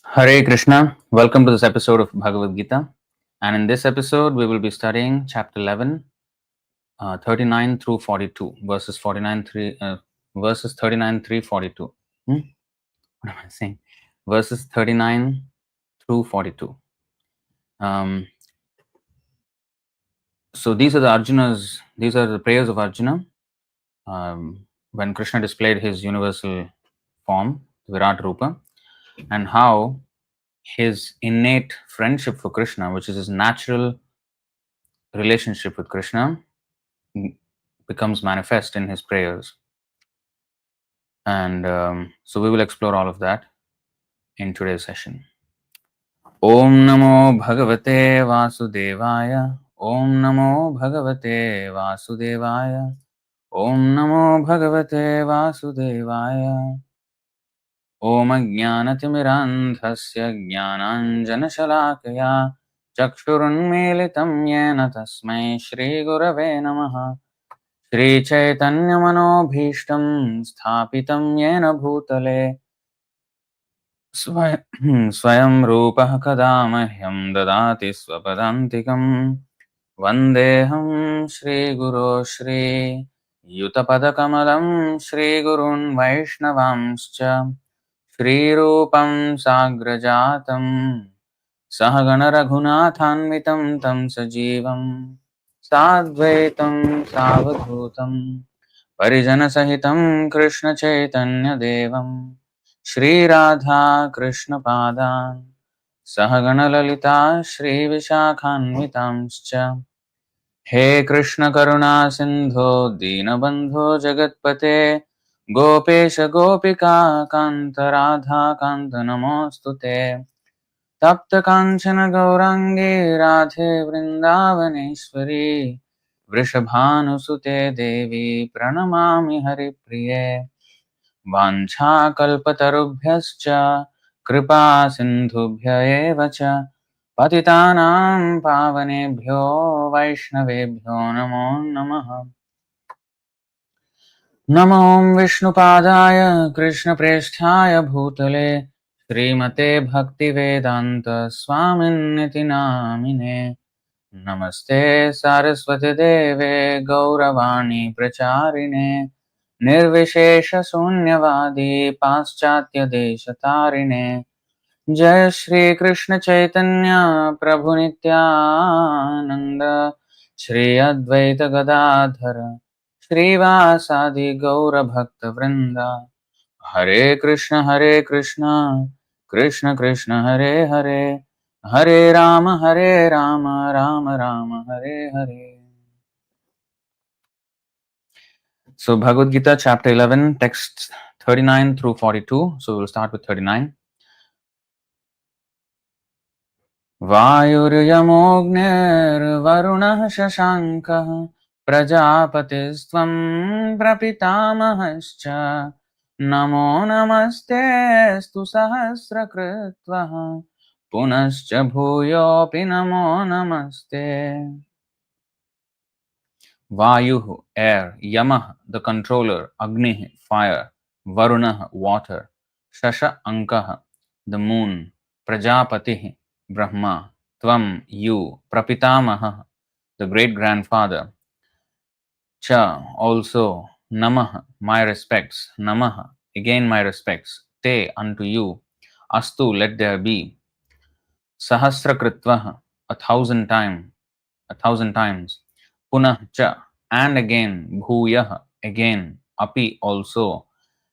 Hare Krishna, welcome to this episode of Bhagavad Gita. And in this episode, we will be studying chapter 11, 39 through 42, verses 39 3 42. What am I saying? Verses 39 through 42. So these are the prayers of Arjuna when Krishna displayed his universal form, Virat Rupa, and how his innate friendship for Krishna, which is his natural relationship with Krishna, becomes manifest in his prayers. And so we will explore all of that in today's session. Om Namo Bhagavate Vasudevaya. Om Namo Bhagavate Vasudevaya. Om Namo Bhagavate Vasudevaya. Om Ajnanatimirandhasya Jnananjanashalakaya Chakshurunmilitam Yena Tasmai Shri Gurave Namaha. Shri Chaitanya Manobhishtam Sthapitam Yena Bhutale Swayam Rupa Kadamahyam Dadati Swapadantikam Vandeham Shri Guru Shri Yutapadakamalam Shri Gurun Vaishnavamscha Shri Rupam Sagrajatam Sahagana Raghunathanvitam Tam Sajivam Sadvaitam Savadhutam Parijana Sahitam Krishna Chaitanya Devam Shri Radha Krishna Padan Sahagana Lalita Shri Vishakhanvitamscha He Krishna Karuna Sindho Dinabandho Jagatpate Gopesha Gopika Kanta Radha Kanta Namostute Tapta Kanchana Gaurangi Radhe Vrindavaneshwari Vrishabhanusute Devi Pranamami Haripriye Vancha Kalpatarubhyascha Kripa Sindhubhya eva cha Patitanam Pavanebhyo Vaishnavebhyo Namo Namaha Namo Vishnupadaya Krishna Presthaya Bhutale Srimate Bhaktivedanta Swaminiti Namine Namaste Saraswati Deve Gauravani Pracharine Nirvishesha Sunyavadi Paschatya Deshatarine Jai Shri Krishna Chaitanya Prabhu Nityananda Shri Advaita Gadadhara Shri Vasadi Gaura Bhakta Vrinda Hare Krishna Krishna Krishna Hare Hare Hare Rama Rama Rama Hare Hare. So Bhagavad Gita chapter 11 texts 39 through 42. So we'll start with 39. Vayuryamognirvarunah shashankah Prajapatisvam prapitamahascha Namo namaste stu sahasrakritvaha Punascha bhuyopi namo namaste. Vayuh, air, Yamah, the controller, Agni, fire, Varunah, water, Shasha Ankah, the moon, Prajapati, Brahma, Tvam, you, Prapitamaha, the great grandfather, Cha, also, Namah, my respects, Namah, again my respects, Te, unto you, Astu, let there be, Sahasrakritvaha, a thousand times, Punah cha, and again, Bhuyah, again, Api, also,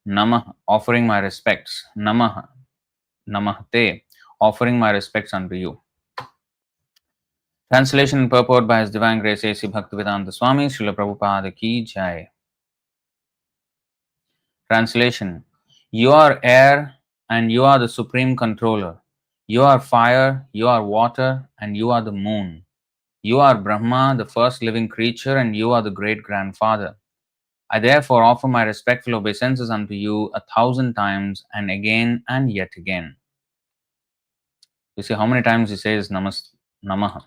Namah, offering my respects, Namahte, offering my respects unto you. Translation and purport by His Divine Grace A.C. Bhaktivedanta Swami, Srila Prabhupada Ki Jai. Translation: You are air and you are the supreme controller. You are fire, you are water, and you are the moon. You are Brahma, the first living creature, and you are the great grandfather. I therefore offer my respectful obeisances unto you 1,000 times and again and yet again. You see how many times he says Namaha.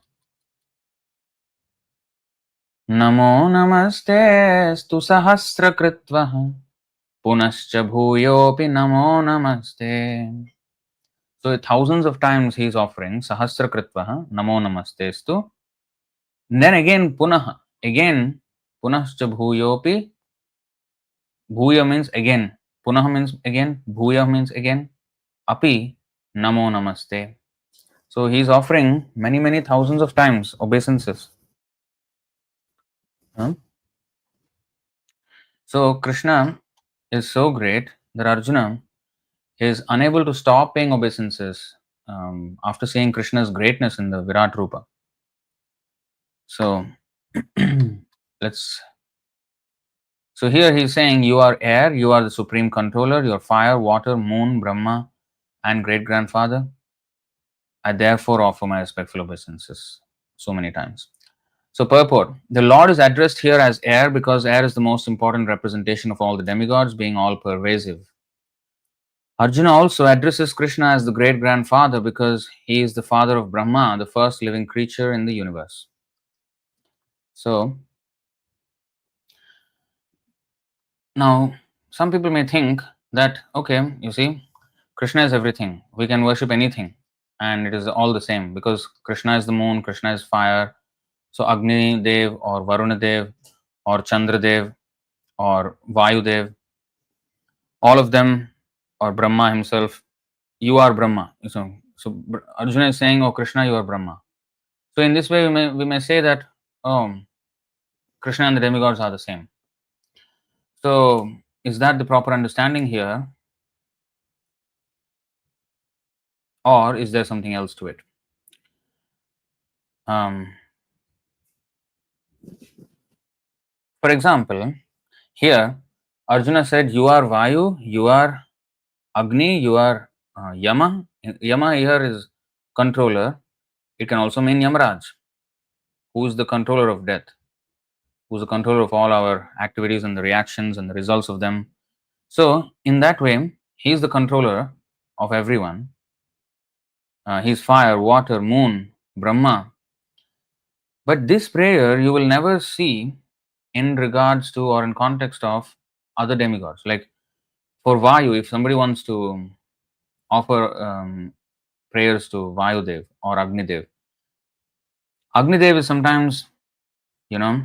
Namo namaste stu sahasrakritvaha punascha bhuyopi namo namaste. So thousands of times he is offering Sahasra Kritvaha Namo Namastestu. Then again Punaha. Again Punascha Bhuyopi. Bhuya means again. Punaha means again. Bhuya means again. Api Namo Namaste. So he is offering many, many thousands of times obeisances. Huh? So Krishna is so great that Arjuna is unable to stop paying obeisances after seeing Krishna's greatness in the Virat Rupa. So let's. So here he is saying, "You are air, you are the supreme controller, you are fire, water, moon, Brahma, and great grandfather. I therefore offer my respectful obeisances." So many times. So purport: the Lord is addressed here as air because air is the most important representation of all the demigods, being all pervasive. Arjuna also addresses Krishna as the great grandfather because he is the father of Brahma, the first living creature in the universe. So, now some people may think that, okay, you see, Krishna is everything. We can worship anything and it is all the same because Krishna is the moon, Krishna is fire. So, Agni Dev or Varuna Dev or Chandra Dev or Vayu Dev, all of them, or Brahma himself, you are Brahma. So Arjuna is saying, oh Krishna, you are Brahma. So in this way, we may say that, oh, Krishna and the demigods are the same. So is that the proper understanding here, or is there something else to it? For example, here Arjuna said, you are Vayu, you are Agni, you are Yama. Yama here is controller. It can also mean Yamaraj, who is the controller of death, who is the controller of all our activities and the reactions and the results of them. So, in that way, he is the controller of everyone. He is fire, water, moon, Brahma. But this prayer you will never see in regards to or in context of other demigods. Like for Vayu, if somebody wants to offer prayers to Vayu Dev or Agni Dev, Agni Dev is sometimes, you know,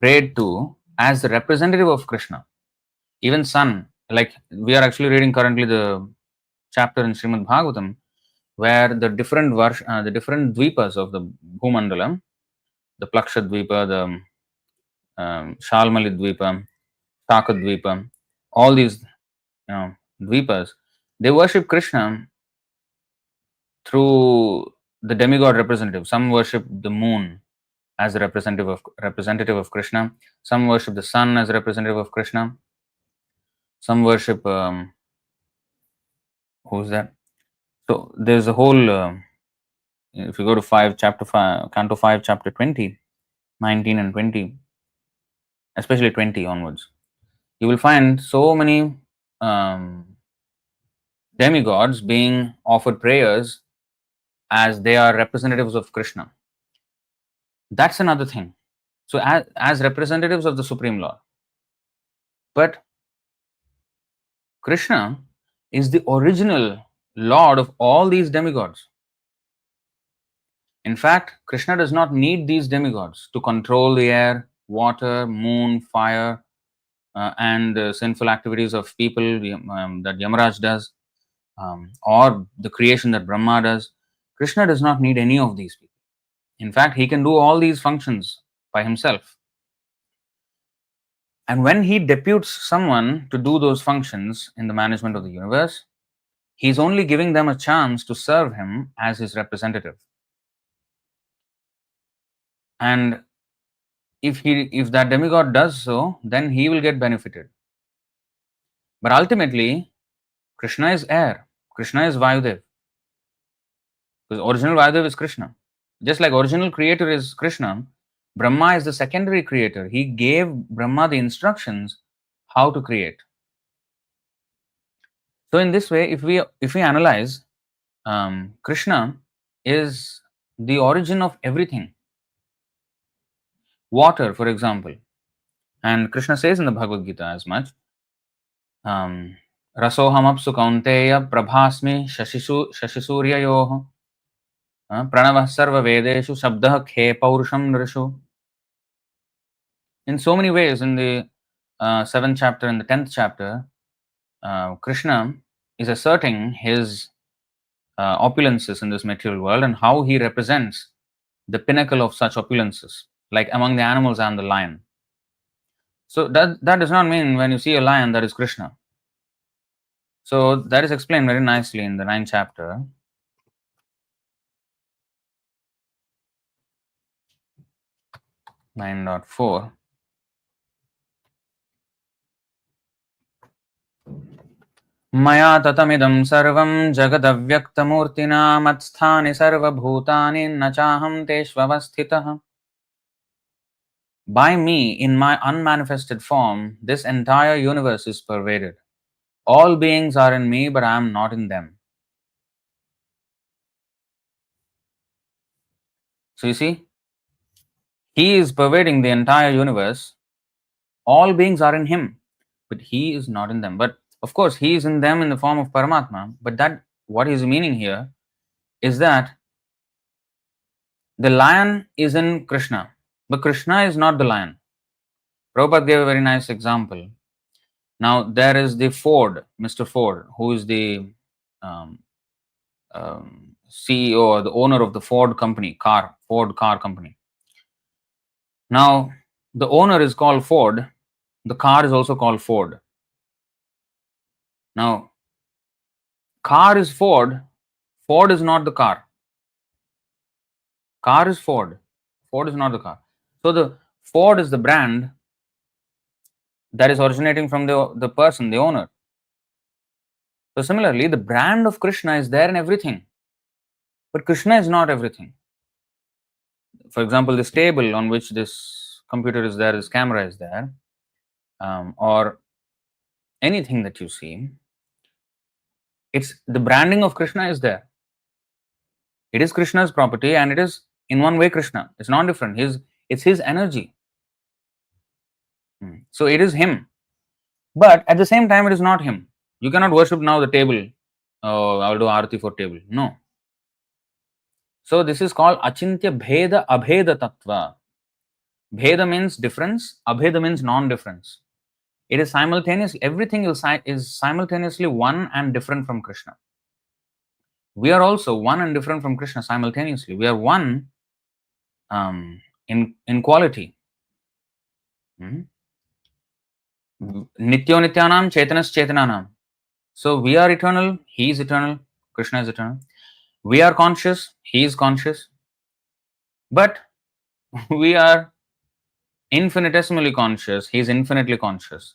prayed to as the representative of Krishna. Even sun, like we are actually reading currently the chapter in Srimad Bhagavatam, where the different the different dvipas of the Bhumandalam, the Plaksha Dvipa, the Shalmali Dvipa, Taka Dvipa, all these dvipas, they worship Krishna through the demigod representative. Some worship the moon as a representative of Krishna. Some worship the sun as a representative of Krishna. Some worship who's that? So there's a whole. If you go to chapter 5, Canto 5, chapter 20, 19 and 20, especially 20 onwards, you will find so many demigods being offered prayers as they are representatives of Krishna. That's another thing. So, as representatives of the Supreme Lord. But Krishna is the original Lord of all these demigods. In fact, Krishna does not need these demigods to control the air, water, moon, fire, and sinful activities of people that Yamaraj does, or the creation that Brahma does. Krishna does not need any of these people. In fact, he can do all these functions by himself. And when he deputes someone to do those functions in the management of the universe, he's only giving them a chance to serve him as his representative. And if that demigod does so, then he will get benefited. But ultimately, Krishna is air. Krishna is Vayudev. Because original Vayudev is Krishna. Just like original creator is Krishna, Brahma is the secondary creator. He gave Brahma the instructions how to create. So in this way, if we analyze, Krishna is the origin of everything. Water, for example, and Krishna says in the Bhagavad Gita as much. Rasohamapsu kaunteya prabhasmi shashisuryayoh pranavah sarva vedeshu shabdah khe paurusham nrishu. In so many ways, in the 7th chapter and the 10th chapter, Krishna is asserting his opulences in this material world and how he represents the pinnacle of such opulences, like among the animals and the lion. So that does not mean when you see a lion that is Krishna. So that is explained very nicely in the 9th chapter. 9.4. मया ततमिदं सर्वं जगदव्यक्तमूर्तिना मत्स्थानि सर्वभूतानि न चाहं तेष्वस्थितः. By me, in my unmanifested form, this entire universe is pervaded. All beings are in me, but I am not in them. So you see, he is pervading the entire universe. All beings are in him, but he is not in them. But of course, he is in them in the form of Paramatma. But that what is meaning here is that the lion is in Krishna, but Krishna is not the lion. Prabhupada gave a very nice example. Now there is the Ford, Mr. Ford, who is the um, CEO or the owner of the Ford company, Ford car company. Now the owner is called Ford, the car is also called Ford. Now car is Ford, Ford is not the car. Car is Ford, Ford is not the car. So the Ford is the brand that is originating from the person, the owner. So similarly, the brand of Krishna is there in everything, but Krishna is not everything. For example, this table on which this computer is there, this camera is there, or anything that you see, it's the branding of Krishna is there. It is Krishna's property, and it is in one way Krishna. It's not different. It's his energy. So it is him, but at the same time, it is not him. You cannot worship now the table. Oh, I'll do arati for table. No. So this is called achintya bheda abheda tattva. Bheda means difference. Abheda means non-difference. It is simultaneous. Everything is simultaneously one and different from Krishna. We are also one and different from Krishna simultaneously. We are one in quality. Nityo nityanam chetanas chetananam. So we are eternal. He is eternal. Krishna is eternal. We are conscious. He is conscious. But we are infinitesimally conscious. He is infinitely conscious.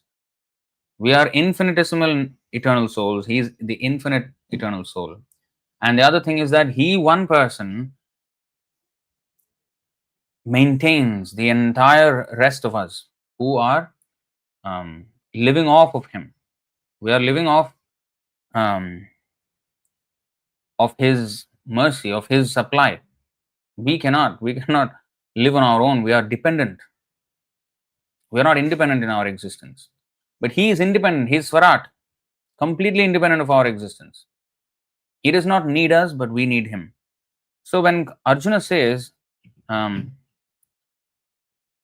We are infinitesimal eternal souls. He is the infinite eternal soul. And the other thing is that he, one person, maintains the entire rest of us who are living off of him. We are living off of his mercy, of his supply. We cannot live on our own. We are dependent. We are not independent in our existence. But he is independent. He is Swarat, completely independent of our existence. He does not need us, but we need him. So when Arjuna says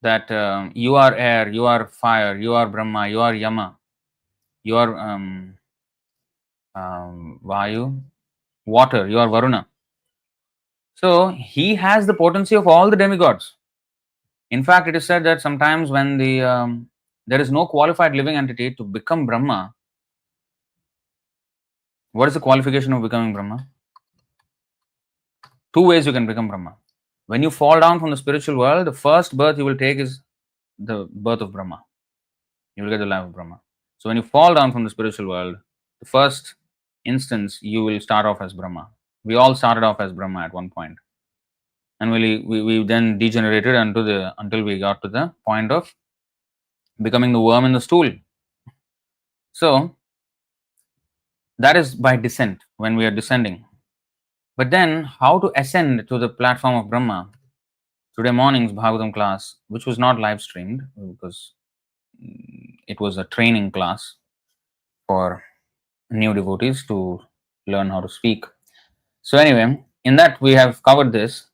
that you are air, you are fire, you are Brahma, you are Yama, you are Vayu, water, you are Varuna. So he has the potency of all the demigods. In fact, it is said that sometimes when there is no qualified living entity to become Brahma, what is the qualification of becoming Brahma? Two ways you can become Brahma. When you fall down from the spiritual world, the first birth you will take is the birth of Brahma. You will get the life of Brahma. So when you fall down from the spiritual world, the first instance you will start off as Brahma. We all started off as Brahma at one point, and we then degenerated until we got to the point of becoming the worm in the stool. So that is by descent, when we are descending. But then how to ascend to the platform of Brahma? Today morning's Bhagavatam class, which was not live streamed because it was a training class for new devotees to learn how to speak. So anyway, in that we have covered this.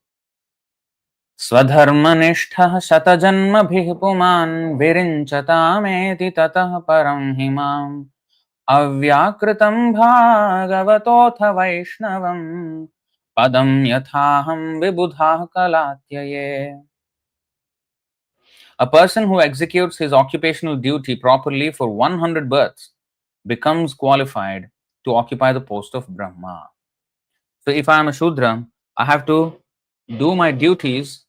स्वधर्मनिष्ठः शतजन्मभिः पुमान् विरिञ्चतामेति ततः परं हिमाम् अव्याकृतं भागवतोऽथ वैष्णवम् पदं यथाहं विबुधाः कलात्यये. A person who executes his occupational duty properly for 100 births becomes qualified to occupy the post of Brahma. So if I am a Shudra, I have to do my duties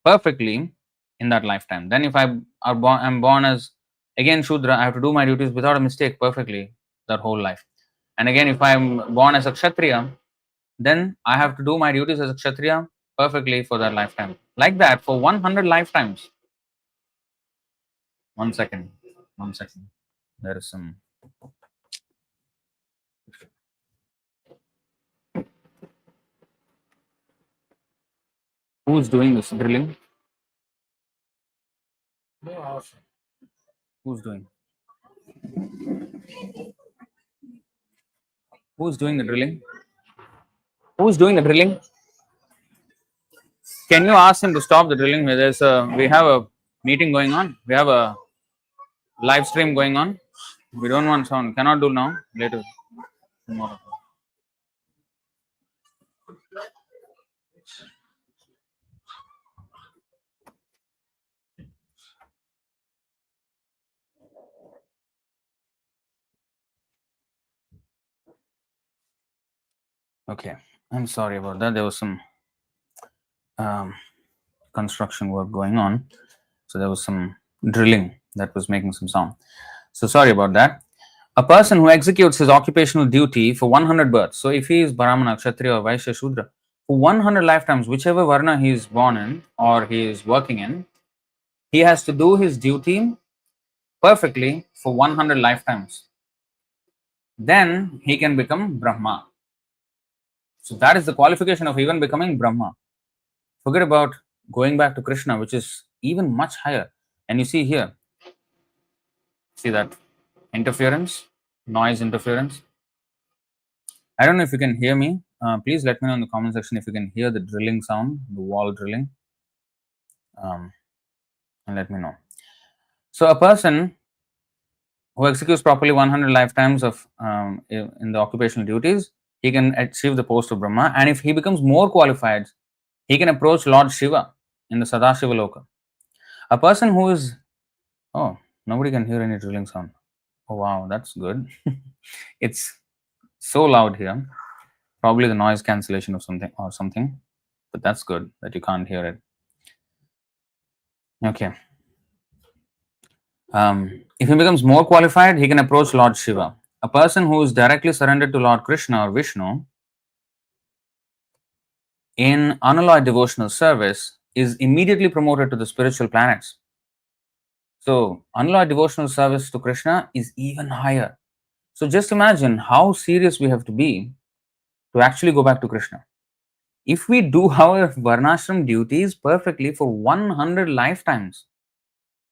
perfectly in that lifetime. Then if I'm born as again Shudra, I have to do my duties without a mistake perfectly that whole life. And again, if I'm born as a Kshatriya, then I have to do my duties as a Kshatriya perfectly for that lifetime. Like that for 100 lifetimes. 1 second. 1 second. There is some. Who's doing this drilling? Who's doing? Who's doing the drilling? Who's doing the drilling? Can you ask him to stop the drilling? We have a meeting going on. We have a live stream going on. We don't want sound. Cannot do now. Later. Tomorrow. Okay. I'm sorry about that. There was some construction work going on. So there was some drilling that was making some sound. So sorry about that. A person who executes his occupational duty for 100 births. So if he is Brahmana, Kshatriya, or Vaishya, Shudra, for 100 lifetimes, whichever Varna he is born in or he is working in, he has to do his duty perfectly for 100 lifetimes. Then he can become Brahma. So that is the qualification of even becoming Brahma. Forget about going back to Krishna, which is even much higher. And you see here, see that interference, noise interference. I don't know if you can hear me. Please let me know in the comment section if you can hear the drilling sound, the wall drilling, and let me know. So a person who executes properly 100 lifetimes of in the occupational duties, he can achieve the post of Brahma. And if he becomes more qualified, he can approach Lord Shiva in the Sadashiva Loka. A person who is, oh, nobody can hear any drilling sound. Oh wow, that's good. It's so loud here. Probably the noise cancellation of something, but that's good that you can't hear it. Okay. If he becomes more qualified, he can approach Lord Shiva. A person who is directly surrendered to Lord Krishna or Vishnu in unalloyed devotional service is immediately promoted to the spiritual planets. So, unalloyed devotional service to Krishna is even higher. So, just imagine how serious we have to be to actually go back to Krishna. If we do our Varnashram duties perfectly for 100 lifetimes,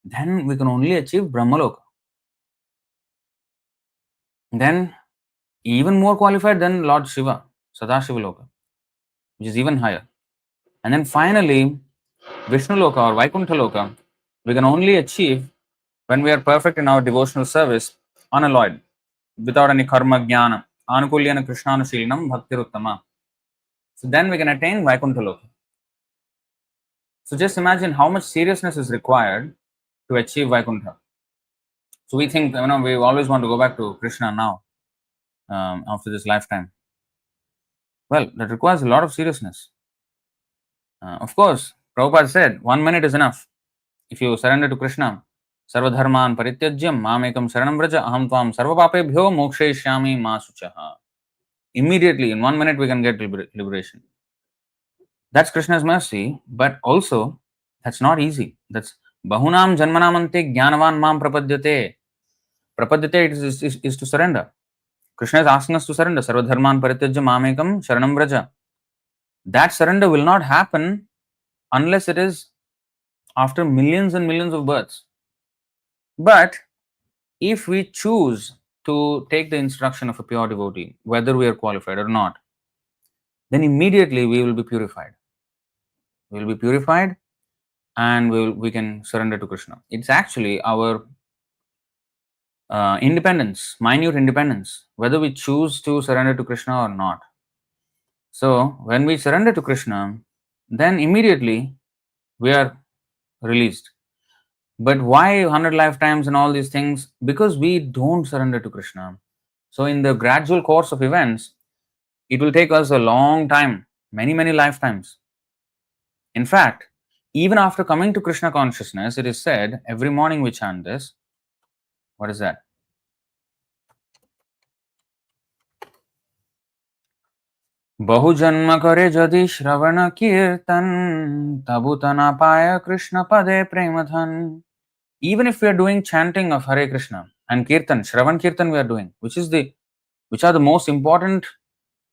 then we can only achieve Brahmaloka. Then, even more qualified than Lord Shiva, Sadashiva Loka, which is even higher. And then finally, Vishnu Loka or Vaikuntha Loka, we can only achieve when we are perfect in our devotional service, unalloyed, without any karma jnana, anukulyana krishnanushilinam bhaktiruttama. So then we can attain Vaikuntha Loka. So just imagine how much seriousness is required to achieve Vaikuntha. So we think, we always want to go back to Krishna now, after this lifetime. Well, that requires a lot of seriousness. Of course, Prabhupada said 1 minute is enough. If you surrender to Krishna, sarvadharman parityajyam mamekam sharanam vraja aham tvam sarvapapebhyo mokshayishyami ma suchaha. Immediately, in 1 minute, we can get liberation. That's Krishna's mercy, but also that's not easy. That's bahunam janmanamante jnanavan mam prapadyate. Prapadyate is to surrender. Krishna is asking us to surrender. Sarvadharman parityajya mamekam sharanam vraja. That surrender will not happen unless it is after millions and millions of births. But if we choose to take the instruction of a pure devotee, whether we are qualified or not, then immediately we will be purified. We will be purified and we can surrender to Krishna. It's actually our independence, minute independence, whether we choose to surrender to Krishna or not. So, when we surrender to Krishna, then immediately we are released. But why 100 lifetimes and all these things? Because we don't surrender to Krishna. So, in the gradual course of events, it will take us a long time, many, many lifetimes. In fact, even after coming to Krishna consciousness, it is said every morning we chant this. What is that? बहु जन्म करे जदि श्रवण कीर्तन तबु तना पाय Krishna pade premadhan. Even if we are doing chanting of Hare Krishna and Kirtan, Shravan Kirtan we are doing, which are the most important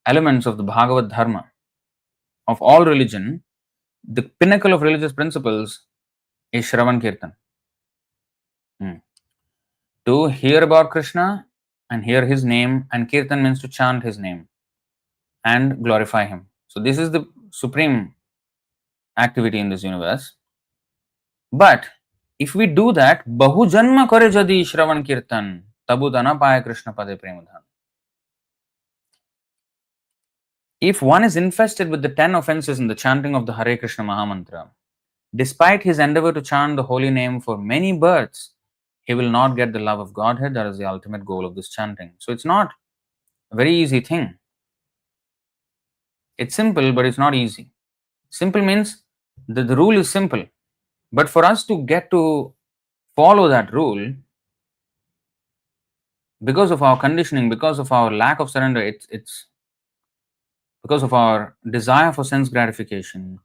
elements of the Bhagavad Dharma of all religion, the pinnacle of religious principles is Shravan Kirtan. To hear about Krishna and hear his name, and Kirtan means to chant his name and glorify him. So this is the supreme activity in this universe. But if we do that, Bahu Janma Kare Jadi Shravan Kirtan, Tabu Dana Paya Krishna Pade Premadhan. If one is infested with the 10 offenses in the chanting of the Hare Krishna Mahamantra, despite his endeavor to chant the holy name for many births, he will not get the love of Godhead. That is the ultimate goal of this chanting. So it's not a very easy thing. It's simple, but it's not easy. Simple means that the rule is simple. But for us to get to follow that rule, because of our conditioning, because of our lack of surrender, it's because of our desire for sense gratification,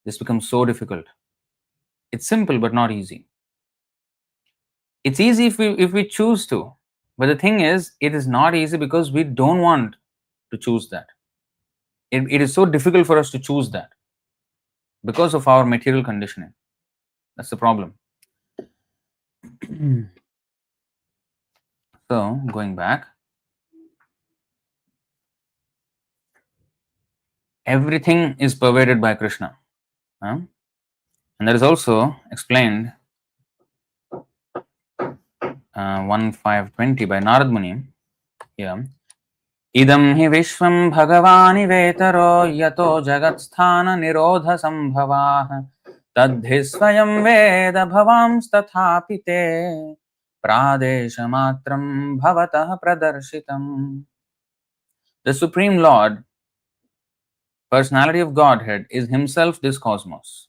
this becomes so difficult. It's simple but not easy. It's easy if we choose to, but the thing is, it is not easy because we don't want to choose that. It is so difficult for us to choose that because of our material conditioning. That's the problem. So, going back, everything is pervaded by Krishna. And that is also explained 1.5.20 by Narad Muni. Yeah. Idam hi vishvam bhagavani vetaro yato jagat sthana nirodha sambhavah tadhi swayam veda bhavams tathapite pradesha matram bhavatah pradarshitam. The Supreme Lord, personality of Godhead, is himself this cosmos.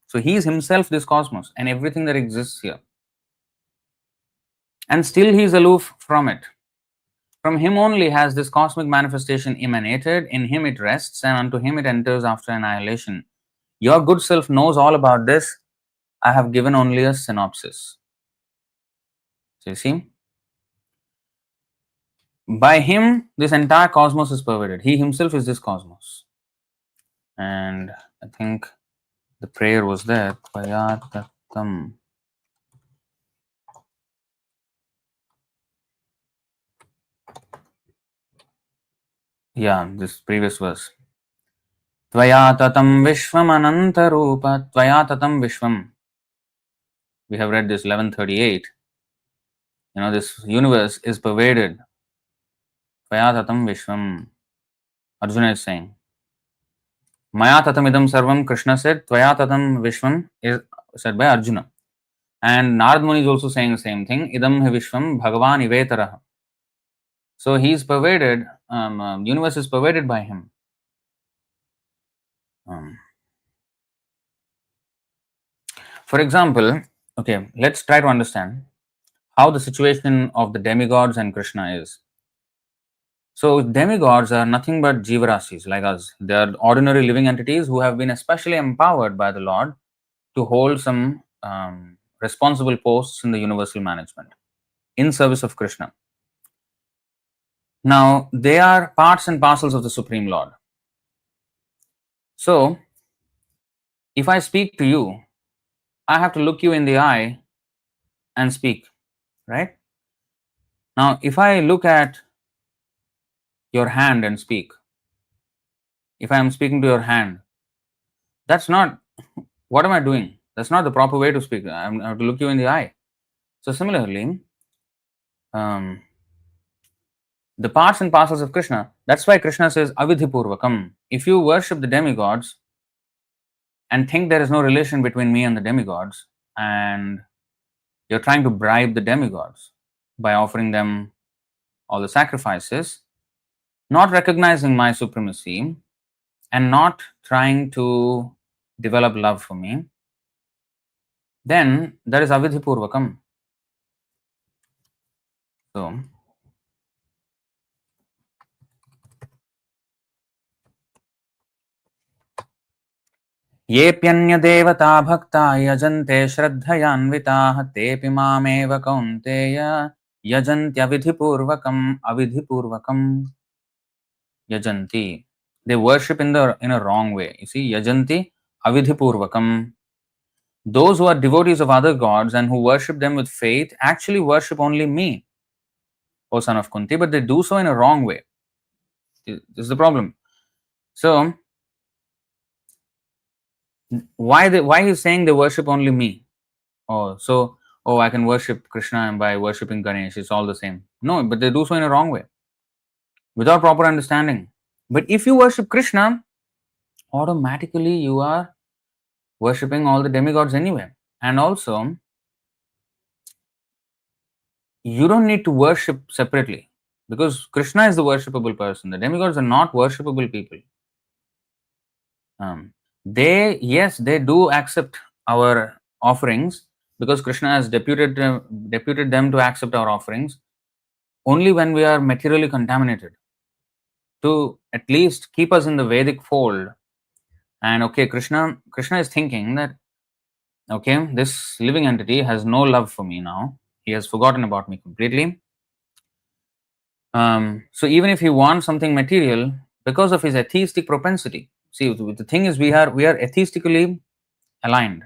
So he is himself this cosmos and everything that exists here. And still he is aloof from it. From him only has this cosmic manifestation emanated, in him it rests, and unto him it enters after annihilation. Your good self knows all about this. I have given only a synopsis. So you see, by him, this entire cosmos is pervaded. He himself is this cosmos. And I think the prayer was there. Tvayatatam. Yeah, this previous verse. Tvayatatam vishvam anantarupa. Tvayatatam vishvam. We have read this 1138. This universe is pervaded. Tvayatatam vishvam. Arjuna is saying. Maya tatam idam sarvam, Krishna said. Tvayatatam vishvam is said by Arjuna. And Narad Muni is also saying the same thing. Idam hi vishvam bhagavan ivetaraha. So he is pervaded, universe is pervaded by him. For example, okay, let's try to understand how the situation of the demigods and Krishna is. So demigods are nothing but jivarasis like us. They are ordinary living entities who have been especially empowered by the Lord to hold some responsible posts in the universal management in service of Krishna. Now, they are parts and parcels of the Supreme Lord. So, if I speak to you, I have to look you in the eye and speak, right? Now, if I look at your hand and speak, if I am speaking to your hand, that's not, what am I doing? That's not the proper way to speak. I have to look you in the eye. So, similarly, um, the parts and parcels of Krishna, that's why Krishna says avidhipurvakam. If you worship the demigods and think there is no relation between me and the demigods, and you're trying to bribe the demigods by offering them all the sacrifices, not recognizing my supremacy, and not trying to develop love for me, then that is avidhipurvakam. So, येऽप्यन्यदेवता भक्ता यजन्ते श्रद्धयान्विताः तेऽपि मामेव कौन्तेय यजन्त्यविधिपूर्वकम् अविधिपूर्वकम् yajanti. They worship in a wrong way. You see, yajanti avidhipurvakam. Those who are devotees of other gods and who worship them with faith actually worship only me, O son of Kunti, but they do so in a wrong way. This is the problem. So, why he's saying they worship only me? Oh, I can worship Krishna and by worshipping Ganesh, it's all the same. No, but they do so in a wrong way, without proper understanding. But if you worship Krishna, automatically you are worshipping all the demigods anyway. And also, you don't need to worship separately because Krishna is the worshipable person. The demigods are not worshipable people. They do accept our offerings because Krishna has deputed them to accept our offerings only when we are materially contaminated, to at least keep us in the Vedic fold. And okay, Krishna is thinking that okay, this living entity has no love for me now. He has forgotten about me completely. So even if he wants something material, because of his atheistic propensity, see, the thing is, we are atheistically aligned.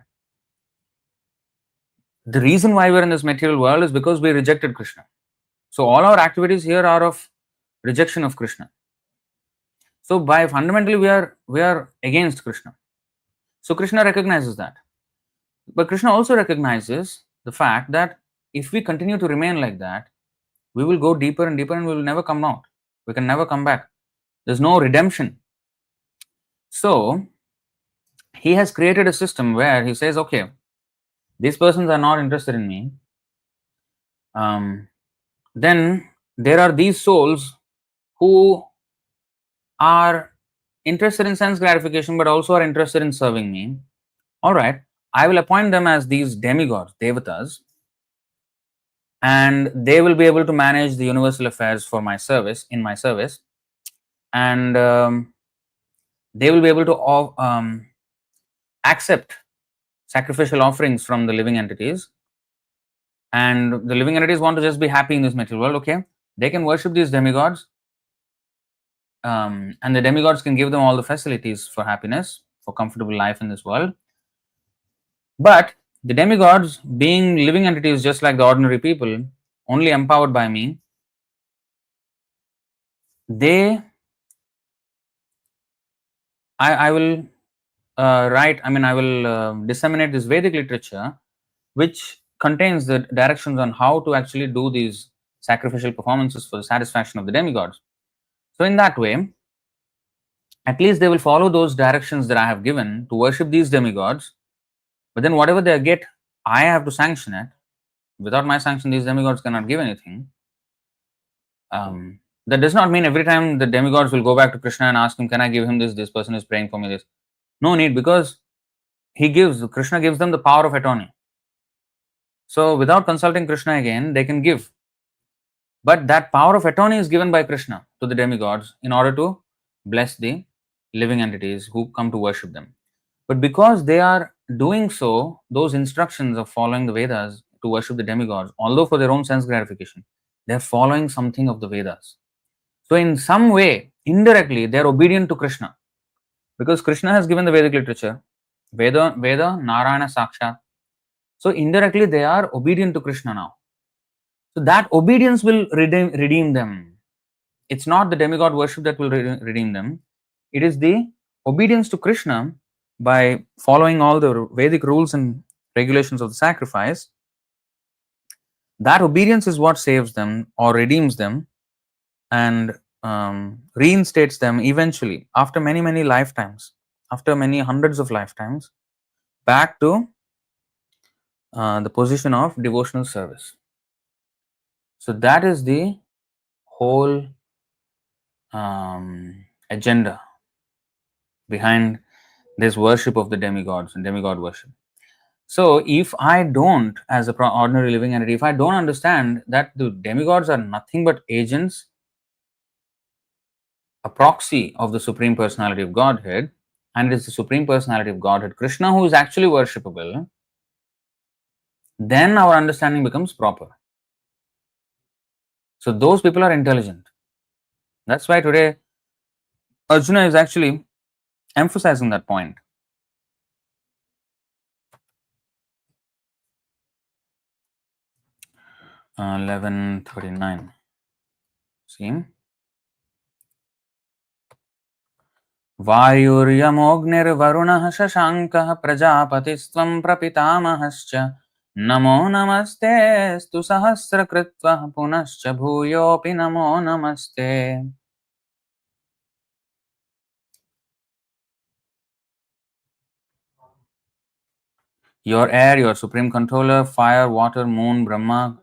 The reason why we're in this material world is because we rejected Krishna. So all our activities here are of rejection of Krishna. So by fundamentally we are against Krishna. So Krishna recognizes that. But Krishna also recognizes the fact that if we continue to remain like that, we will go deeper and deeper and we will never come out. We can never come back. There's no redemption. So he has created a system where he says, okay, these persons are not interested in me. Then there are these souls who are interested in sense gratification but also are interested in serving me. All right, I will appoint them as these demigods, devatas, and they will be able to manage the universal affairs for my service, in my service, and they will be able to accept sacrificial offerings from the living entities, and the living entities want to just be happy in this material world. Okay, they can worship these demigods, and the demigods can give them all the facilities for happiness, for comfortable life in this world. But the demigods, being living entities just like the ordinary people, only empowered by me, I will I will disseminate this Vedic literature which contains the directions on how to actually do these sacrificial performances for the satisfaction of the demigods. So in that way, at least they will follow those directions that I have given to worship these demigods. But then whatever they get, I have to sanction it. Without my sanction, these demigods cannot give anything. That does not mean every time the demigods will go back to Krishna and ask him, can I give him this? This person is praying for me this. No need, because Krishna gives them the power of attorney. So without consulting Krishna again, they can give. But that power of attorney is given by Krishna to the demigods in order to bless the living entities who come to worship them. But because they are doing so, those instructions of following the Vedas to worship the demigods, although for their own sense gratification, they are following something of the Vedas. So in some way, indirectly, they are obedient to Krishna. Because Krishna has given the Vedic literature, Veda, Narayana Sakshat. So indirectly, they are obedient to Krishna now. So that obedience will redeem them. It's not the demigod worship that will redeem them. It is the obedience to Krishna by following all the Vedic rules and regulations of the sacrifice. That obedience is what saves them or redeems them and reinstates them eventually after many, many lifetimes, after many hundreds of lifetimes, back to the position of devotional service. So that is the whole agenda behind this worship of the demigods and demigod worship. So if I don't, as a ordinary living entity, if I don't understand that the demigods are nothing but agents, a proxy of the Supreme Personality of Godhead, and it is the Supreme Personality of Godhead, Krishna, who is actually worshipable, then our understanding becomes proper. So those people are intelligent. That's why today Arjuna is actually emphasizing that point. 1139. See? वायुर्यमोऽग्निर्वरुणः शशाङ्कः प्रजापतिस्त्वं प्रपितामहश्च नमो नमस्तेऽस्तु सहस्रकृत्वः पुनश्च भूयोऽपि नमो नमस्ते. Your air, your supreme controller, fire, water, moon, Brahma,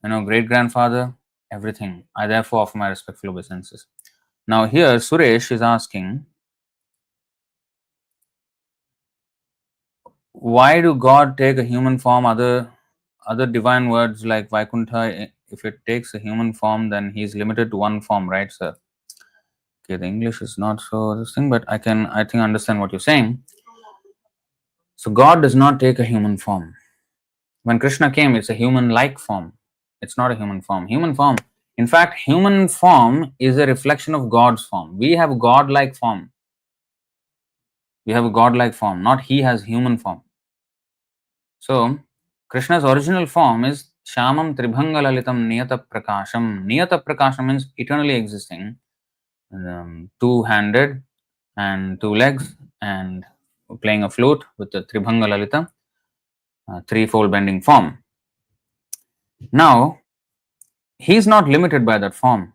great grandfather, everything. I therefore offer my respectful obeisances. Now here Suresh is asking, why do God take a human form? Other divine words like Vaikuntha, if it takes a human form, then he's limited to one form, right, sir? Okay, the English is not so this thing, but I think understand what you're saying. So God does not take a human form. When Krishna came, it's a human-like form. It's not a human form. Human form. In fact, human form is a reflection of God's form. We have a God-like form. We have a God-like form, not he has human form. So, Krishna's original form is Shamam Tribhanga Lalitam Niyata Prakasham. Niyata Prakasham means eternally existing, two-handed and two legs, and playing a flute with the Tribhanga Lalita, threefold bending form. Now, he is not limited by that form.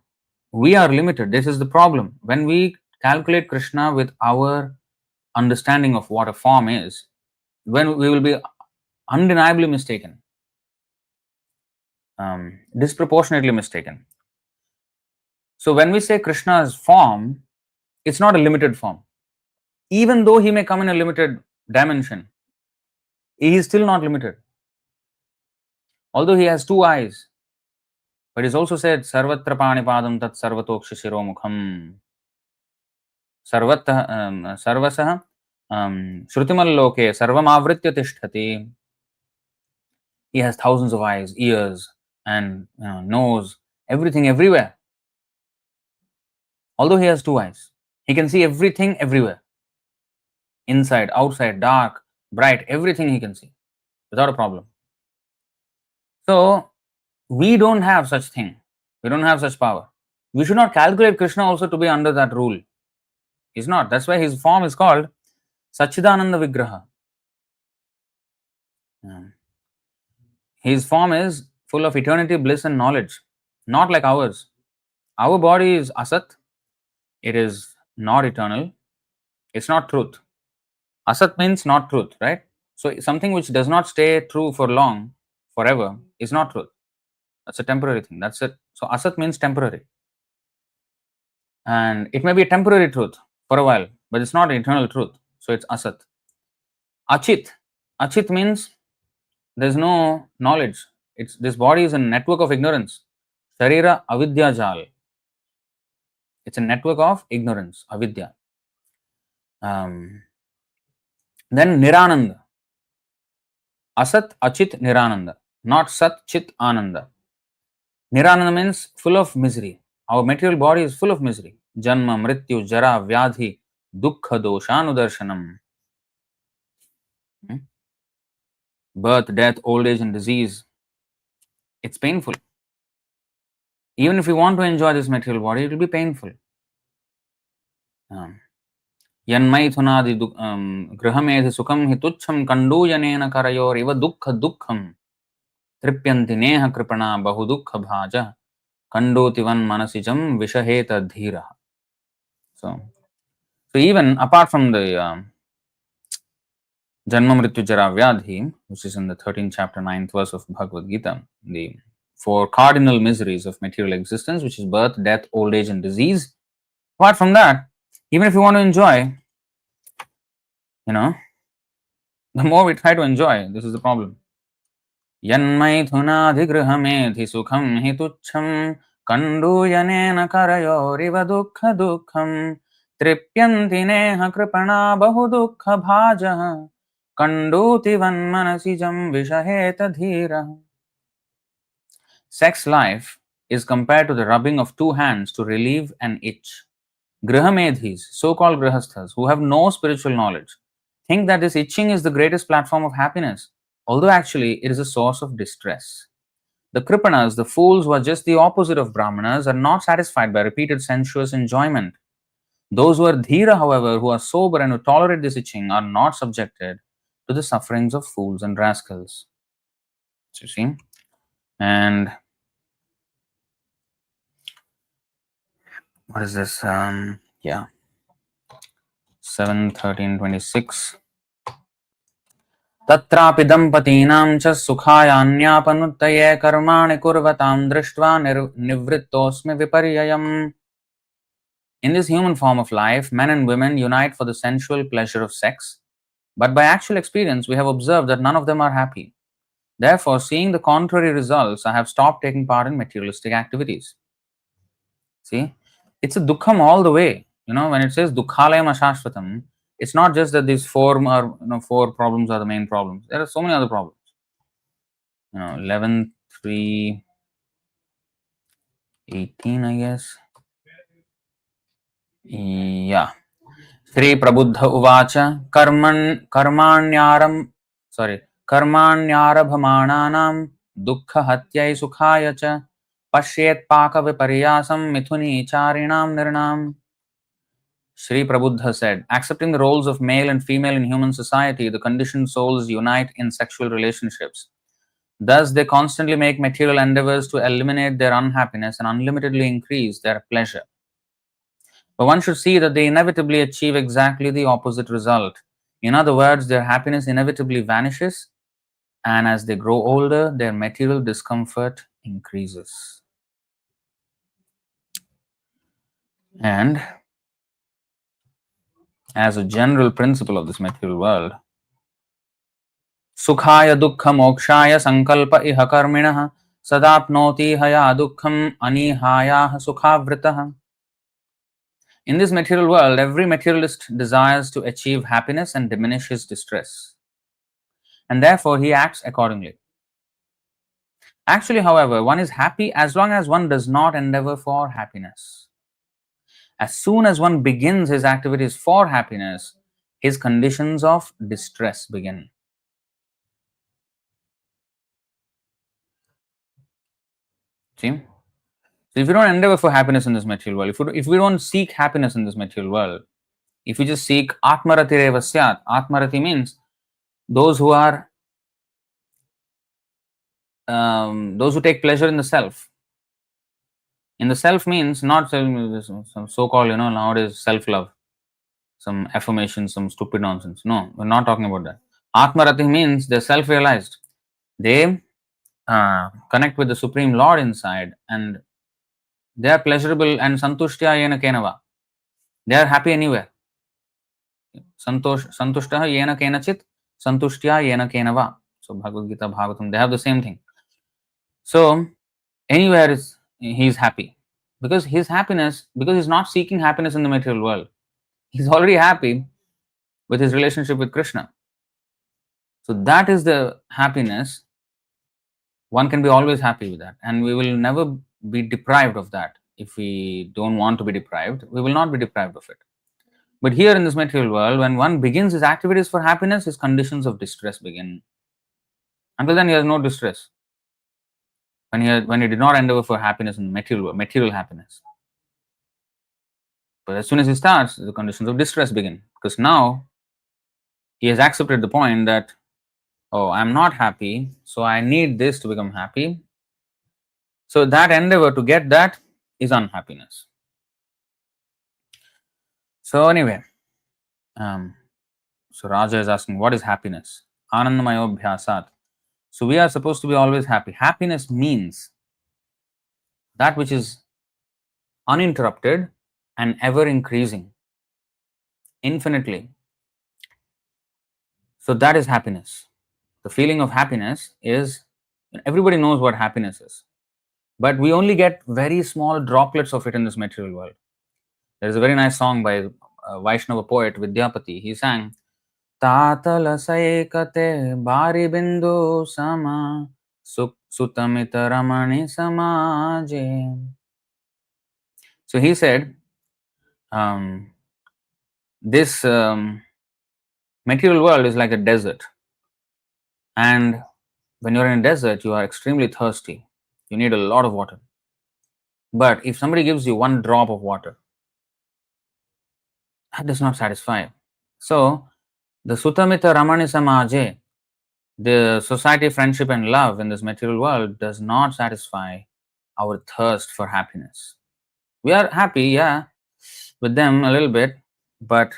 We are limited. This is the problem. When we calculate Krishna with our understanding of what a form is, when we will be undeniably mistaken, disproportionately mistaken. So when we say Krishna's form, it's not a limited form. Even though he may come in a limited dimension, he is still not limited. Although he has two eyes, but he's also said, Sarvatra Panipadam Tat Sarvatokshi Shiromukham. Sarvasah Shrutimalloke Sarvamavritya Tishtati. He has thousands of eyes, ears, and nose, everything everywhere. Although he has two eyes, he can see everything everywhere. Inside, outside, dark, bright, everything he can see without a problem. So we don't have such thing. We don't have such power. We should not calculate Krishna also to be under that rule. He's not. That's why his form is called Sachidananda Vigraha. His form is full of eternity, bliss, and knowledge, not like ours. Our body is asat, it is not eternal, it's not truth. Asat means not truth, right? So something which does not stay true for long, forever, is not truth. That's a temporary thing. That's it. So asat means temporary. And it may be a temporary truth for a while, but it's not an eternal truth. So it's asat. Achit. Achit means there's no knowledge. This body is a network of ignorance. Sharira avidya jal. It's a network of ignorance, avidya. Then Nirananda. Asat, Achit, Nirananda. Not Sat, Chit, Ananda. Nirananda means full of misery. Our material body is full of misery. Janma, Mrityu, Jara, Vyadhi, Dukkha, Doshanudarshanam. Birth, death, old age, and disease. It's painful. Even if you want to enjoy this material body, it will be painful. Yanmaithunadi grihamedhi sukham hi tuchham kanduyanena karayor iva dukkha dukkham tripyanti neha kripana bahu dukkha bhaja kandotivan manasijam vishaheta dhira. So even apart from the Janma Mrityu Jara Vyadhi, which is in the 13th chapter, 9th verse of Bhagavad Gita, the four cardinal miseries of material existence, which is birth, death, old age, and disease. Apart from that, even if you want to enjoy, the more we try to enjoy, this is the problem. Yanmaithunadhigrahamethi sukham hi tuchham kanduyanena karayoriva dukkha dukkham tripyanti neha kripana bahu dukkha bhajah kanduti vanmanasijam vishaheta dhira. Sex life is compared to the rubbing of two hands to relieve an itch. Grihamedhis, so-called grihasthas, who have no spiritual knowledge, think that this itching is the greatest platform of happiness, although actually it is a source of distress. The kripanas, the fools who are just the opposite of brahmanas, are not satisfied by repeated sensuous enjoyment. Those who are dhira, however, who are sober and who tolerate this itching, are not subjected to the sufferings of fools and rascals. So you see? And what is this? 7:13:26. Tatrapi dampatinam cha sukhayaanyapannutaye karmani kurvatam drishtva nivrittosmi viparyayam. In this human form of life, men and women unite for the sensual pleasure of sex, but by actual experience, we have observed that none of them are happy. Therefore, seeing the contrary results, I have stopped taking part in materialistic activities. See, it's a dukkham all the way. When it says dukkhalayam ashashvatam, it's not just that these four problems are the main problems. There are so many other problems. 11:3:18, I guess. Yeah. Sri Prabuddha Uvacha karmanyarabhamananam dukkha hatyai sukhaya cha pashyet paka viparyasam mithuni charinam nirnam. Sri Prabuddha said, accepting the roles of male and female in human society, the conditioned souls unite in sexual relationships. Thus, they constantly make material endeavors to eliminate their unhappiness and unlimitedly increase their pleasure. But one should see that they inevitably achieve exactly the opposite result. In other words, their happiness inevitably vanishes, and as they grow older, their material discomfort increases. And as a general principle of this material world, Sukhaya dukkha mokshaya sankalpa iha karminah sadapnoti haya dukkham anihaya sukhavritaha. In this material world, every materialist desires to achieve happiness and diminish his distress, and therefore he acts accordingly. Actually, however, one is happy as long as one does not endeavor for happiness. As soon as one begins his activities for happiness, his conditions of distress begin. See? So if you don't endeavor for happiness in this material world, if we don't seek happiness in this material world, if we just seek atmaratireva syat, atmarati means those who are those who take pleasure in the self. In the self means not some so-called, nowadays self-love, some affirmation, some stupid nonsense. No, we're not talking about that. Atmarati means they're self-realized. They connect with the Supreme Lord inside, and they are pleasurable and santushtya yena kenava. They are happy anywhere. Santushtaha yena kenachit, santushtya yena kenava. So Bhagavad Gita, Bhagavatam, they have the same thing. So anywhere he's happy. Because he's not seeking happiness in the material world. He's already happy with his relationship with Krishna. So that is the happiness. One can be always happy with that. And we will never be deprived of that. If we don't want to be deprived, we will not be deprived of it. But here in this material world, when one begins his activities for happiness, his conditions of distress begin. Until then, he has no distress. when he did not endeavor for happiness in material happiness. But as soon as he starts, the conditions of distress begin, because now he has accepted the point that, oh, I'm not happy, so I need this to become happy. So that endeavor to get that is unhappiness. So anyway, so Raja is asking, what is happiness? Anandamayobhyasat. So we are supposed to be always happy. Happiness means that which is uninterrupted and ever increasing infinitely. So that is happiness. The feeling of happiness is, everybody knows what happiness is, but we only get very small droplets of it in this material world. There is a very nice song by a Vaishnava poet Vidyapati. He sang, Tatala saikate bari bindu sama sutamita ramani samaje. So he said, this material world is like a desert, and when you're in a desert, you are extremely thirsty. You need a lot of water. But if somebody gives you one drop of water, that does not satisfy. So, the Sutamita Ramani Samaje, the society, friendship, and love in this material world does not satisfy our thirst for happiness. We are happy, yeah, with them a little bit, but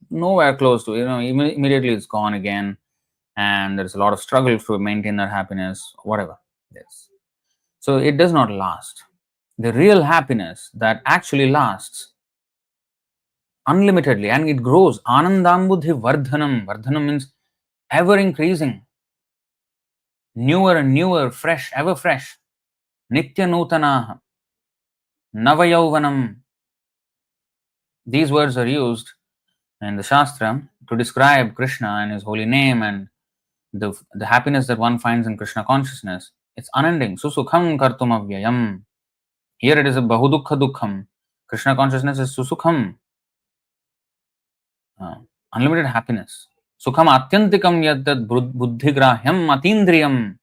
nowhere close to, immediately it's gone again, and there's a lot of struggle to maintain that happiness, whatever. Yes. So it does not last. The real happiness that actually lasts unlimitedly and it grows. Anandambudhi vardhanam. Vardhanam means ever increasing, newer and newer, fresh, ever fresh. Nitya nutanaha, navayauvanam. These words are used in the Shastra to describe Krishna and his holy name and the happiness that one finds in Krishna consciousness. It's unending. Susukham kartum avyayam. Here it is a bahudukha dukkham. Krishna consciousness is susukham, unlimited happiness. Sukham atyantikam yadad buddhigrahyam atindriyam.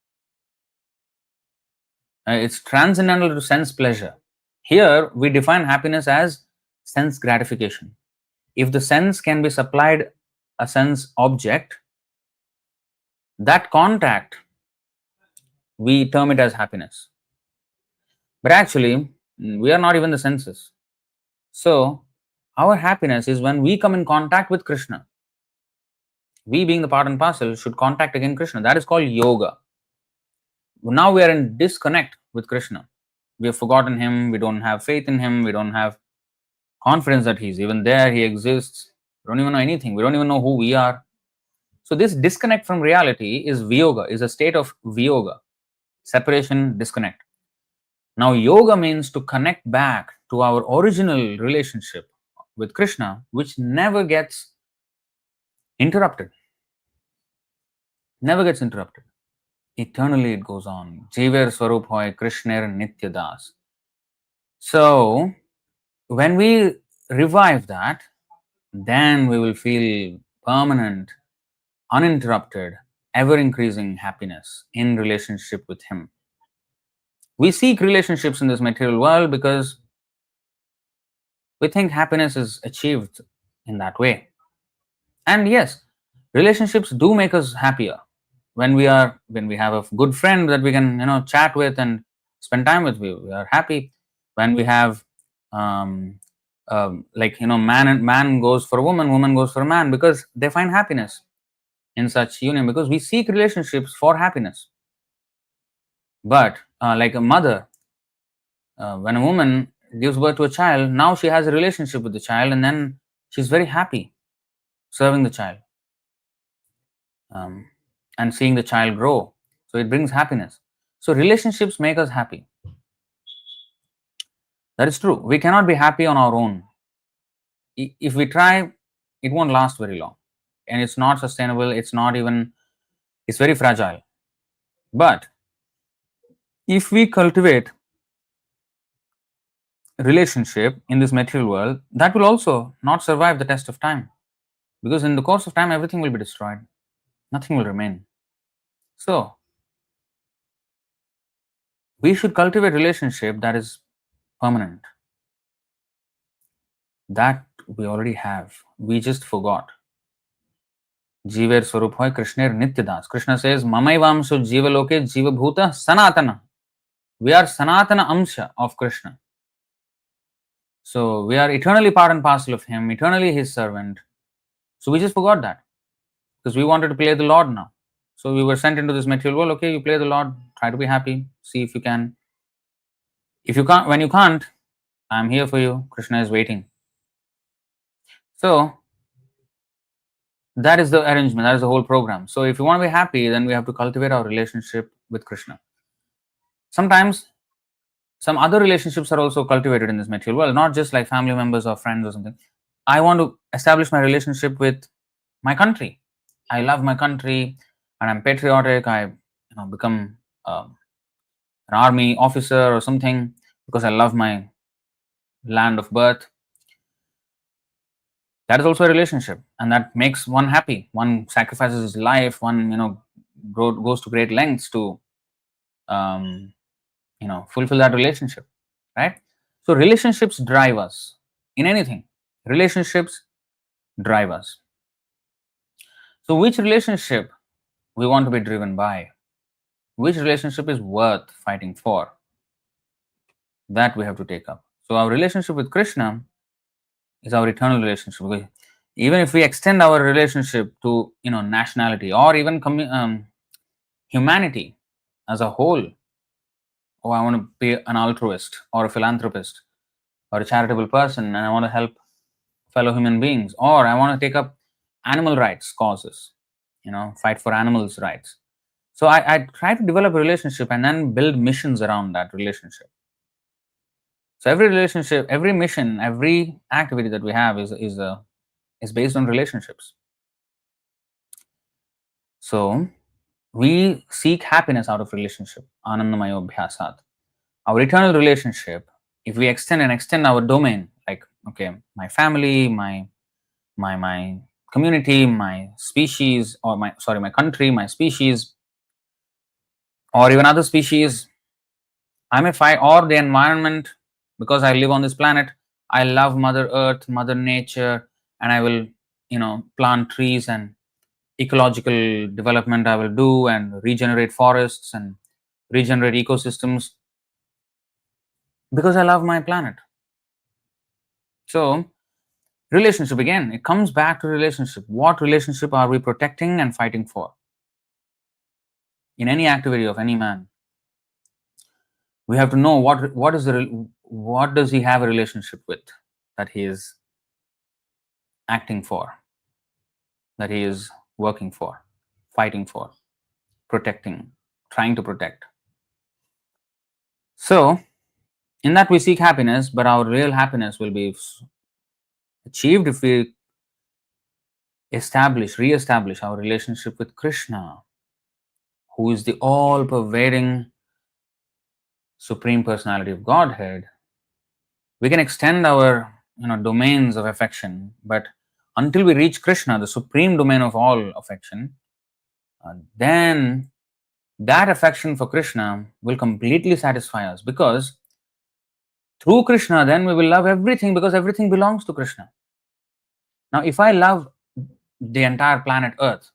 It's transcendental to sense pleasure. Here we define happiness as sense gratification. If the sense can be supplied a sense object, that contact, we term it as happiness. But actually, we are not even the senses. So, our happiness is when we come in contact with Krishna. We, being the part and parcel, should contact again Krishna. That is called yoga. Now we are in disconnect with Krishna. We have forgotten him, we don't have faith in him, we don't have confidence that he's even there, he exists. We don't even know anything, we don't even know who we are. So this disconnect from reality is viyoga, is a state of viyoga, separation, disconnect. Now yoga means to connect back to our original relationship with Krishna, which never gets interrupted. Never gets interrupted. Eternally it goes on. Jiver Swarup Hoy Krishner Nitya Das. So when we revive that, then we will feel permanent, uninterrupted, ever increasing happiness in relationship with him. We seek relationships in this material world because we think happiness is achieved in that way. And yes, relationships do make us happier when we have a good friend that we can chat with and spend time with. We are happy when we have man goes for a woman, woman goes for a man, because they find happiness in such union, because we seek relationships for happiness. But like a mother, when a woman gives birth to a child, now she has a relationship with the child, and then she's very happy serving the child and seeing the child grow. So it brings happiness. So relationships make us happy. That is true. We cannot be happy on our own. If we try, it won't last very long, and it's not sustainable. It's very fragile. But if we cultivate relationship in this material world, that will also not survive the test of time, because in the course of time everything will be destroyed, nothing will remain. So We should cultivate relationship that is permanent. That we already have. We just forgot. Jiver Swarup hoy Krishner Nityadas. Krishna says, Mamaivamsu Jivaloke Jivabhuta Sanatana. We are Sanatana Amsha of Krishna. So we are eternally part and parcel of Him, eternally His servant. So we just forgot that because we wanted to play the Lord now. So we were sent into this material world. Okay, you play the Lord, try to be happy, see if you can. If you can't, when you can't, I'm here for you. Krishna is waiting. So that is the arrangement, that is the whole program. So if you want to be happy, then we have to cultivate our relationship with Krishna. Sometimes some other relationships are also cultivated in this material world, not just like family members or friends or something. I want to establish my relationship with my country. I love my country and I'm patriotic. I become an army officer or something because I love my land of birth. That is also a relationship, and that makes one happy. One sacrifices his life. One goes to great lengths to um, fulfill that relationship, right? So relationships drive us in anything. Relationships drive us. So which relationship we want to be driven by? Which relationship is worth fighting for? That we have to take up. So our relationship with Krishna is our eternal relationship. Even if we extend our relationship to nationality or even humanity as a whole, oh, I want to be an altruist or a philanthropist or a charitable person, and I want to help fellow human beings, or I want to take up animal rights causes, fight for animals' rights. So I try to develop a relationship and then build missions around that relationship. So every relationship, every mission, every activity that we have is based on relationships. So we seek happiness out of relationship, anandamayo bhyasat. Our eternal relationship, if we extend our domain, like okay, my family, my community, my species, or my country, my species, or even other species, I may find, or the environment, because I live on this planet. I love Mother Earth, Mother Nature, and I will, plant trees and ecological development I will do and regenerate forests and regenerate ecosystems because I love my planet. So, relationship again, it comes back to relationship. What relationship are we protecting and fighting for? In any activity of any man, we have to know what does he have a relationship with, that he is acting for, that he is working for, fighting for, protecting, trying to protect. So, in that we seek happiness, but our real happiness will be achieved if we re-establish our relationship with Krishna, who is the all-pervading Supreme Personality of Godhead. We can extend our domains of affection, but until we reach Krishna, the supreme domain of all affection, then that affection for Krishna will completely satisfy us, because through Krishna, then we will love everything, because everything belongs to Krishna. Now, if I love the entire planet Earth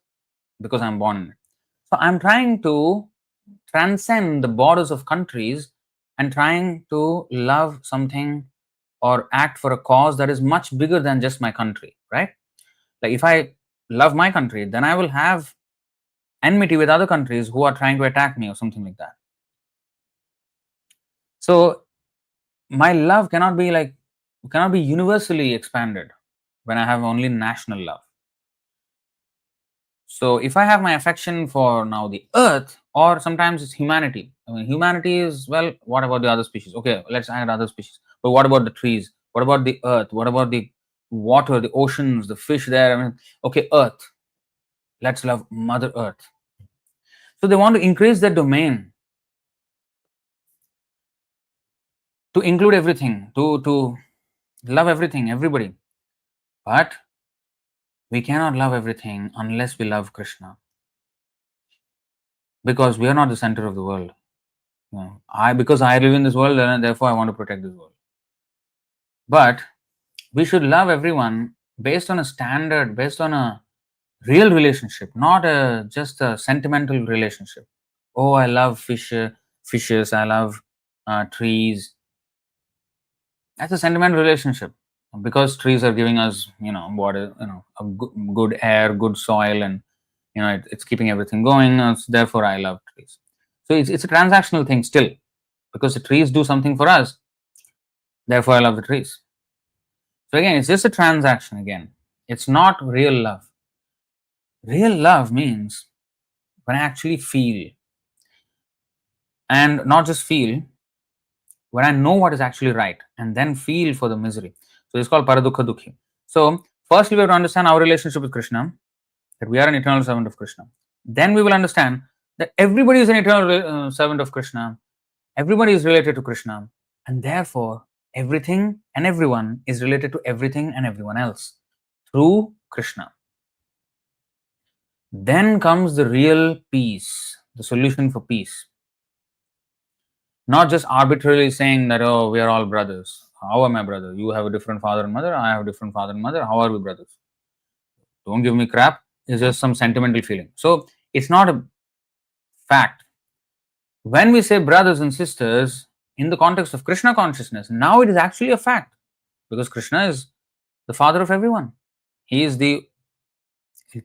because I'm born in it, so I'm trying to transcend the borders of countries and trying to love something or act for a cause that is much bigger than just my country, right? Like if I love my country, then I will have enmity with other countries who are trying to attack me or something like that. So my love cannot be universally expanded when I have only national love. So if I have my affection for now the earth, or sometimes it's humanity. I mean, humanity is, well, what about the other species? Okay, let's add other species. But what about the trees? What about the earth? What about the water, the oceans, the fish there? I mean, okay, earth. Let's love Mother Earth. So they want to increase their domain to include everything, to love everything, everybody. But we cannot love everything unless we love Krishna, because we are not the center of the world. Because I live in this world, and therefore I want to protect this world. But we should love everyone based on a standard, based on a real relationship, not just a sentimental relationship. Oh, I love fishes. I love trees. That's a sentimental relationship because trees are giving us, water, a good air, good soil, and it's keeping everything going. So therefore, I love trees. So it's a transactional thing still, because the trees do something for us. Therefore, I love the trees. So again, it's just a transaction. Again, it's not real love. Real love means when I actually feel, and not just feel, when I know what is actually right, and then feel for the misery. So it's called paradukha dukhi. So firstly, we have to understand our relationship with Krishna, that we are an eternal servant of Krishna. Then we will understand that everybody is an eternal servant of Krishna. Everybody is related to Krishna, and therefore everything and everyone is related to everything and everyone else through Krishna. Then comes the real peace, the solution for peace. Not just arbitrarily saying that, oh, we are all brothers. How am I brother? You have a different father and mother, I have a different father and mother. How are we brothers? Don't give me crap. It's just some sentimental feeling. So it's not a fact. When we say brothers and sisters in the context of Krishna consciousness, now it is actually a fact, because Krishna is the father of everyone. He is the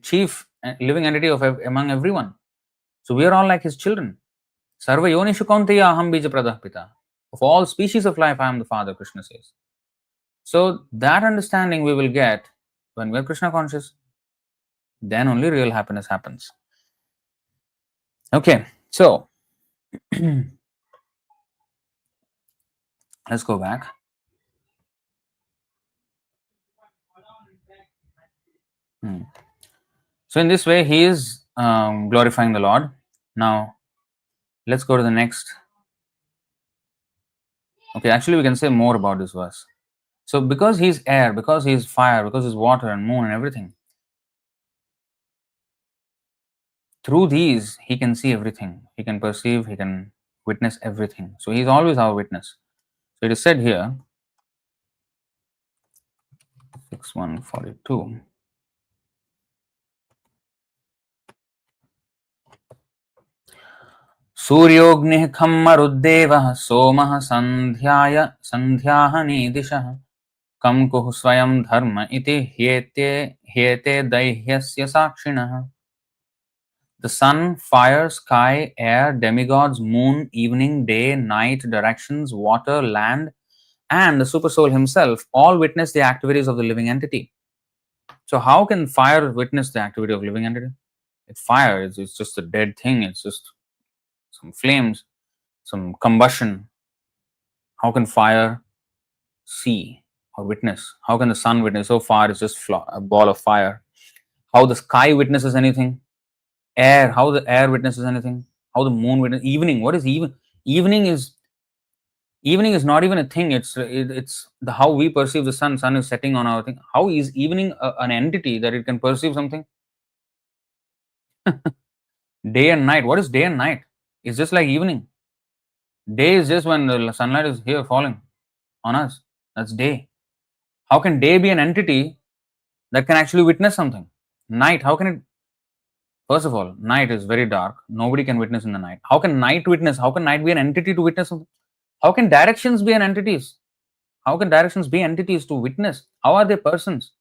chief living entity of among everyone. So we are all like his children. Sarva yonishu kaunteya aham bija pradah pita. Of all species of life, I am the father, Krishna says. So that understanding we will get when we are Krishna conscious. Then only real happiness happens. Okay, so let's go back. So in this way, he is glorifying the Lord. Now, let's go to the next. Okay, actually, we can say more about this verse. So, because he's air, because he's fire, because he's water and moon and everything, through these, he can see everything. He can perceive, he can witness everything. So, he's always our witness. So, it is said here, 6142. सूर्योऽग्निः खम्मरुद्देवः सोमः सन्ध्याः नीदिशः कं कुः स्वयं धर्म इति ह्येते दैह्यस्य साक्षिणः. The sun, fire, sky, air, demigods, moon, evening, day, night, directions, water, land, and the supersoul himself all witness the activities of the living entity. So how can fire witness the activity of living entity? It's fire, it's just a dead thing, it's just some flames, some combustion. How can fire see or witness? How can the sun witness? So far it's just a ball of fire. How the sky witnesses anything? Air, how the air witnesses anything? How the moon witnesses? Evening, what is even? Evening is not even a thing. It's the how we perceive the sun. Sun is setting on our thing. How is evening an entity that it can perceive something? Day and night. What is day and night? It's just like evening. Day is just when the sunlight is here falling on us. That's day. How can day be an entity that can actually witness something? Night, how can it? First of all, night is very dark. Nobody can witness in the night. How can night witness? How can night be an entity to witness something? How can directions be an entities? How can directions be entities to witness? How are they persons?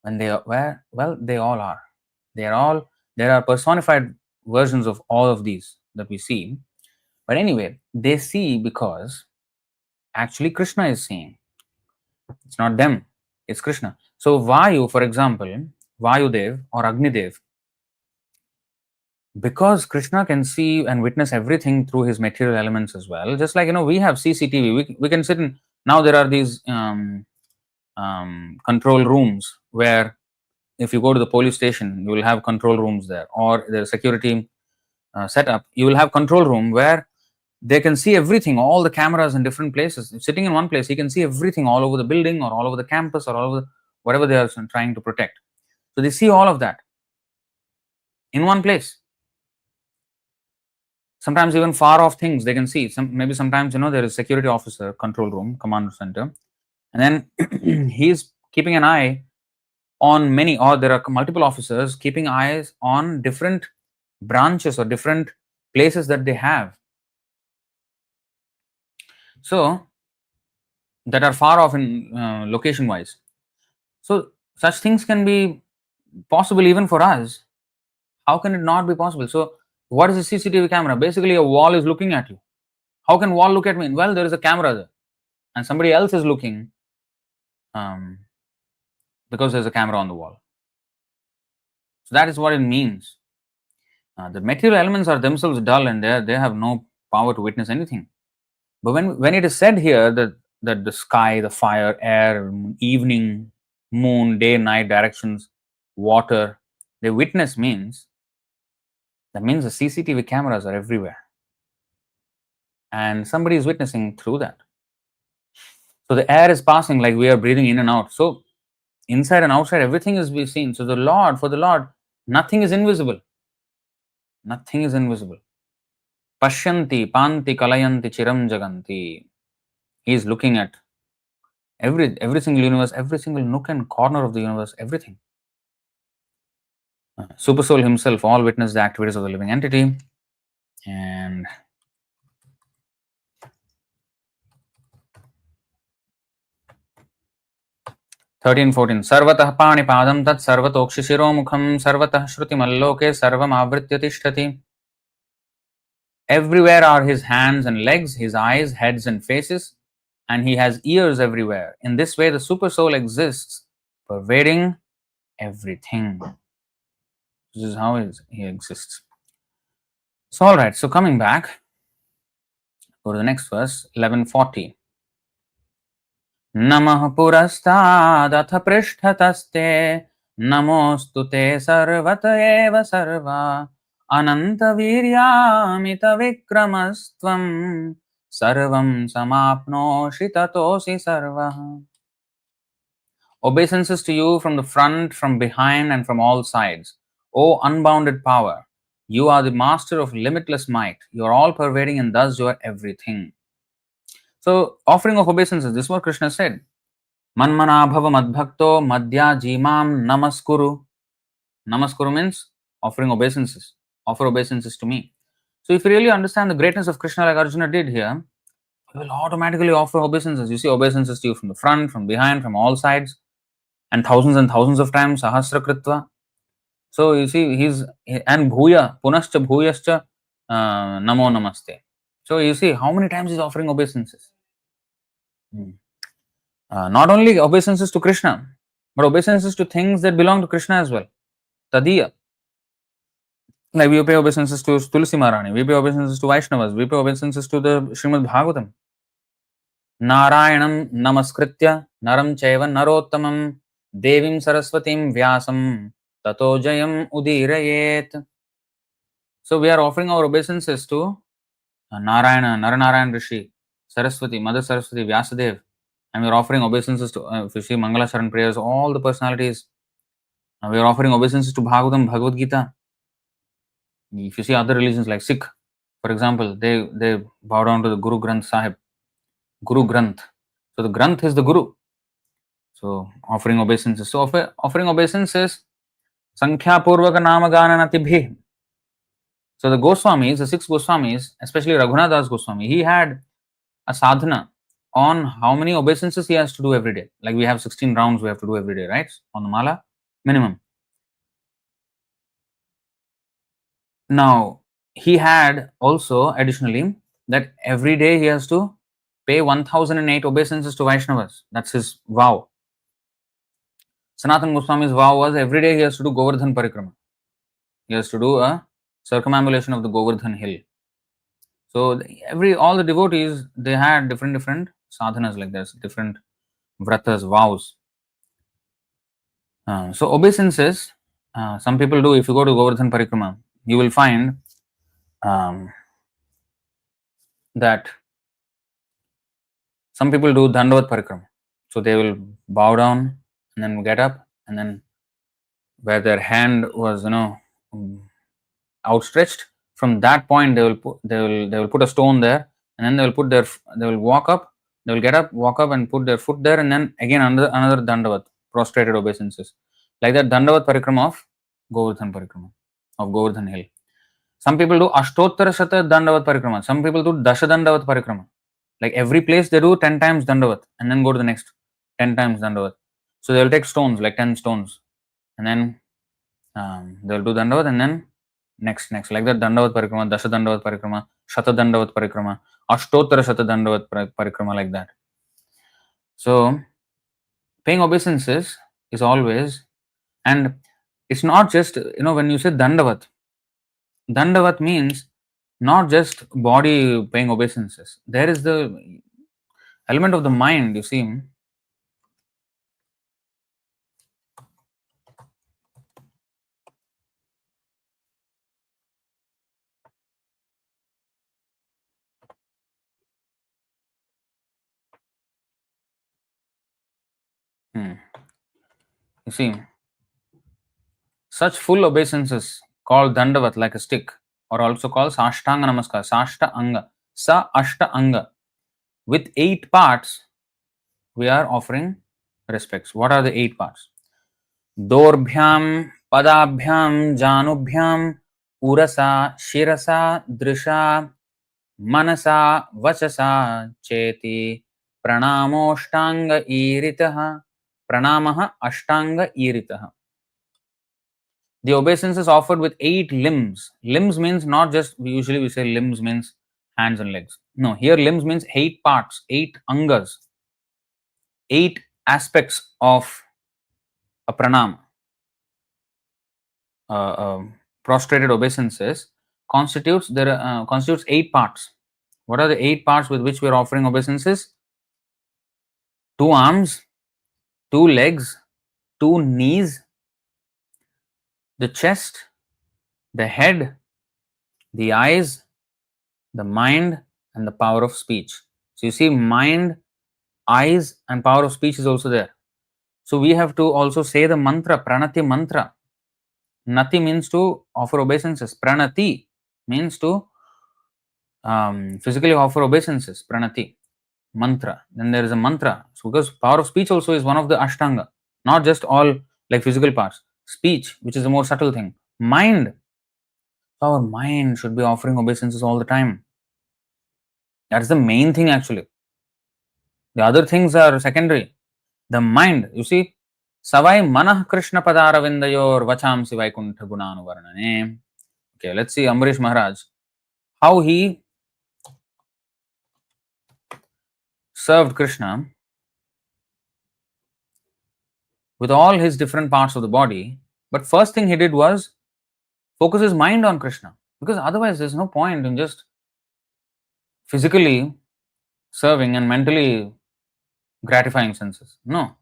When they are where? Well, they all are. There are personified versions of all of these that we see. But anyway, they see because actually Krishna is seeing. It's not them, it's Krishna. So Vayu, for example, Vayudev or Agnidev, because Krishna can see and witness everything through his material elements as well, just like we have CCTV, we can sit in. Now there are these control rooms where if you go to the police station, you will have control rooms there, or the security setup, you will have control room where they can see everything, all the cameras in different places. Sitting in one place, he can see everything all over the building or all over the campus or all over whatever they are trying to protect. So they see all of that in one place. Sometimes even far off things they can see. Maybe sometimes there is security officer, control room, command center, and then he's keeping an eye on many, or there are multiple officers keeping eyes on different branches or different places that they have. So that are far off in location wise. So such things can be possible even for us. How can it not be possible? So what is a CCTV camera? Basically, a wall is looking at you. How can wall look at me? Well, there is a camera there, and somebody else is looking um, because there's a camera on the wall. So that is what it means. The material elements are themselves dull, and they have no power to witness anything. But when it is said here that the sky, the fire, air, evening, moon, day, night, directions, water, they witness means that means the CCTV cameras are everywhere, and somebody is witnessing through that. So the air is passing like we are breathing in and out. So inside and outside, everything is being seen. So for the Lord, nothing is invisible. Nothing is invisible. Pashyanti, panti, kalayanti, chiram jaganti. He is looking at every single universe, every single nook and corner of the universe, everything. Supersoul himself all witnessed the activities of the living entity. And 13-14 Sarvatah panipadam tat sarvatokshishiromukam sarvatah shrutimaloke sarvamavritya tishtati. Everywhere are his hands and legs, his eyes, heads and faces, and he has ears everywhere. In this way, the supersoul exists, pervading everything. This is how he exists. So, all right. So, coming back, go to the next verse, 11:40. Namah purastadath prishtataste namostu te sarvata eva sarva ananta viryamita vikramastvam sarvam samapnoshi tatosi sarva. Obeisances to you from the front, from behind, and from all sides. O unbounded power, you are the master of limitless might. You are all pervading and thus you are everything. So, offering of obeisances, this is what Krishna said. Manmana bhava madbhakto madhya jimam namaskuru. Namaskuru means offering obeisances. Offer obeisances to me. So, if you really understand the greatness of Krishna like Arjuna did here, you will automatically offer obeisances. You see obeisances to you from the front, from behind, from all sides, and thousands of times, sahasra kritva. So, you see, and bhuya, punascha bhuyascha namo namaste. So, you see how many times he's offering obeisances. Not only obeisances to Krishna, but obeisances to things that belong to Krishna as well. Tadiya. Like we pay obeisances to Tulsi Maharani, we pay obeisances to Vaishnavas, we pay obeisances to the Srimad Bhagavatam. Narayanam namaskritya naram chaiva narottamam devim saraswatim vyasam tato jayam udirayet. So we are offering our obeisances to Narayana, Naranarayan Rishi, Saraswati, Mother Saraswati, Vyasadev. And we are offering obeisances to, if you see Mangala Sharan prayers, all the personalities. We are offering obeisances to Bhagavatam, Bhagavad Gita. If you see other religions like Sikh, for example, they bow down to the Guru Granth Sahib. Guru Granth. So the Granth is the Guru. So offering obeisances. So offering obeisances, Sankhya Purvaka Namagana Natibhi. So the Goswamis, the 6 Goswamis, especially Raghunath Das Goswami, he had a sadhana on how many obeisances he has to do every day. Like we have 16 rounds we have to do every day, right? On the mala, minimum. Now, he had also additionally that every day he has to pay 1008 obeisances to Vaishnavas. That's his vow. Sanatana Goswami's vow was every day he has to do Govardhan Parikrama. He has to do a circumambulation of the Govardhan hill. So all the devotees, they had different sadhanas, like there's different vratas, vows. So obeisances, some people do. If you go to Govardhan Parikrama, you will find that some people do Dandavat Parikrama. So they will bow down and then get up, and then where their hand was outstretched, From that point, they will put a stone there, and then they will walk up, they will get up, walk up, and put their foot there, and then again another dandavat, prostrated obeisances, like that dandavat parikrama of Govardhan parikrama of Govardhan hill. Some people do ashtottara shata dandavat parikrama. Some people do dasha dandavat parikrama. Like every place they do 10 times dandavat and then go to the next 10 times dandavat. So they'll take stones, like 10 stones, and then they'll do dandavat and then next, like that dandavat parikrama, dasha dandavat parikrama, shata dandavat parikrama, ashtottara shata dandavat parikrama, like that. So paying obeisances is always, and it's not just, when you say dandavat means not just body paying obeisances. There is the element of the mind, you see. You see, such full obeisances called dandavat, like a stick, or also called sashtanga namaskar, sashta anga, sa ashta anga. With 8 parts, we are offering respects. What are the 8 parts? Dorbhyam, padabhyam, janubhyam, urasa, shirasa, drisha, manasa, vachasa, cheti, pranamoshtanga iritaha, pranamaha ashtanga iritaha. The obeisance is offered with 8 limbs. Limbs means not just, usually we say limbs means hands and legs. No, here limbs means 8 parts, 8 angas, 8 aspects of a pranam. Prostrated obeisances constitutes 8 parts. What are the 8 parts with which we are offering obeisances? 2 arms, 2 legs, 2 knees, the chest, the head, the eyes, the mind, and the power of speech. So you see, mind, eyes, and power of speech is also there. So we have to also say the mantra, pranati mantra. Nati means to offer obeisances. Pranati means to physically offer obeisances. Pranati mantra. Then there is a mantra. So because power of speech also is one of the ashtanga, not just all like physical parts. Speech, which is a more subtle thing. Mind. Our mind should be offering obeisances all the time. That's the main thing actually. The other things are secondary. The mind, you see, Savai Manah Krishna Padaravindayor Vachamsi Vaikuntha Gunanuvarnane. Okay, let's see Ambarish Maharaj, how he served Krishna with all his different parts of the body. But first thing he did was focus his mind on Krishna, because otherwise there's no point in just physically serving and mentally gratifying senses. No,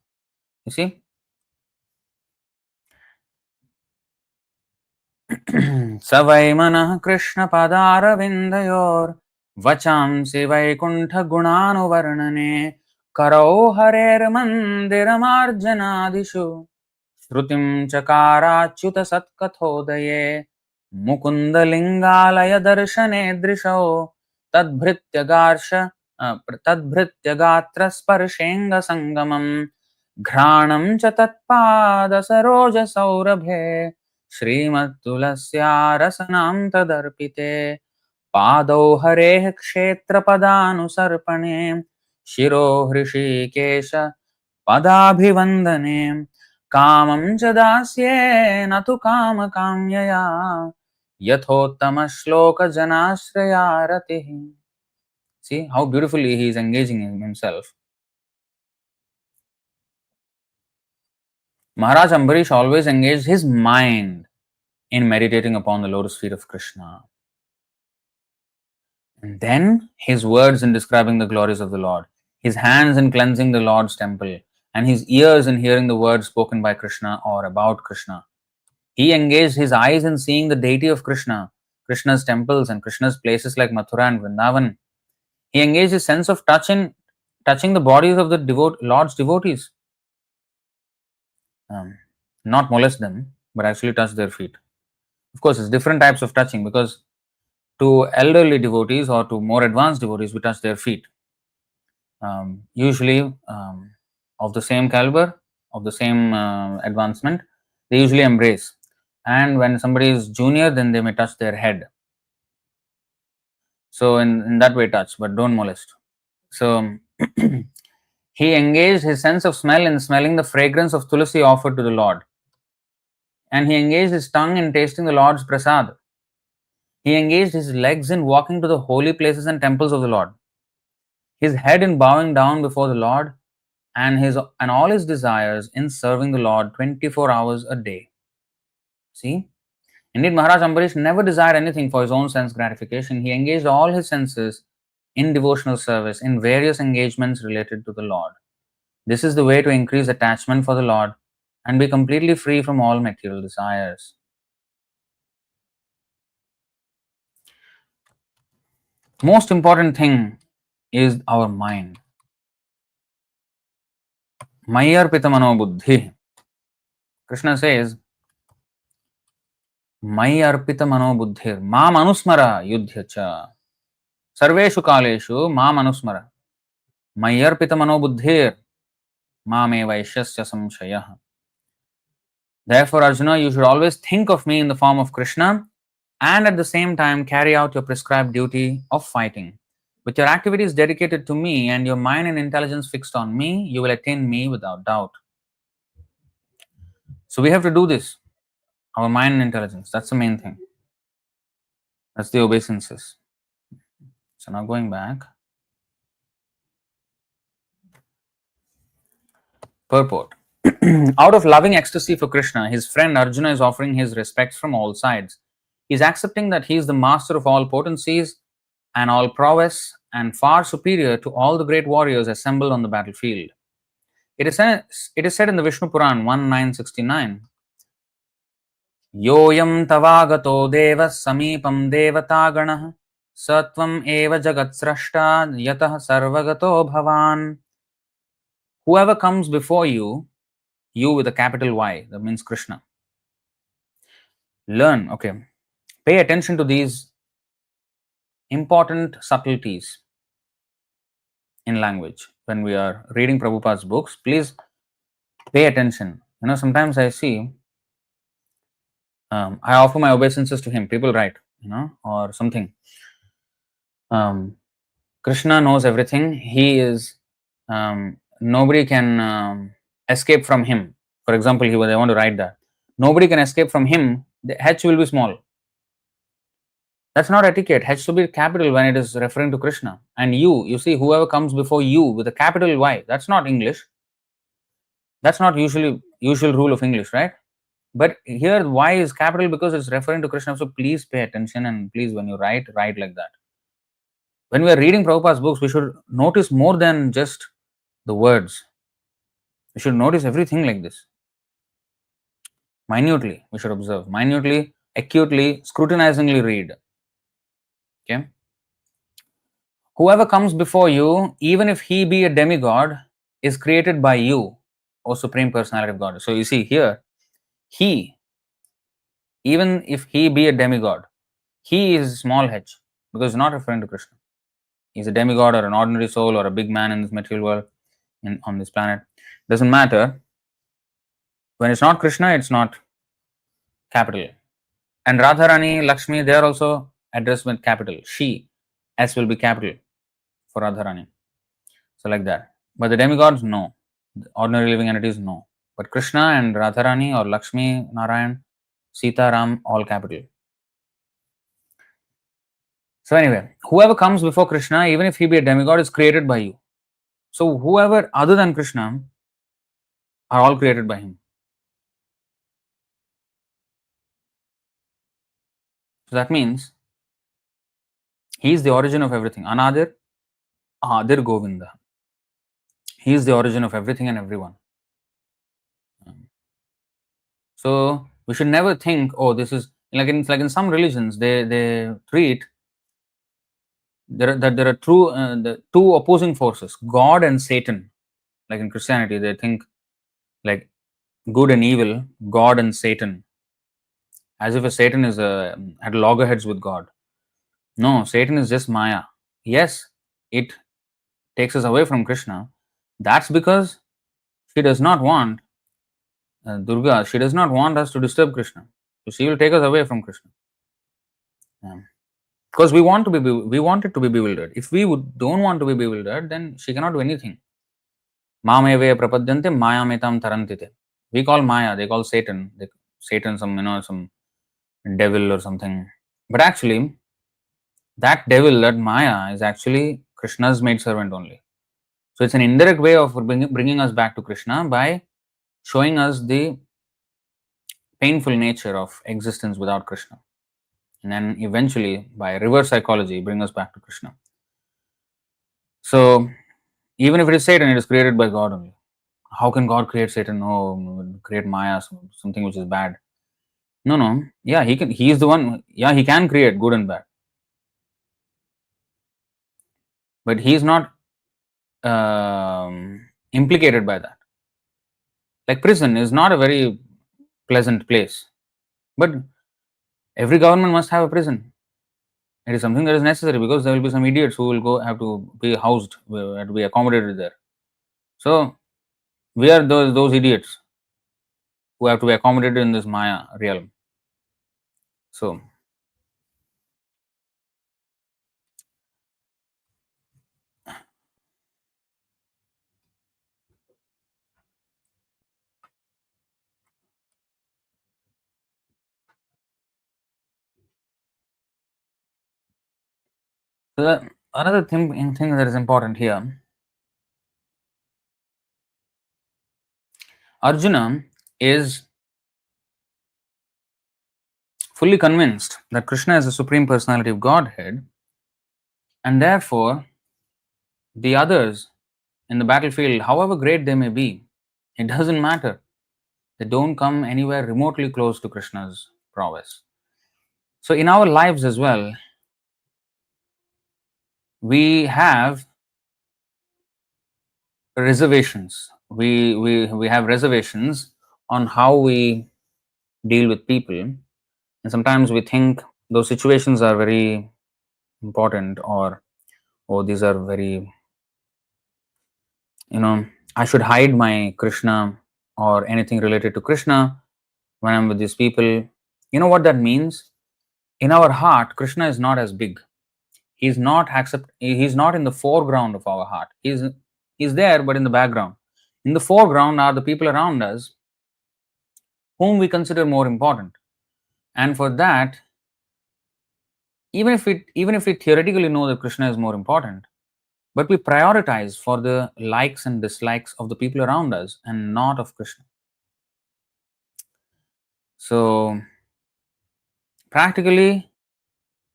you see. Savai Manah Krishna Padaravindayor Vachamsi Vaikuntha Gunanuvarnane Karau Harer Mandiramarjanadishu Shrutim Chakarachuta Satkathodaya Mukundalingalaya Darshane Drishao Tadbhrityagarsha Tadbhrityagatra Sparshenga Sangamam Ghranam cha tatpada saroja saurabhe Shrimattulasya rasanam tadarpite Padau hareх kshetra padanusarpane Shiro hrishikesha padabhivandane Kamam cha dasye natu kama kamyaya Yathottama shloka janashraya ratihi. See how beautifully he is engaging in himself. Maharaj Ambarish always engaged his mind in meditating upon the lotus feet of Krishna. And then his words in describing the glories of the Lord, his hands in cleansing the Lord's temple, and his ears in hearing the words spoken by Krishna or about Krishna. He engaged his eyes in seeing the deity of Krishna, Krishna's temples, and Krishna's places like Mathura and Vrindavan. He engaged his sense of touch in touching the bodies of the Lord's devotees. Not molest them, but actually touch their feet. Of course, it's different types of touching, because To elderly devotees or to more advanced devotees, we touch their feet. Usually of the same caliber, of the same advancement, they usually embrace. And when somebody is junior, then they may touch their head. So in that way touch, but don't molest. So he engaged his sense of smell in smelling the fragrance of tulasi offered to the Lord. And he engaged his tongue in tasting the Lord's prasad. He engaged his legs in walking to the holy places and temples of the Lord. His head in bowing down before the Lord, and all his desires in serving the Lord 24 hours a day. See? Indeed, Maharaj Ambarish never desired anything for his own sense gratification. He engaged all his senses in devotional service, in various engagements related to the Lord. This is the way to increase attachment for the Lord and be completely free from all material desires. Most important thing is our mind. Mayarpita mano buddhi. Krishna says, Mayarpita mano buddhir, ma manusmara yudhyacha. Sarveshu kaleshu ma manusmara. Mayarpita mano buddhir, ma me vaishyasya samshayah. Therefore, Arjuna, you should always think of me in the form of Krishna and at the same time carry out your prescribed duty of fighting. With your activities dedicated to me and your mind and intelligence fixed on me, you will attain me without doubt. So we have to do this. Our mind and intelligence. That's the main thing. That's the obeisances. So now going back. Purport. Out of loving ecstasy for Krishna, his friend Arjuna is offering his respects from all sides. He is accepting that he is the master of all potencies and all prowess and far superior to all the great warriors assembled on the battlefield. It is said in the Vishnu Puran 1969, Yoyam tavagato deva samipam devatagana satvam eva jagatsrashta yatah sarvagato bhavan. Whoever comes before you, you with a capital Y, that means Krishna. Learn, okay. Pay attention to these important subtleties in language. When we are reading Prabhupada's books, please pay attention. Sometimes I see, I offer my obeisances to him. People write, or something. Krishna knows everything. He is, nobody can escape from him. For example, they want to write that. Nobody can escape from him. The H will be small. That's not etiquette. H should be capital when it is referring to Krishna. And you see, whoever comes before you with a capital Y, that's not English. That's not usual rule of English, right? But here Y is capital because it's referring to Krishna. So please pay attention, and please, when you write like that. When we are reading Prabhupada's books, we should notice more than just the words. We should notice everything like this. Minutely, we should observe. Minutely, acutely, scrutinizingly read. Okay? Whoever comes before you, even if he be a demigod, is created by you, O Supreme Personality of God. So you see here, he, even if he be a demigod, he is small h because it's not referring to Krishna. He's a demigod or an ordinary soul or a big man in this material world, on this planet. Doesn't matter. When it's not Krishna, it's not capital. And Radharani, Lakshmi, they are also addressed with capital. She, S will be capital for Radharani. So like that. But the demigods, no. The ordinary living entities, no. But Krishna and Radharani or Lakshmi, Narayan, Sita, Ram, all capital. So anyway, whoever comes before Krishna, even if he be a demigod, is created by you. So whoever other than Krishna are all created by him. So that means he is the origin of everything. Anadir, Adir Govinda. He is the origin of everything and everyone. So we should never think, oh, this is like in some religions they treat there are the two opposing forces, God and Satan. Like in Christianity, they think like good and evil, God and Satan, as if a Satan is had loggerheads with God. No, Satan is just Maya. Yes, it takes us away from Krishna. That's because she does not want Durga. She does not want us to disturb Krishna. So she will take us away from Krishna. Yeah. Because we want to we want it to be bewildered. If we don't want to be bewildered, then she cannot do anything. Mameve prapadyante mayametam tarantite. We call Maya, they call Satan. Satan, some devil or something. But actually, that devil, that Maya, is actually Krishna's maid servant only. So it's an indirect way of bringing us back to Krishna by showing us the painful nature of existence without Krishna. And then eventually, by reverse psychology, bring us back to Krishna. So even if it is Satan, it is created by God only. How can God create Satan? Oh, create Maya, something which is bad. No, no. Yeah, he can. He is the one. Yeah, he can create good and bad, but he is not implicated by that. Like prison is not a very pleasant place, but every government must have a prison. It is something that is necessary because there will be some idiots who will go have to be housed, have to be accommodated there. So we are those idiots who have to be accommodated in this Maya realm. So another thing that is important here, Arjuna is fully convinced that Krishna is the supreme personality of Godhead, and therefore the others in the battlefield, however great they may be, it doesn't matter. They don't come anywhere remotely close to Krishna's prowess. So in our lives as well, we have reservations. We have reservations on how we deal with people, and sometimes we think those situations are very important, or oh, these are very, I should hide my Krishna or anything related to Krishna when I'm with these people. You know what that means? In our heart, Krishna is not as big. He's not in the foreground of our heart. He's there, but in the background. In the foreground are the people around us whom we consider more important. And for that, even if we theoretically know that Krishna is more important, but we prioritize for the likes and dislikes of the people around us and not of Krishna. So practically,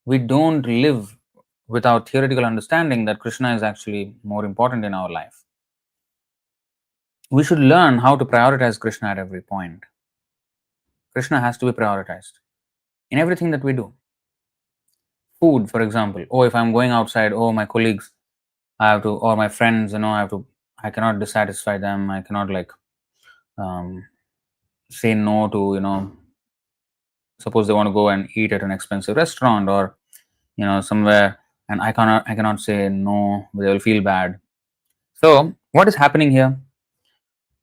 we don't live without theoretical understanding that Krishna is actually more important in our life. We should learn how to prioritize Krishna at every point. Krishna has to be prioritized in everything that we do. Food, for example. Oh, if I'm going outside, oh, my colleagues, I have to, or my friends, I cannot dissatisfy them. I cannot um, say no to, suppose they want to go and eat at an expensive restaurant or, somewhere, and I cannot say no, they will feel bad. So, what is happening here?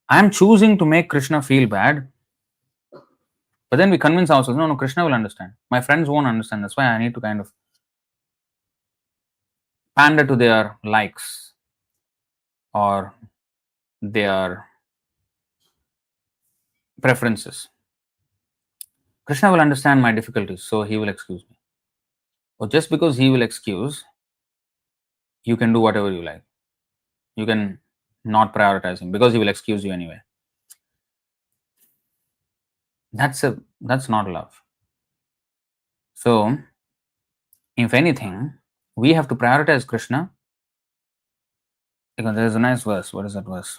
I am choosing to make Krishna feel bad, but then we convince ourselves, no, no, Krishna will understand. My friends won't understand. That's why I need to kind of pander to their likes or their preferences. Krishna will understand my difficulties, so he will excuse me. Or just because he will excuse, you can do whatever you like. You can not prioritize him because he will excuse you anyway. That's not love. So, if anything, we have to prioritize Krishna because there is a nice verse. What is that verse?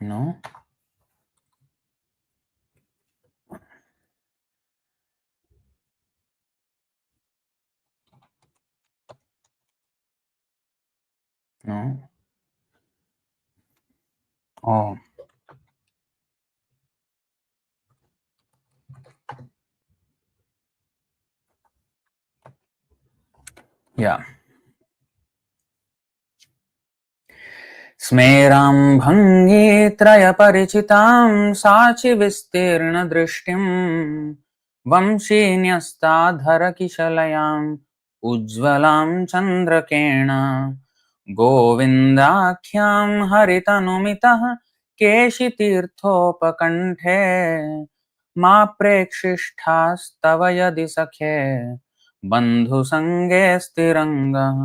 No. No. Oh, yeah. स्मेरां भङ्गे त्रयपरिचितां साचिविस्तीर्णदृष्टिम् वंशीन्यस्ताधरकिशलयाम् उज्ज्वलां चन्द्रकेण गोविन्दाख्यां हरितनुमितः केशितीर्थोपकण्ठे मा प्रेक्षिष्ठास्तव यदि सखे बन्धुसङ्गे स्थिरङ्गः.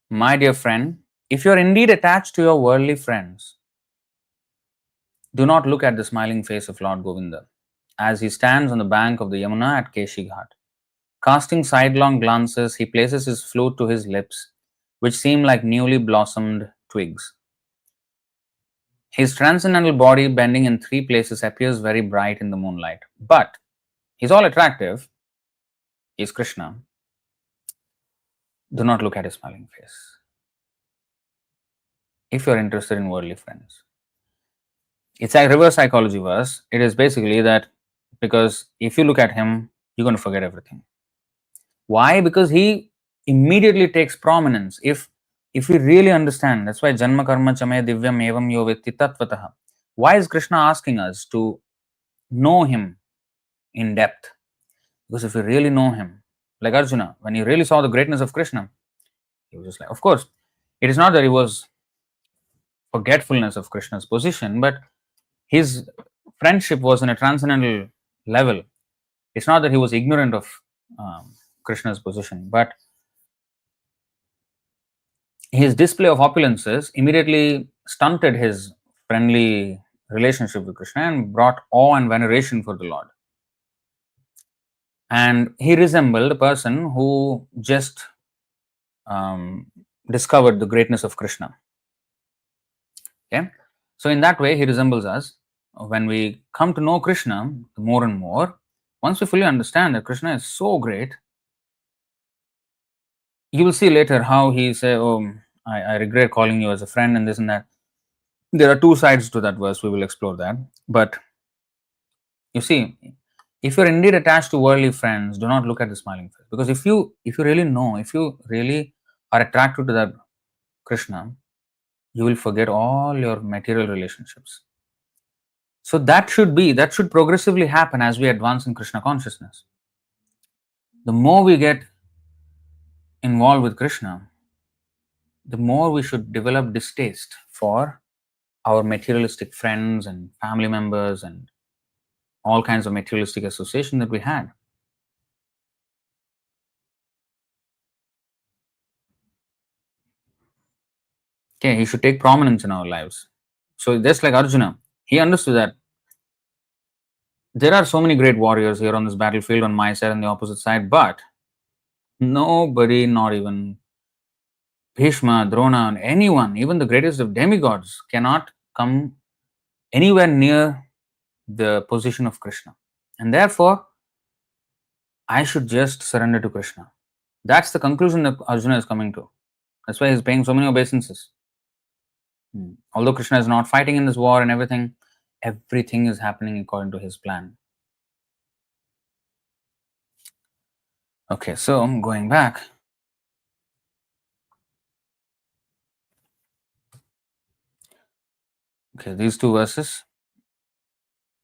My dear friend, if you are indeed attached to your worldly friends, do not look at the smiling face of Lord Govinda as he stands on the bank of the Yamuna at Keshi Ghat. Casting sidelong glances, he places his flute to his lips, which seem like newly blossomed twigs. His transcendental body, bending in three places, appears very bright in the moonlight. But he's all attractive. He's Krishna. Do not look at his smiling face if you're interested in worldly friends. It's a reverse psychology verse. It is basically that because if you look at him, you're going to forget everything. Why? Because he immediately takes prominence. If we really understand, that's why Janma Karma Chame Divyam Evam Yo Vetti Tattvataha. Why is Krishna asking us to know him in depth? Because if we really know him, like Arjuna, when he really saw the greatness of Krishna, he was just like, of course, it is not that he was forgetfulness of Krishna's position, but his friendship was in a transcendental level. It's not that he was ignorant of Krishna's position, but his display of opulences immediately stunted his friendly relationship with Krishna and brought awe and veneration for the Lord. And he resembled a person who just discovered the greatness of Krishna. Okay, so in that way, he resembles us. When we come to know Krishna more and more, once we fully understand that Krishna is so great, you will see later how he say, "Oh, I regret calling you as a friend," and this and that. There are two sides to that verse. We will explore that. But you see, if you're indeed attached to worldly friends, do not look at the smiling face, because if you really know, if you really are attracted to that Krishna, you will forget all your material relationships. So that should progressively happen as we advance in Krishna consciousness. The more we get involved with Krishna, the more we should develop distaste for our materialistic friends and family members and all kinds of materialistic association that we had. Okay, he should take prominence in our lives. So just like Arjuna, he understood that there are so many great warriors here on this battlefield on my side and the opposite side, but nobody, not even Bhishma, Drona, and anyone, even the greatest of demigods, cannot come anywhere near the position of Krishna. And therefore, I should just surrender to Krishna. That's the conclusion that Arjuna is coming to. That's why he's paying so many obeisances. Although Krishna is not fighting in this war and everything is happening according to his plan. Okay, so going back. Okay, these two verses.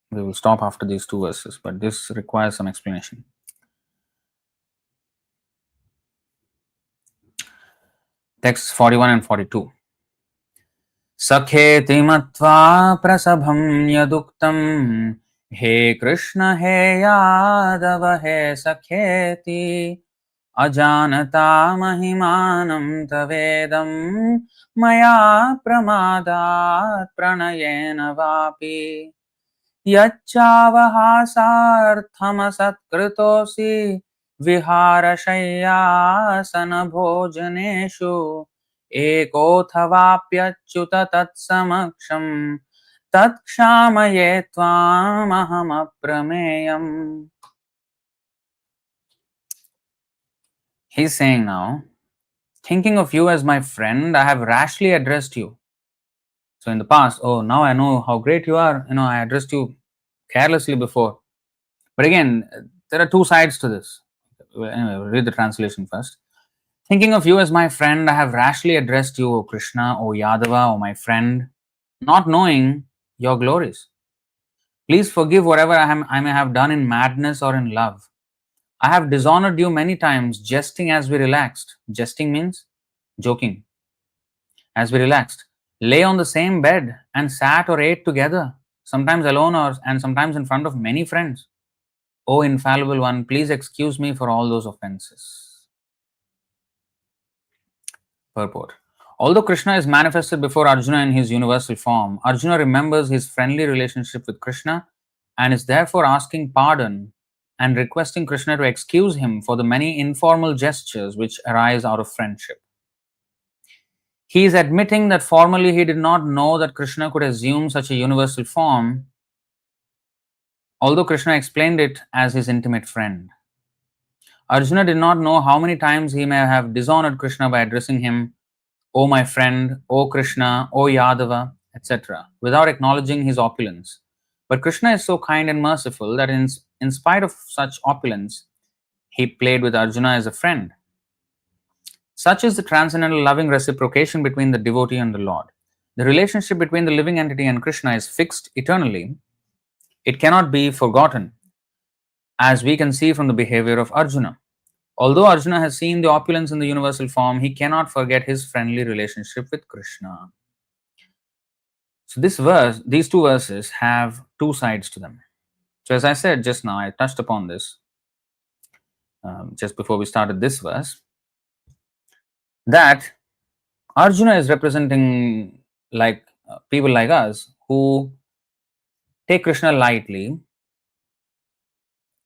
We will stop after these two verses, but this requires some explanation. Texts 41 and 42. Sakhe matva prasabham yaduktam he Krishna he Yadava he sakheti ajanata mahimanam tavedam maya pramadat pranayena vapi यच्चावहासार्थमसत्कृतोऽसि विहारशय्यासनभोजनेषु एकोऽथवाप्यच्युत तत्समक्षं तत्क्षामये त्वामहमप्रमेयम्. He's saying now, thinking of you as my friend, I have rashly addressed you. So in the past, oh, now I know how great you are. I addressed you carelessly before. But again, there are two sides to this. Anyway, we'll read the translation first. Thinking of you as my friend, I have rashly addressed you, O Krishna, O Yadava, O my friend, not knowing your glories. Please forgive whatever I may have done in madness or in love. I have dishonored you many times, jesting as we relaxed. Jesting means joking. As we relaxed, lay on the same bed and sat or ate together, sometimes alone and sometimes in front of many friends. O infallible one, please excuse me for all those offenses. Purport. Although Krishna is manifested before Arjuna in his universal form, Arjuna remembers his friendly relationship with Krishna and is therefore asking pardon and requesting Krishna to excuse him for the many informal gestures which arise out of friendship. He is admitting that formerly he did not know that Krishna could assume such a universal form, although Krishna explained it as his intimate friend. Arjuna did not know how many times he may have dishonored Krishna by addressing him, O my friend, O Krishna, O Yadava, etc., without acknowledging his opulence. But Krishna is so kind and merciful that in spite of such opulence, he played with Arjuna as a friend. Such is the transcendental loving reciprocation between the devotee and the Lord. The relationship between the living entity and Krishna is fixed eternally. It cannot be forgotten, as we can see from the behavior of Arjuna. Although Arjuna has seen the opulence in the universal form, he cannot forget his friendly relationship with Krishna. So these two verses have two sides to them. So as I said just now, I touched upon this just before we started this verse, that Arjuna is representing like people like us who take Krishna lightly.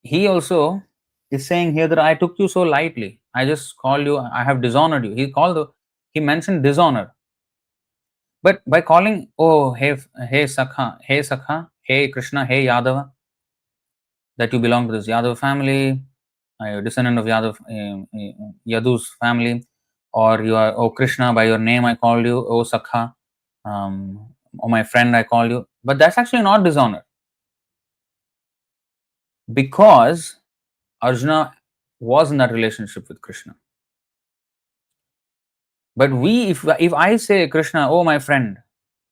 He also is saying here that I took you so lightly. I just called you, I have dishonored you. He mentioned dishonor. But by calling, oh, hey Sakha, hey Krishna, hey Yadava, that you belong to this Yadav family, you're a descendant of Yadu's family, or you are, oh Krishna, by your name I called you, oh Sakha, oh my friend I called you. But that's actually not dishonor. Because Arjuna was in that relationship with Krishna. But if I say Krishna, oh my friend,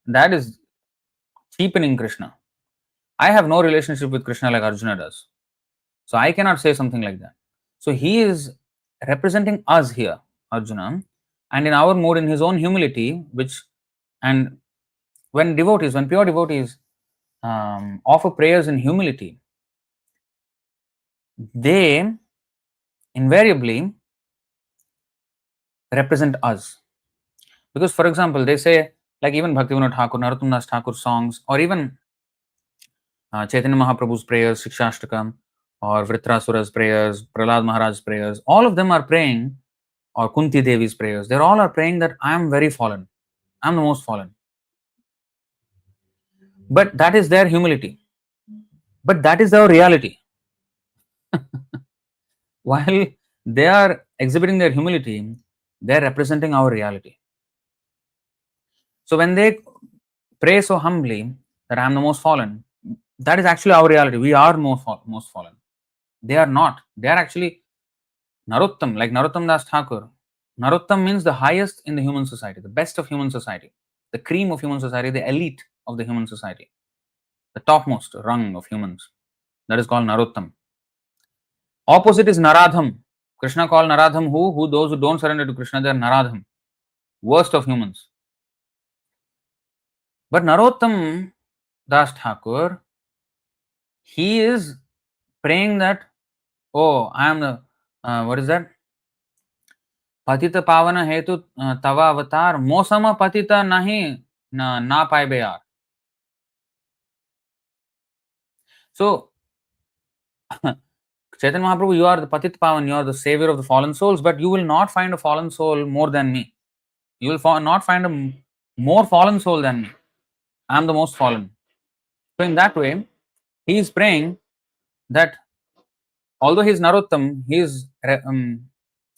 that is cheapening Krishna. I have no relationship with Krishna like Arjuna does. So I cannot say something like that. So he is representing us here, Arjuna, and in our mood, in his own humility, and when pure devotees offer prayers in humility, they invariably represent us. Because, for example, they say, like even Bhaktivinoda Thakur, Narottam Das Thakur songs, or even Chaitanya Mahaprabhu's prayers, Shikshashtakam, or Vritrasura's prayers, Prahlad Maharaj's prayers, all of them are praying, or Kunti Devi's prayers, they all are praying that I am very fallen. I am the most fallen. But that is their humility. But that is our reality. While they are exhibiting their humility, they are representing our reality. So when they pray so humbly that I am the most fallen, that is actually our reality. We are most fallen. They are not. They are actually Narottam, like Narottam Das Thakur. Narottam means the highest in the human society, the best of human society, the cream of human society, the elite of the human society, the topmost rung of humans. That is called Narottam. Opposite is Naradham. Krishna called Naradham who? Who those who don't surrender to Krishna, they are Naradham. Worst of humans. But Narottam Das Thakur, he is praying that, oh, I am the, what is that? Patita Pavana Hetu Tava Avatar, Mosama Patita Nahi Na Paibe Yaar. So, Chaitanya Mahaprabhu, you are the Patit Pavan, you are the savior of the fallen souls, but you will not find a fallen soul more than me. You will not find a more fallen soul than me. I am the most fallen. So, in that way, he is praying that although he is Narottam, he is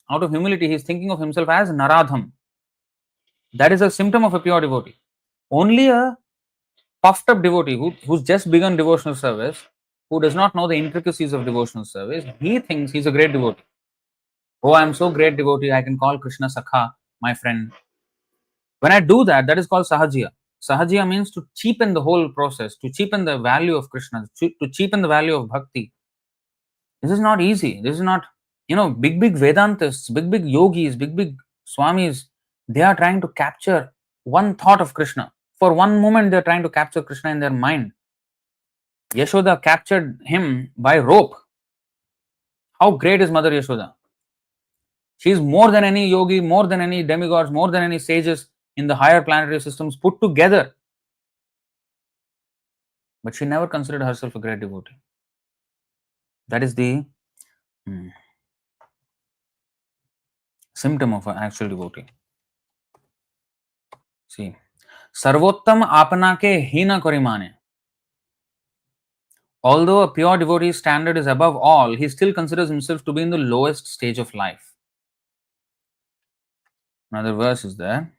Out of humility, he is thinking of himself as Naradham. That is a symptom of a pure devotee. Only a puffed up devotee who's just begun devotional service, who does not know the intricacies of devotional service, he thinks he's a great devotee. Oh, I'm so great devotee, I can call Krishna Sakha, my friend. When I do that, that is called Sahajiya. Sahajiya means to cheapen the whole process, to cheapen the value of Krishna, to cheapen the value of bhakti. This is not easy. This is not, big Vedantists, big yogis, big Swamis, they are trying to capture one thought of Krishna. For one moment, they are trying to capture Krishna in their mind. Yashoda captured him by rope. How great is Mother Yashoda? She is more than any yogi, more than any demigods, more than any sages in the higher planetary systems put together. But she never considered herself a great devotee. That is the symptom of an actual devotee. See, Sarvottam apana ke hina korimane. Although a pure devotee's standard is above all, he still considers himself to be in the lowest stage of life. Another verse is there.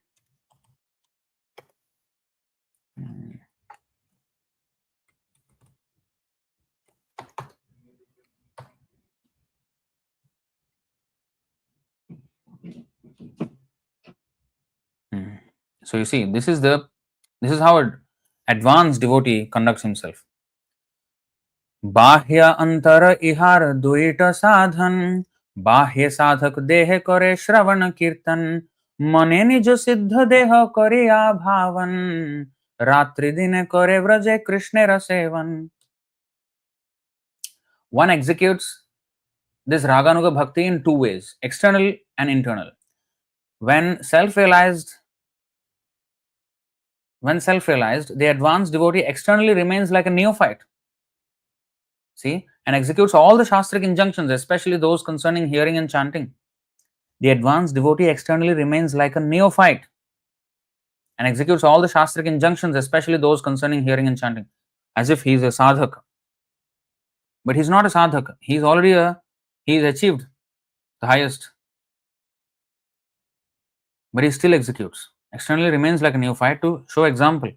So you see, this is how an advanced devotee conducts himself. बाह्य अंतर इहार द्वैत साधन बाह्य साधक देह करे श्रवण कीर्तन मने निज सिद्ध देह करिया भावन रात्रि दिन करे व्रजे कृष्णेर seven. One executes this raganuga bhakti in two ways, external and internal. When self-realized, the advanced devotee externally remains like a neophyte. See, and executes all the shastric injunctions, especially those concerning hearing and chanting. The advanced devotee externally remains like a neophyte and executes all the shastric injunctions, especially those concerning hearing and chanting, as if he is a sadhak. But he's not a sadhak. He's achieved the highest. But he still executes. Externally remains like a neophyte to show example,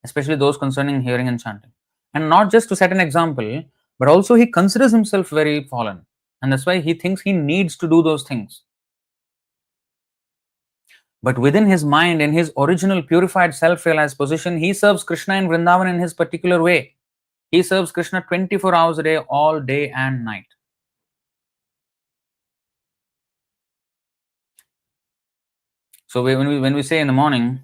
especially those concerning hearing and chanting. And not just to set an example, but also he considers himself very fallen. And that's why he thinks he needs to do those things. But within his mind, in his original purified self-realized position, he serves Krishna in Vrindavan in his particular way. He serves Krishna 24 hours a day, all day and night. So when we say in the morning,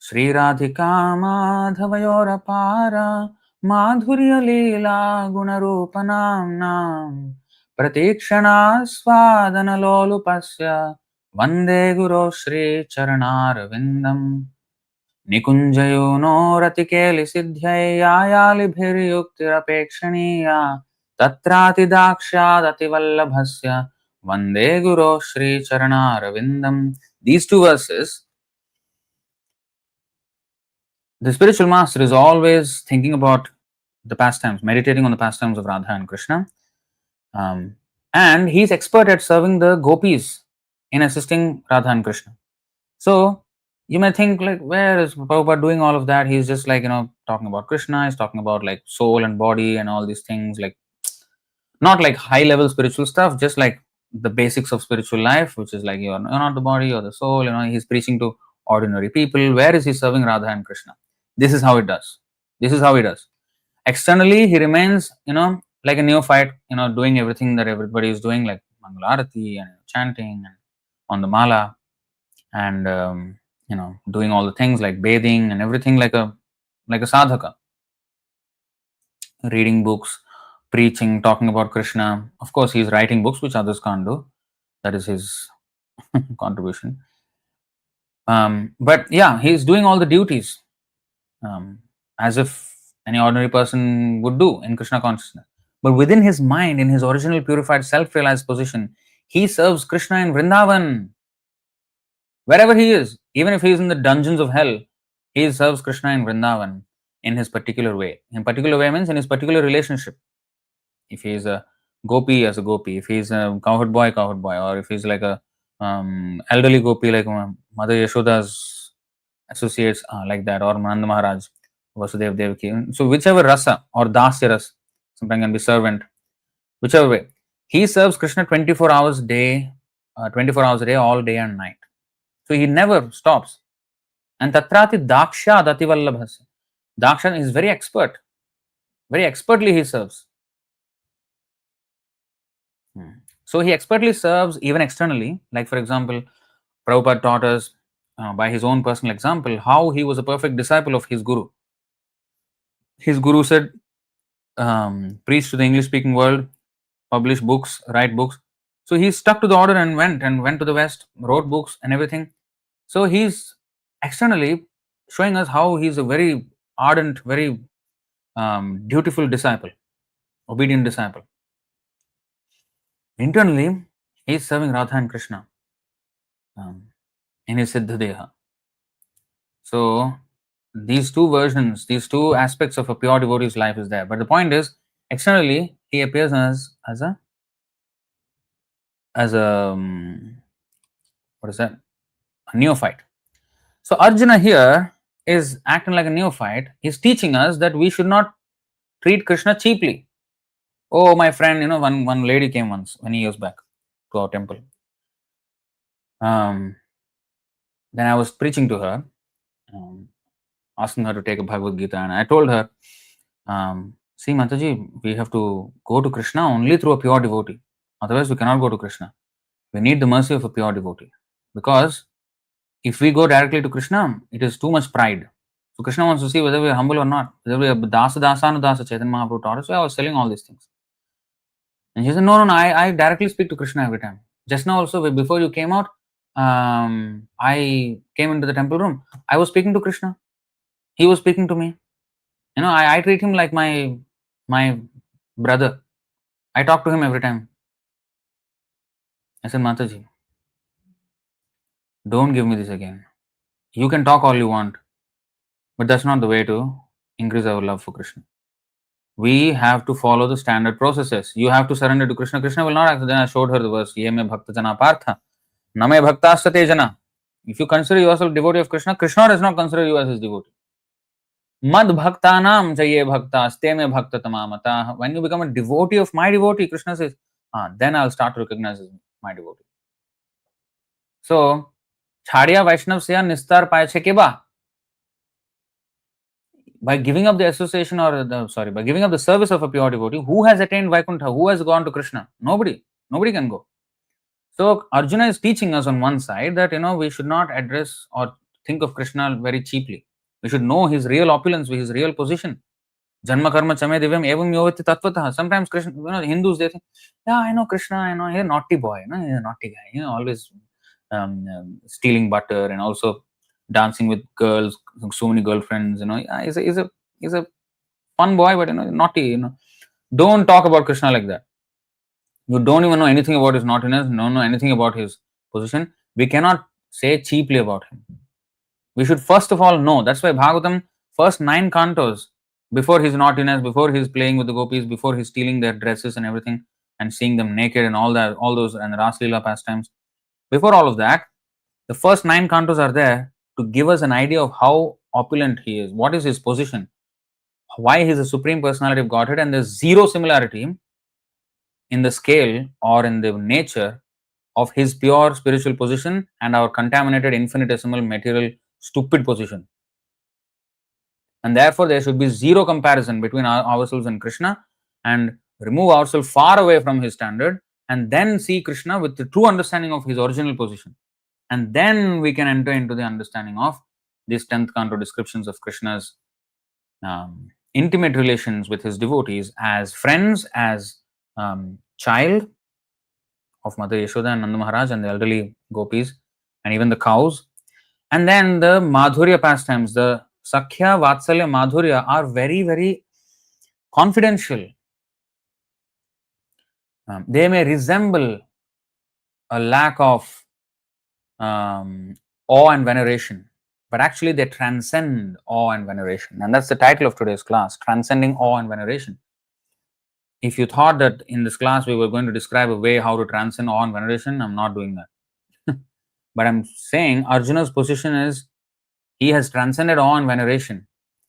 Sri Radhika Madhavayorapara Madhurya Leela Gunarupanam Pratikshana Swadana Lolupasya Vande Guru Shri Charanar Vindam Nikunjayo no Ratikeli Siddhyai Yayali Bhiryuktirapekshaniya Tatrati Dakshadati Vallabhasya Vande Guru Shri Charanar Vindam. These two verses, the spiritual master is always thinking about the pastimes, meditating on the pastimes of Radha and Krishna. And he's expert at serving the gopis in assisting Radha and Krishna. So you may think, like, where is Prabhupada doing all of that? He's just like, talking about Krishna, he's talking about like soul and body and all these things, like not like high level spiritual stuff, just like the basics of spiritual life, which is like you're not the body or the soul. He's preaching to ordinary people. Where is he serving Radha and Krishna? This is how it does. Externally, he remains, like a neophyte, doing everything that everybody is doing, like Mangalarati and chanting and on the mala, and doing all the things like bathing and everything, like a sadhaka, reading books, preaching, talking about Krishna. Of course, he's writing books which others can't do. That is his contribution. But yeah, he's doing all the duties as if any ordinary person would do in Krishna consciousness. But within his mind, in his original purified self-realized position, he serves Krishna in Vrindavan. Wherever he is, even if he is in the dungeons of hell, he serves Krishna in Vrindavan in his particular way. In particular way means in his particular relationship. If he is a gopi as a gopi, if he's a cowherd boy, or if he's like a elderly gopi like Mother Yashoda's associates, like that, or Nanda Maharaj, Vasudev Devaki. So whichever rasa or dasya ras, sometimes can be servant, whichever way, he serves Krishna 24 hours day, 24 hours a day, all day and night. So he never stops. And Tatrati Daksha Dativallabhasya. Dakshan is very expert. Very expertly he serves. So he expertly serves even externally. Like, for example, Prabhupada taught us by his own personal example how he was a perfect disciple of his guru. His guru said, preach to the English speaking world, publish books, write books. So he stuck to the order and went to the West, wrote books and everything. So he's externally showing us how he's a very ardent, very dutiful disciple, obedient disciple. Internally, he's serving Radha and Krishna in his Siddhadeha. So these two versions, these two aspects of a pure devotee's life is there. But the point is, externally, he appears as a what is that? A neophyte. So Arjuna here is acting like a neophyte. He's teaching us that we should not treat Krishna cheaply. Oh, my friend, one lady came once many years back to our temple. Then I was preaching to her, asking her to take a Bhagavad Gita, and I told her, see, Mataji, we have to go to Krishna only through a pure devotee. Otherwise, we cannot go to Krishna. We need the mercy of a pure devotee. Because if we go directly to Krishna, it is too much pride. So Krishna wants to see whether we are humble or not, whether we are dasa dasanu dasa Chaitanya Mahaprabhu taught us. So I was telling all these things. And she said, no, I directly speak to Krishna every time. Just now also, before you came out, I came into the temple room. I was speaking to Krishna. He was speaking to me. I treat him like my brother. I talk to him every time. I said, Mataji, don't give me this again. You can talk all you want, but that's not the way to increase our love for Krishna. We have to follow the standard processes. You have to surrender to Krishna. Krishna will not act. Then I showed her the verse, Ye me bhakta jana partha, na me bhaktastate jana. If you consider yourself devotee of Krishna, Krishna does not consider you as his devotee. Mad bhaktanam chaye bhakta, ste me bhakta tamamata. When you become a devotee of my devotee, Krishna says, then I'll start to recognize as my devotee. So, Chhadiya Vaishnav Seya Nistar Paiche Keba. By giving up the association by giving up the service of a pure devotee, who has attained Vaikuntha? Who has gone to Krishna? Nobody. Nobody can go. So Arjuna is teaching us on one side that we should not address or think of Krishna very cheaply. We should know his real opulence, his real position. Janma karma chame divyam evam yovati tattvataha. Sometimes Krishna, Hindus, they think, yeah, I know Krishna, he's a naughty boy, he's a naughty guy, always stealing butter and also dancing with girls, so many girlfriends, yeah, he's a fun boy, but naughty, Don't talk about Krishna like that. You don't even know anything about his naughtiness, don't know anything about his position. We cannot say cheaply about him. We should first of all know. That's why Bhagavatam, first 9 cantos, before his naughtiness, before his playing with the gopis, before his stealing their dresses and everything, and seeing them naked and all those and Ras Leela pastimes, before all of that, the first 9 cantos are there to give us an idea of how opulent he is, what is his position, why he is a supreme personality of Godhead, and there's zero similarity in the scale or in the nature of his pure spiritual position and our contaminated, infinitesimal, material, stupid position. And therefore, there should be zero comparison between ourselves and Krishna, and remove ourselves far away from his standard, and then see Krishna with the true understanding of his original position. And then we can enter into the understanding of these 10th canto descriptions of Krishna's intimate relations with his devotees as friends, as child of Mother Yashoda and Nanda Maharaj and the elderly gopis and even the cows. And then the Madhurya pastimes, the Sakhya, Vatsalya, Madhurya are very, very confidential. They may resemble a lack of awe and veneration, but actually they transcend awe and veneration. And that's the title of today's class, Transcending Awe and Veneration. If you thought that in this class we were going to describe a way how to transcend awe and veneration, I'm not doing that. But I'm saying Arjuna's position is he has transcended awe and veneration.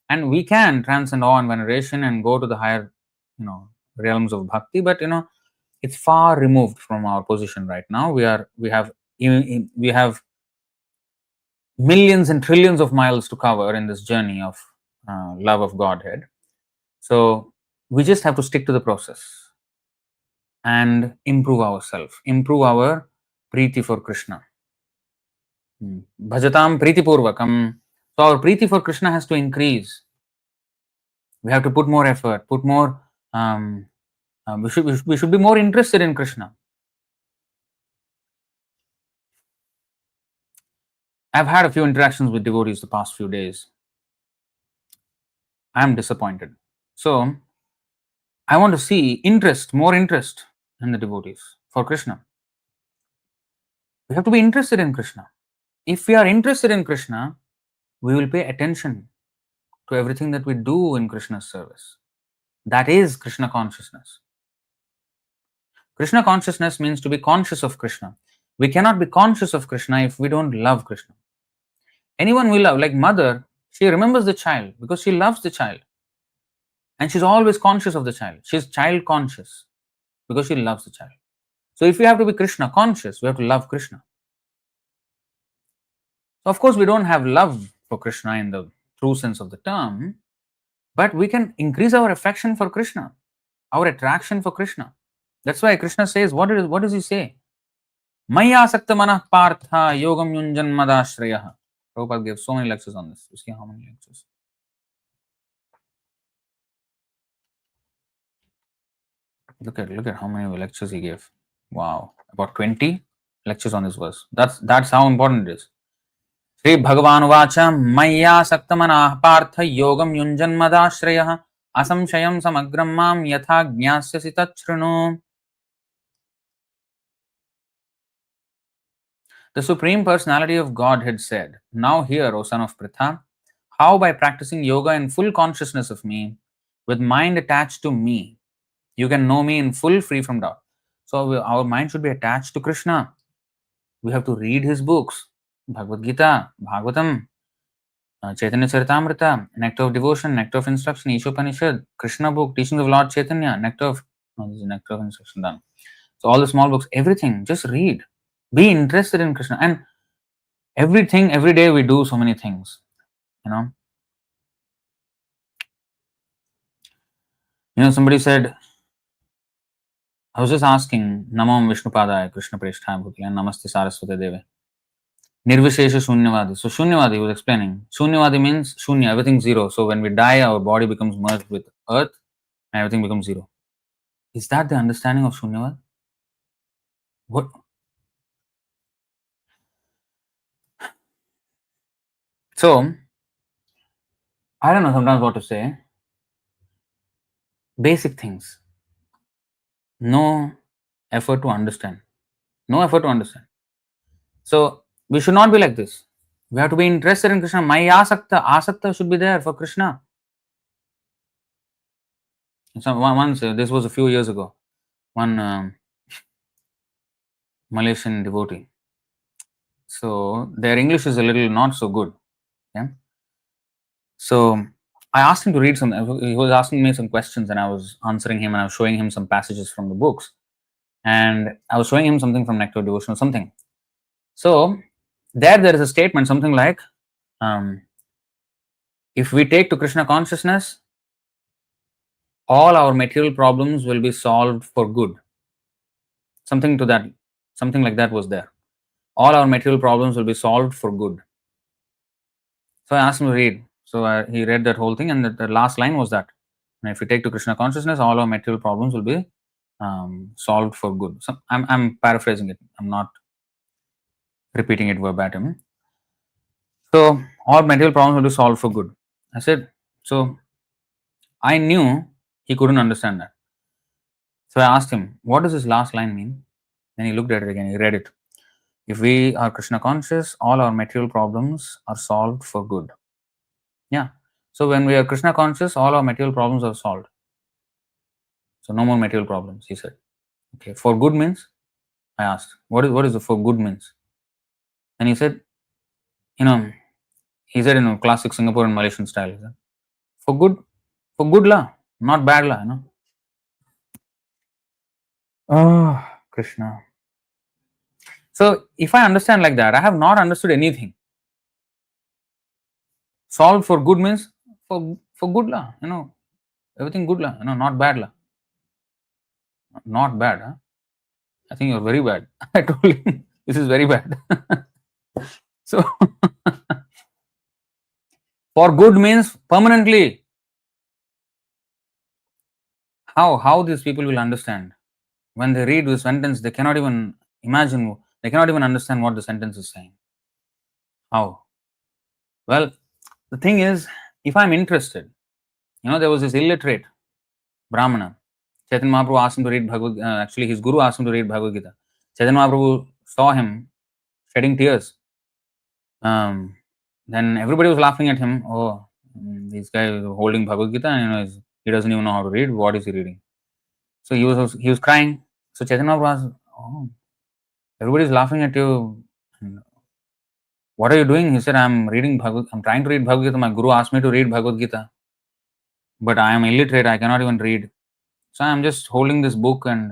And we can transcend awe and veneration and go to the higher, realms of bhakti, but it's far removed from our position right now. We have millions and trillions of miles to cover in this journey of love of Godhead. So we just have to stick to the process and improve ourselves, improve our preeti for Krishna. Bhajatam preeti purvakam. So our preeti for Krishna has to increase. We have to put more effort, put more. We should be more interested in Krishna. I've had a few interactions with devotees the past few days. I am disappointed. So I want to see interest, more interest in the devotees for Krishna. We have to be interested in Krishna. If we are interested in Krishna, we will pay attention to everything that we do in Krishna's service. That is Krishna consciousness. Krishna consciousness means to be conscious of Krishna. We cannot be conscious of Krishna if we don't love Krishna. Anyone we love, like mother, she remembers the child because she loves the child. And she's always conscious of the child. She's child conscious because she loves the child. So if we have to be Krishna conscious, we have to love Krishna. So of course, we don't have love for Krishna in the true sense of the term, but we can increase our affection for Krishna, our attraction for Krishna. That's why Krishna says, what does he say? Maya sakta manah partha yogam yunjan madashrayah. Prabhupada gave so many lectures on this. You see how many lectures? Look at how many lectures he gave. Wow, about 20 lectures on this verse. That's how important it is. Sri Bhagavan Vacha Maya Saktamana Partha Yogam Yunjan Madashrayah Asamshayam Samagram Mam Yatha Gnasyasi Tachrunu. The Supreme Personality of Godhead said, now hear, O son of Pritha, how by practicing yoga in full consciousness of me, with mind attached to me, you can know me in full, free from doubt. So our mind should be attached to Krishna. We have to read his books, Bhagavad Gita, Bhagavatam, Chaitanya Charitamrita, Nectar of Devotion, Nectar of Instruction, Ishopanishad, Krishna book, Teachings of Lord Chaitanya, Nectar of Instruction done. So all the small books, everything, just read. Be interested in Krishna. And everything, every day we do so many things, somebody said, I was just asking, Namam Vishnupadaya, Krishna Preshthaya Bhutya, Namaste Saraswati Deve. Nirvishesha Shunyavadi. So Shunyavadi was explaining. Shunyavadi means Shunya, everything zero. So when we die, our body becomes merged with earth and everything becomes zero. Is that the understanding of Shunyavad? What? So, I don't know sometimes what to say. Basic things. No effort to understand. No effort to understand. So, we should not be like this. We have to be interested in Krishna. Maya asakta. Asakta should be there for Krishna. So once, this was a few years ago, one Malaysian devotee. So their English is a little not so good. Yeah. So I asked him to read some. He was asking me some questions, and I was answering him, and I was showing him some passages from the books, and I was showing him something from Nectar of Devotion or something. So there is a statement, something like, if we take to Krishna consciousness, all our material problems will be solved for good. Something like that was there. All our material problems will be solved for good. So I asked him to read. So he read that whole thing, and the last line was that, and if we take to Krishna consciousness, all our material problems will be solved for good. So I'm paraphrasing it. I'm not repeating it verbatim. So all material problems will be solved for good. I said, so I knew he couldn't understand that. So I asked him, what does this last line mean? Then he looked at it again. He read it. If we are Krishna conscious, all our material problems are solved for good. Yeah. So when we are Krishna conscious, all our material problems are solved. So no more material problems, he said. Okay, for good means? I asked, what is the for good means? And he said, you know, he said in classic Singapore and Malaysian style, he said, for good lah, not bad lah, Oh, Krishna. So if I understand like that, I have not understood anything. Solved for good means for good lah, everything good lah, not bad lah. Not bad, huh? I think you're very bad. I told him this is very bad. So for good means permanently. How these people will understand? When they read the sentence, they cannot even imagine, they cannot even understand what the sentence is saying. How? Well, the thing is, if I'm interested, there was this illiterate Brahmana. Chaitanya Mahaprabhu asked him to read Bhagavad Gita. Actually, his guru asked him to read Bhagavad Gita. Chaitanya Mahaprabhu saw him shedding tears. Then everybody was laughing at him. Oh, this guy is holding Bhagavad Gita and he doesn't even know how to read. What is he reading? So he was crying. So Chaitanya Mahaprabhu asked, oh, everybody is laughing at you. What are you doing? He said, I'm trying to read Bhagavad Gita. My guru asked me to read Bhagavad Gita. But I am illiterate. I cannot even read. So I'm just holding this book and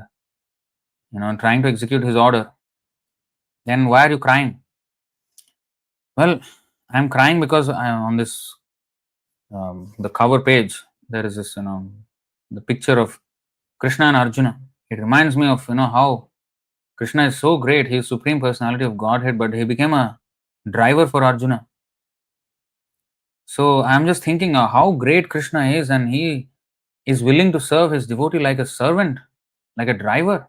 trying to execute his order. Then why are you crying? Well, I'm crying because on this the cover page there is this the picture of Krishna and Arjuna. It reminds me of how Krishna is so great. He is Supreme Personality of Godhead, but he became a driver for Arjuna. So I'm just thinking how great Krishna is, and he is willing to serve his devotee like a servant, like a driver.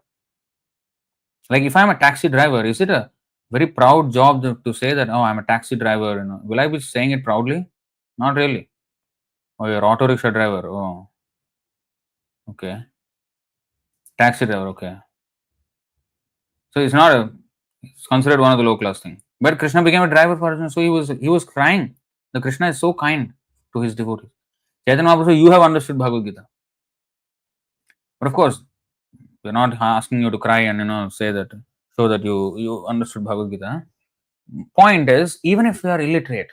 Like if I'm a taxi driver, is it a very proud job to say that, oh, I'm a taxi driver? Will I be saying it proudly? Not really. Oh, you're auto rickshaw driver. Oh, okay. Taxi driver. Okay. So it's considered one of the low class thing. But Krishna became a driver for Arjuna, so he was crying. The Krishna is so kind to his devotees. Chaitanya Mahaprabhu, you have understood Bhagavad Gita. But of course, we're not asking you to cry and say that, show that you understood Bhagavad Gita. Point is, even if we are illiterate,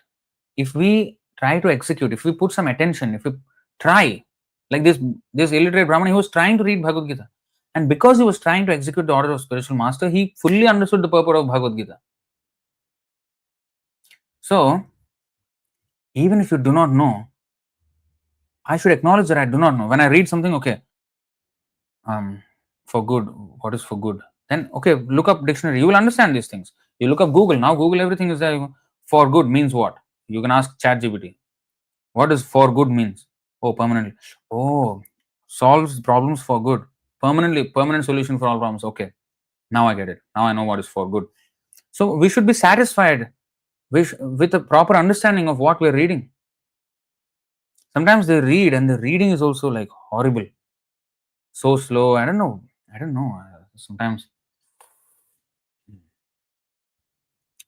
if we try to execute, if we put some attention, if we try, like this illiterate Brahman, he was trying to read Bhagavad Gita. And because he was trying to execute the order of spiritual master, he fully understood the purport of Bhagavad Gita. So, even if you do not know, I should acknowledge that I do not know. When I read something, okay, for good, what is for good? Then, okay, look up dictionary. You will understand these things. You look up Google. Now, Google, everything is there. For good means what? You can ask ChatGPT. What does for good means? Oh, permanently. Oh, solves problems for good. Permanent solution for all problems. Okay, now I get it. Now I know what is for good. So we should be satisfied with a proper understanding of what we're reading. Sometimes they read and the reading is also like horrible. So slow. I don't know. Sometimes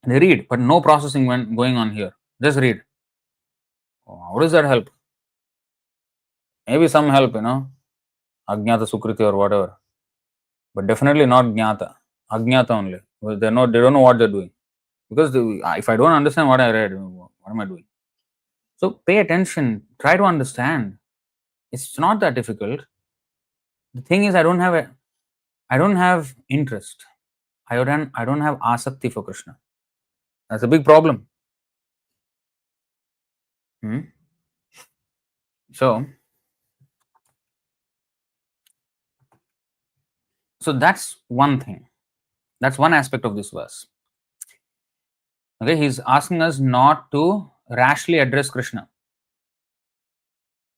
they read, but no processing going on here. Just read. Oh, how does that help? Maybe some help, Ajnata Sukriti or whatever. But definitely not Jnata. Ajnata only. They don't know what they're doing. Because if I don't understand what I read, what am I doing? So pay attention. Try to understand. It's not that difficult. The thing is, I don't have interest. I don't have asakti for Krishna. That's a big problem. So that's one thing. That's one aspect of this verse. Okay, he's asking us not to rashly address Krishna,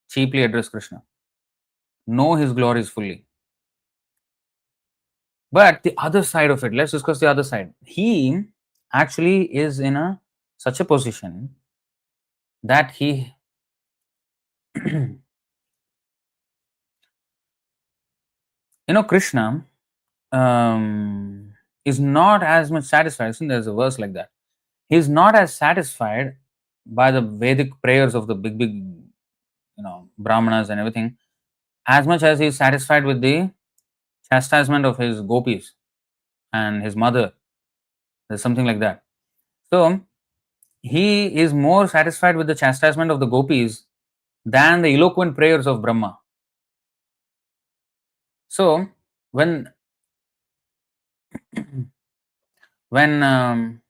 cheaply address Krishna. Know his glories fully. But the other side of it, let's discuss the other side. He actually is in such a position that he Krishna is not as much satisfied. I think there's a verse like that. He's not as satisfied by the Vedic prayers of the big, brahmanas and everything. as much as he is satisfied with the chastisement of his gopis and his mother. There's something like that. So he is more satisfied with the chastisement of the gopis than the eloquent prayers of Brahma. So when when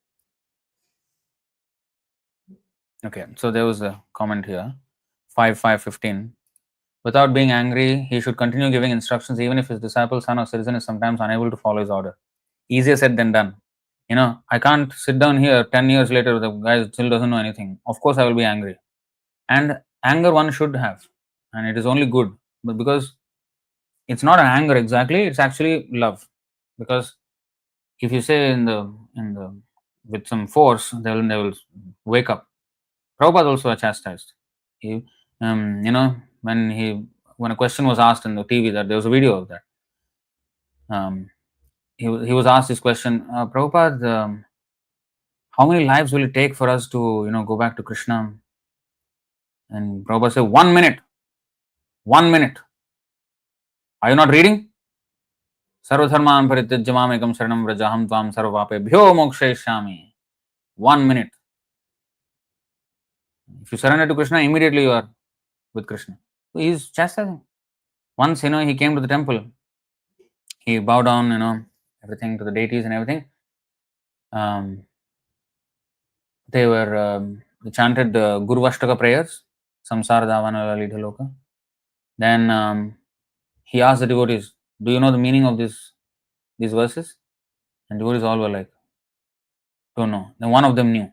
okay, so there was a comment here, 5:15. Without being angry, he should continue giving instructions even if his disciple, son, or citizen is sometimes unable to follow his order. Easier said than done. I can't sit down here 10 years later, the guy still doesn't know anything. Of course, I will be angry. And anger one should have, and it is only good. But because it's not an anger exactly, it's actually love. Because if you say in the with some force, they will wake up. Prabhupada also chastised. He, when a question was asked in the TV, that there was a video of that. He was asked this question, Prabhupada, how many lives will it take for us to go back to Krishna? And Prabhupada said, 1 minute. 1 minute. Are you not reading? Sarvadharman parityajya mamekam sharanam vrajaham tvam sarvapebhyo mokshayishyami. 1 minute. If you surrender to Krishna, immediately you are with Krishna. So he is chastising. Once, he came to the temple. He bowed down, everything to the deities and everything. They chanted the Gurvashtaka prayers, Samsara Davana Lalita Loka. Then he asked the devotees, do you know the meaning of these verses? And devotees all were like, don't know. Then one of them knew.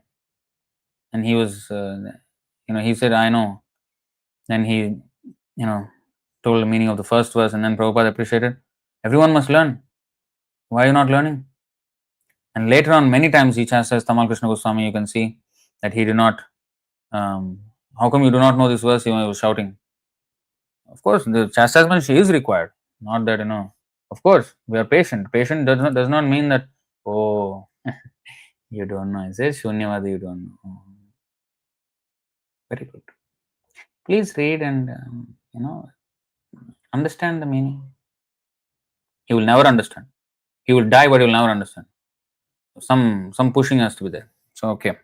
And he was, he said, I know. Then he, told the meaning of the first verse, and then Prabhupada appreciated. Everyone must learn. Why are you not learning? And later on, many times he chastised Tamal Krishna Goswami. You can see that he did not. How come you do not know this verse? He was shouting. Of course, the chastisement is required. Not that Of course, we are patient. Patient does not mean that you don't know. It says Shunyavadi, you don't know. Very good. Please read and understand the meaning. He will never understand. He will die, but he will never understand. Some pushing has to be there. So okay.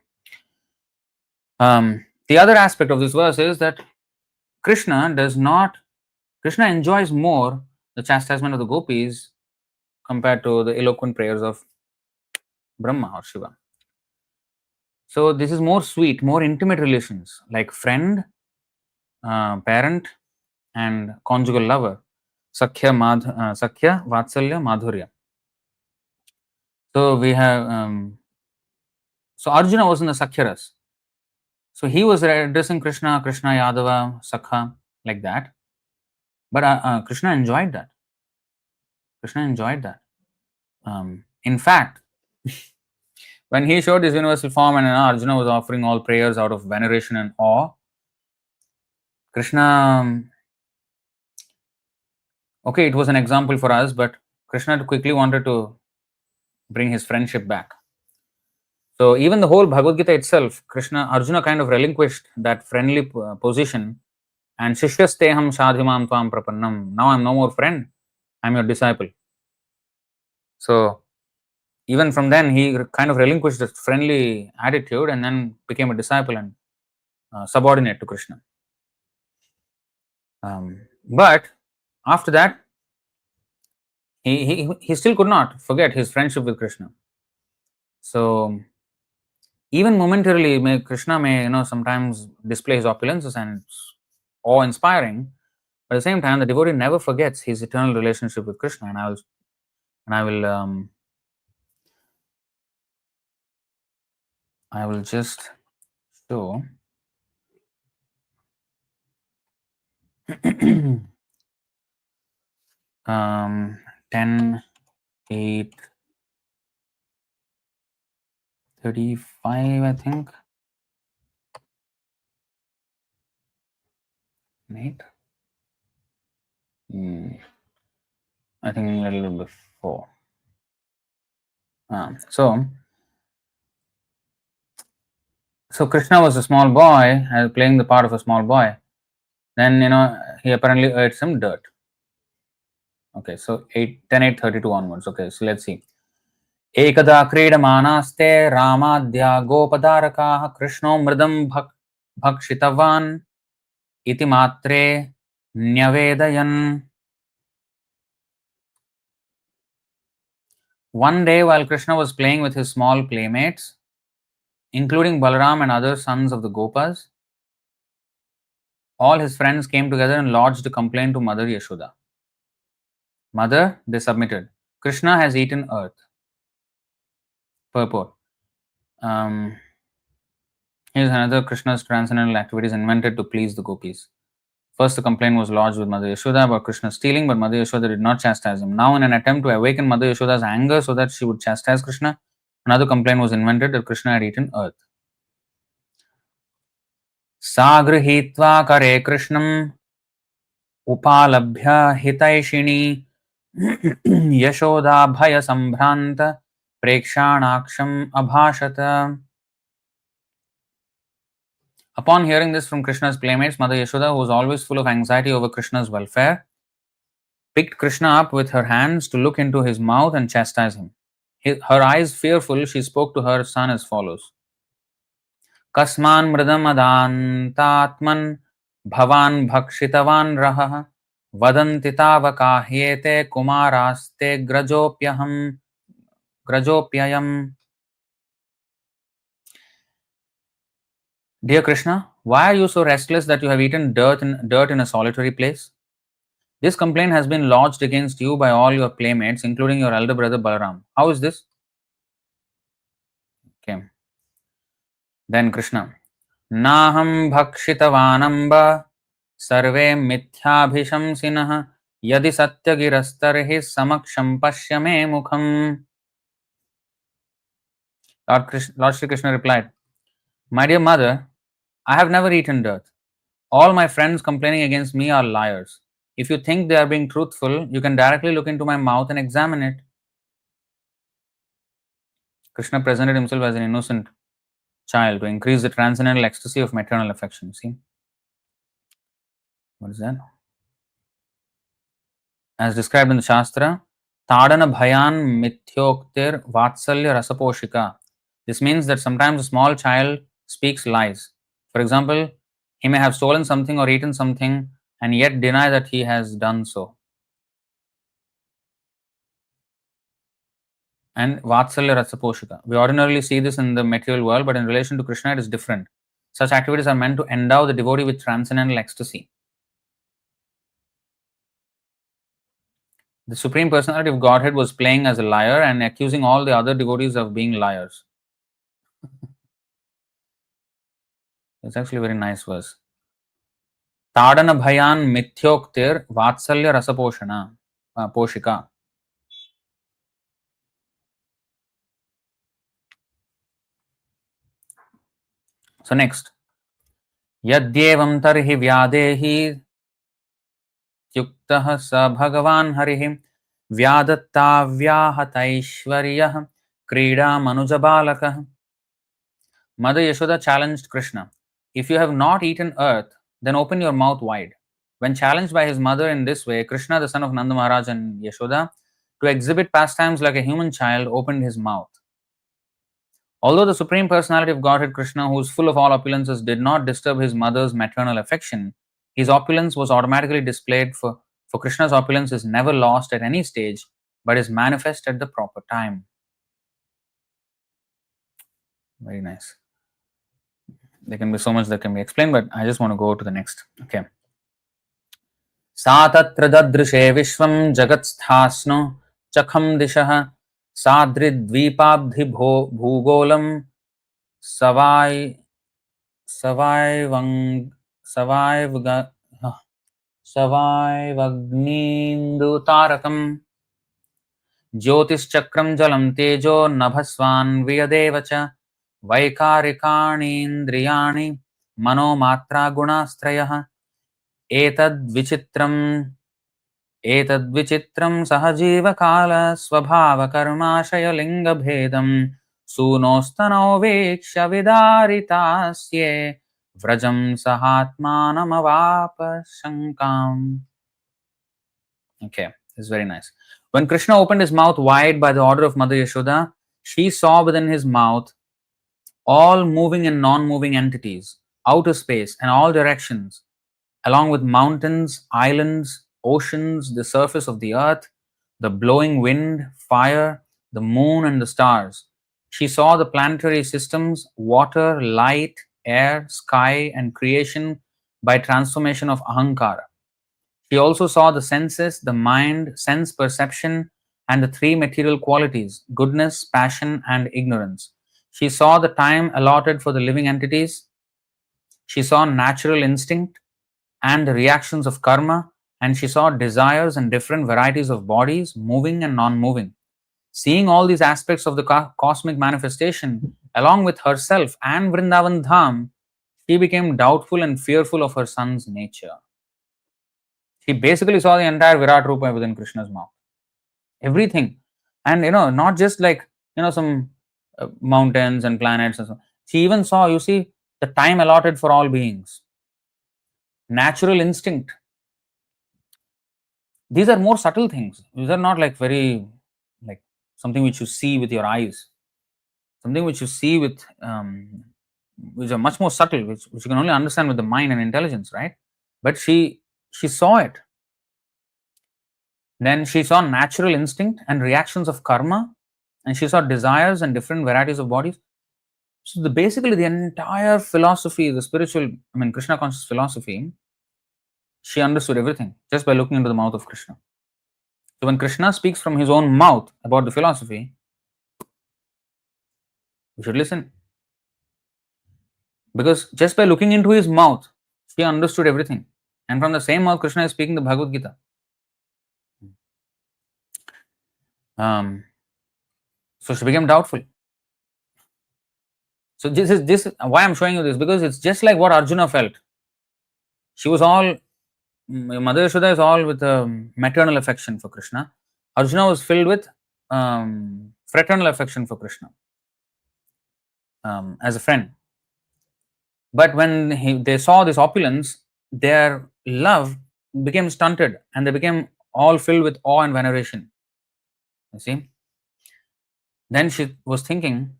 The other aspect of this verse is that Krishna enjoys more the chastisement of the gopis compared to the eloquent prayers of Brahma or Shiva. So this is more sweet, more intimate relations, like friend, parent, and conjugal lover. Sakhya, Vatsalya, Madhurya. So we have. So Arjuna was in the Sakhyaras. So he was addressing Krishna, Krishna Yadava, Sakha, like that. But Krishna enjoyed that. Krishna enjoyed that. In fact, when he showed his universal form and Arjuna was offering all prayers out of veneration and awe, Krishna, okay, it was an example for us, but Krishna quickly wanted to bring his friendship back. So even the whole Bhagavad Gita itself, Arjuna kind of relinquished that friendly position and Shishyasteham Shadhimam Tvam Prapannam. Now I'm no more friend, I'm your disciple. So even from then, he kind of relinquished the friendly attitude and then became a disciple and subordinate to Krishna. But after that, he still could not forget his friendship with Krishna. So even momentarily, Krishna may sometimes display his opulences and awe-inspiring. But at the same time, the devotee never forgets his eternal relationship with Krishna. And I will just show. 10, 8, 35, I think. 8. I think a little before. So Krishna was a small boy, playing the part of a small boy. Then he apparently ate some dirt. Okay, so 10:32 onwards. Okay, so let's see. एकदा क्रीडमानास्ते रामाद्या गोपदारकाः कृष्णो मृदं भक्षितवान् इति मात्रे न्यवेदयन्. One day, while Krishna was playing with his small playmates, including Balaram and other sons of the Gopas, all his friends came together and lodged a complaint to Mother Yashoda. Mother, they submitted, Krishna has eaten earth. Purport. Here's another Krishna's transcendental activities invented to please the gopis. First, the complaint was lodged with Mother Yashoda about Krishna stealing, but Mother Yashoda did not chastise him. Now, in an attempt to awaken Mother Yashoda's anger so that she would chastise Krishna, another complaint was invented that Krishna had eaten earth. सा गृहीत्वा करे कृष्णम् उपालभ्य हितैषिणी यशोदा भय संभ्रांत प्रेक्षाणाक्षम अभाषत. Upon hearing this from Krishna's playmates, Mother Yashoda, who was always full of anxiety over Krishna's welfare, picked Krishna up with her hands to look into his mouth and chastise him. Her eyes fearful, she spoke to her son as follows. Kasman mridam adantatman bhavan bhakshitavan rahah vadanti tavakahyete kumaraste grajopyayam. Dear Krishna, why are you so restless that you have eaten dirt in a solitary place? This complaint has been lodged against you by all your playmates, including your elder brother Balaram. How is this? Okay. Then Krishna. Naham bhakshitavanamba sarve mithyabhishamsinah yadi satyagirastarhi samaksham pashyame mukham. Lord Shri Krishna replied, My dear mother, I have never eaten dirt. All my friends complaining against me are liars. If you think they are being truthful, you can directly look into my mouth and examine it. Krishna presented himself as an innocent child to increase the transcendental ecstasy of maternal affection. See? What is that? As described in the Shastra, Tadana Bhayan Mithyoktir Vatsalya Rasaposhika. This means that sometimes a small child speaks lies. For example, he may have stolen something or eaten something and yet deny that he has done so. And Vatsalya Rasaposhika. We ordinarily see this in the material world, but in relation to Krishna it is different. Such activities are meant to endow the devotee with transcendental ecstasy. The Supreme Personality of Godhead was playing as a liar and accusing all the other devotees of being liars. It's actually a very nice verse. Tadana bhayan mithyoktir vatsalya rasaposhana poshika. So next. Yadyevam tarhi vyadehi yuktah sa bhagavan harihi vyadattavyahataishvaryah krida manujabalakah. Mother Yashoda challenged Krishna. If you have not eaten earth, then open your mouth wide. When challenged by his mother in this way, Krishna, the son of Nanda Maharaj and Yashoda, to exhibit pastimes like a human child, opened his mouth. Although the Supreme Personality of Godhead Krishna, who is full of all opulences, did not disturb his mother's maternal affection, his opulence was automatically displayed, for Krishna's opulence is never lost at any stage, but is manifest at the proper time. Very nice. There can be so much that can be explained, but I just want to go to the next. Okay. Sa tatra dadrishe vishvam jagatsthaasno chakham dishah sadridvipabdhi bhugolam savayvagnindu tarakam jyotischakram jalam tejo nabhasvan viyadevacha vaikarikaanindriyani mano matra gunastrayah etad vichitram sahajiva kala swabhava karmashaya linga bhedam sunostano veksha vidaritasye Vrajam sahatmanam avapa shankam. Okay, this is very nice. When Krishna opened his mouth wide by the order of Mother Yashoda, she saw within his mouth all moving and non-moving entities, outer space and all directions, along with mountains, islands, oceans, the surface of the earth, the blowing wind, fire, the moon, and the stars. She saw the planetary systems, water, light, air, sky, and creation by transformation of Ahankara. She also saw the senses, the mind, sense perception, and the three material qualities goodness, passion, and ignorance. She saw the time allotted for the living entities. She saw natural instinct and the reactions of karma, and she saw desires and different varieties of bodies, moving and non moving. Seeing all these aspects of the cosmic manifestation, along with herself and Vrindavan Dham, she became doubtful and fearful of her son's nature. She basically saw the entire Virat Rupa within Krishna's mouth. Everything. And not just like, some mountains and planets and so. She even saw, you see, the time allotted for all beings. Natural instinct. These are more subtle things. These are not like very, like something which you see with your eyes. Something which you see with, which are much more subtle, which you can only understand with the mind and intelligence, right? But she saw it. Then she saw natural instinct and reactions of karma, and she saw desires and different varieties of bodies. So basically the entire philosophy, the spiritual, Krishna conscious philosophy, she understood everything just by looking into the mouth of Krishna. So when Krishna speaks from his own mouth about the philosophy, we should listen. Because just by looking into his mouth, she understood everything. And from the same mouth, Krishna is speaking the Bhagavad Gita. So she became doubtful. So this is why I'm showing you this, because it's just like what Arjuna felt. She was all, Mother Yashoda is all with maternal affection for Krishna. Arjuna was filled with fraternal affection for Krishna as a friend. But when they saw this opulence, their love became stunted and they became all filled with awe and veneration. You see? Then she was thinking,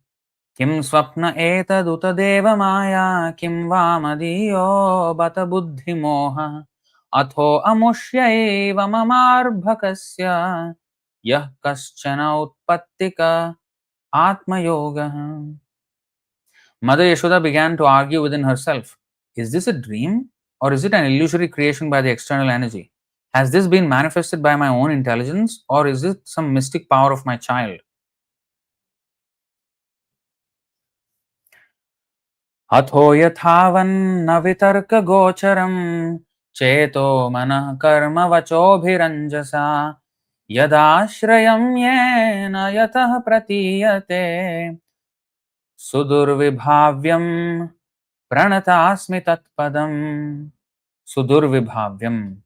Kim swapna etaduta deva maya kim vamadiyo bata buddhi moha atho amushya eva mamarbhakasya yah kaschana utpattika atma yoga. Mother Yashoda began to argue within herself. Is this a dream or is it an illusory creation by the external energy? Has this been manifested by my own intelligence or is it some mystic power of my child? Atho yathavan vitarka gocharam cheto manah karma vachobhiranjasa yadashrayam yena yatah pratiyate sudurvibhavyam Pranatasmi tatpadam. Sudurvibhavyam.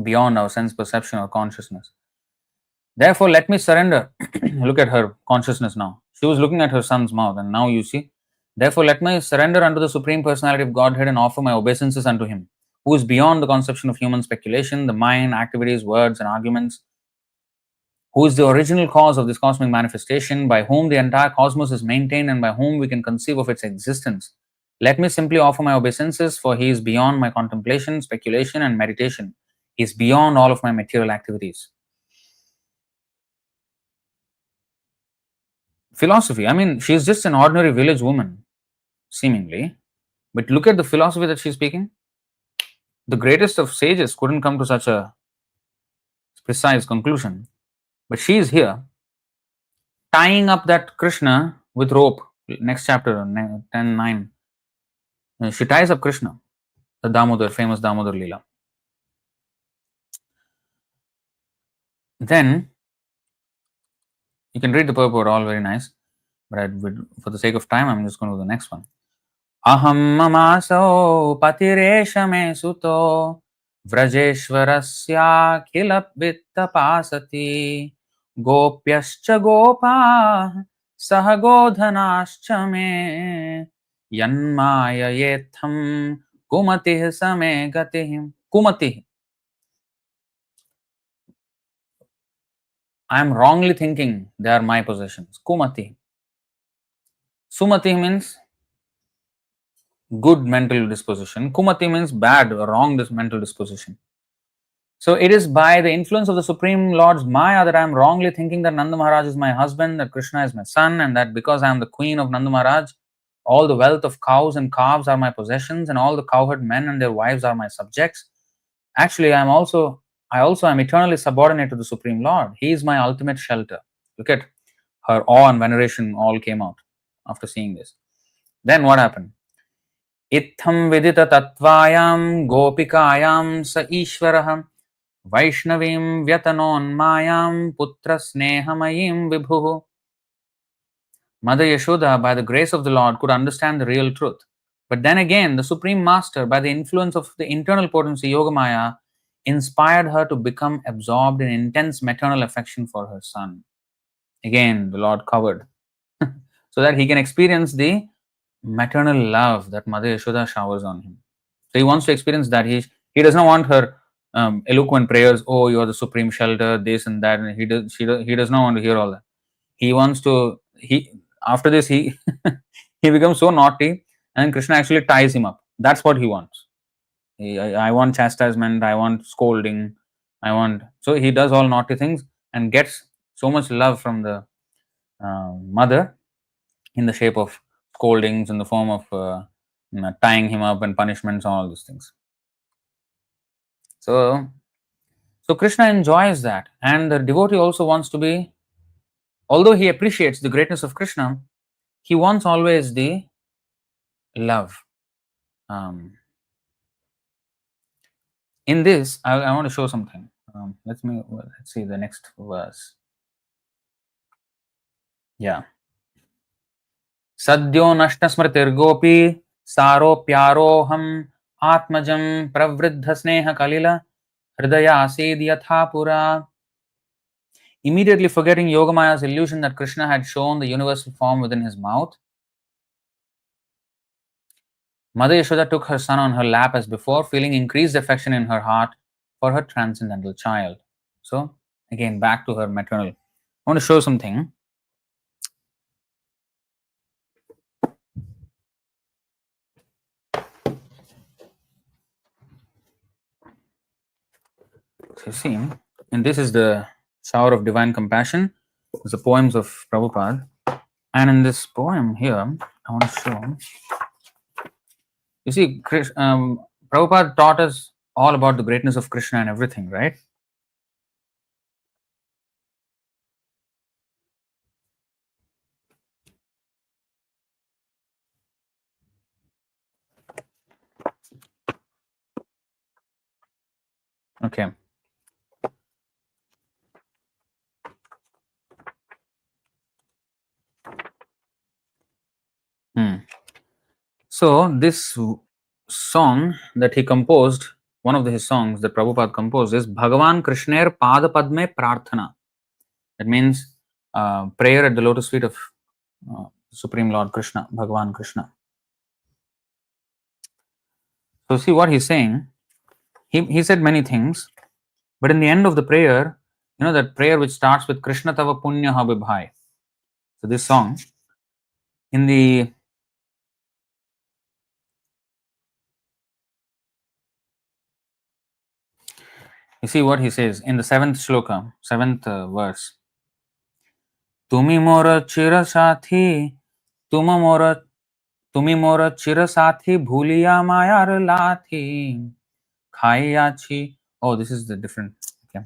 Beyond our sense perception or consciousness. Therefore, let me surrender. Look at her consciousness now. She was looking at her son's mouth, and now you see. Therefore, let me surrender unto the Supreme Personality of Godhead and offer my obeisances unto Him, who is beyond the conception of human speculation, the mind, activities, words, and arguments, who is the original cause of this cosmic manifestation, by whom the entire cosmos is maintained and by whom we can conceive of its existence. Let me simply offer my obeisances, for he is beyond my contemplation, speculation, and meditation. He is beyond all of my material activities. Philosophy, she is just an ordinary village woman, seemingly. But look at the philosophy that she's speaking. The greatest of sages couldn't come to such a precise conclusion. But she is here, tying up that Krishna with rope. Next chapter, 10:9. She ties up Krishna, the Damodar, famous Damodar Leela. Then, you can read the purport, all very nice. But for the sake of time, I'm just going to the next one. Aham mamaso patiresha me suto vrajeshwarasya khila vittapasati gopyascha gopa sahagodhanascha me Yanmayayetham kumatih same gatih. Kumatih. I am wrongly thinking they are my possessions. Kumati. Sumati means good mental disposition. Kumati means bad or wrong mental disposition. So it is by the influence of the Supreme Lord's Maya that I am wrongly thinking that Nanda Maharaj is my husband, that Krishna is my son, and that because I am the queen of Nanda Maharaj, all the wealth of cows and calves are my possessions, and all the cowherd men and their wives are my subjects. Actually, I also am eternally subordinate to the Supreme Lord. He is my ultimate shelter. Look at her awe and veneration all came out after seeing this. Then what happened? Itham vidita tattvayam gopikayam sa ishvaraham Vaishnavim vyatanon mayam putra snehamayim vibhu. Mother Yashoda, by the grace of the Lord, could understand the real truth. But then again, the Supreme Master, by the influence of the internal potency Yogamaya, inspired her to become absorbed in intense maternal affection for her son. Again, the Lord covered so that he can experience the maternal love that Mother Yashoda showers on him. So he wants to experience that. He does not want her eloquent prayers. Oh, you are the supreme shelter, this and that. And he does not want to hear all that. He wants to. After this he he becomes so naughty, and Krishna actually ties him up. That's what he wants. I want chastisement. I want scolding. I want. So he does all naughty things and gets so much love from the mother in the shape of scoldings, in the form of tying him up and punishments, all these things. So Krishna enjoys that, and the devotee also wants to be, although he appreciates the greatness of Krishna, he wants always the love. In this, I want to show something. Let's see the next verse. Yeah. Sadyo nashta smritirgopi saro pyaroham atmajam pravriddha sneha kalila hridaya asid yatha pura. Immediately forgetting Yogamaya's illusion that Krishna had shown the universal form within his mouth, Mother Yashoda took her son on her lap as before, feeling increased affection in her heart for her transcendental child. So, again, back to her maternal. I want to show something. So, you see, and this is the Shower of Divine Compassion. It's the poems of Prabhupada. And in this poem here, I want to show. You see, Prabhupada taught us all about the greatness of Krishna and everything, right? Okay. So this song that he composed, one of his songs that Prabhupada composed is Bhagavan Krishner Pada Padme Prarthana. That means prayer at the lotus feet of Supreme Lord Krishna, Bhagavan Krishna. So see what he's saying. He said many things, but in the end of the prayer, you know that prayer which starts with Krishna Tava Punya Habibhai. So this song, in the you see what he says in the 7th shloka, 7th verse. Tumi mora chira sathi, তুমি মোর চির সাথী ভুলিয়া মায়ার লাথি খাইয়াছি. Oh, this is the different. Okay.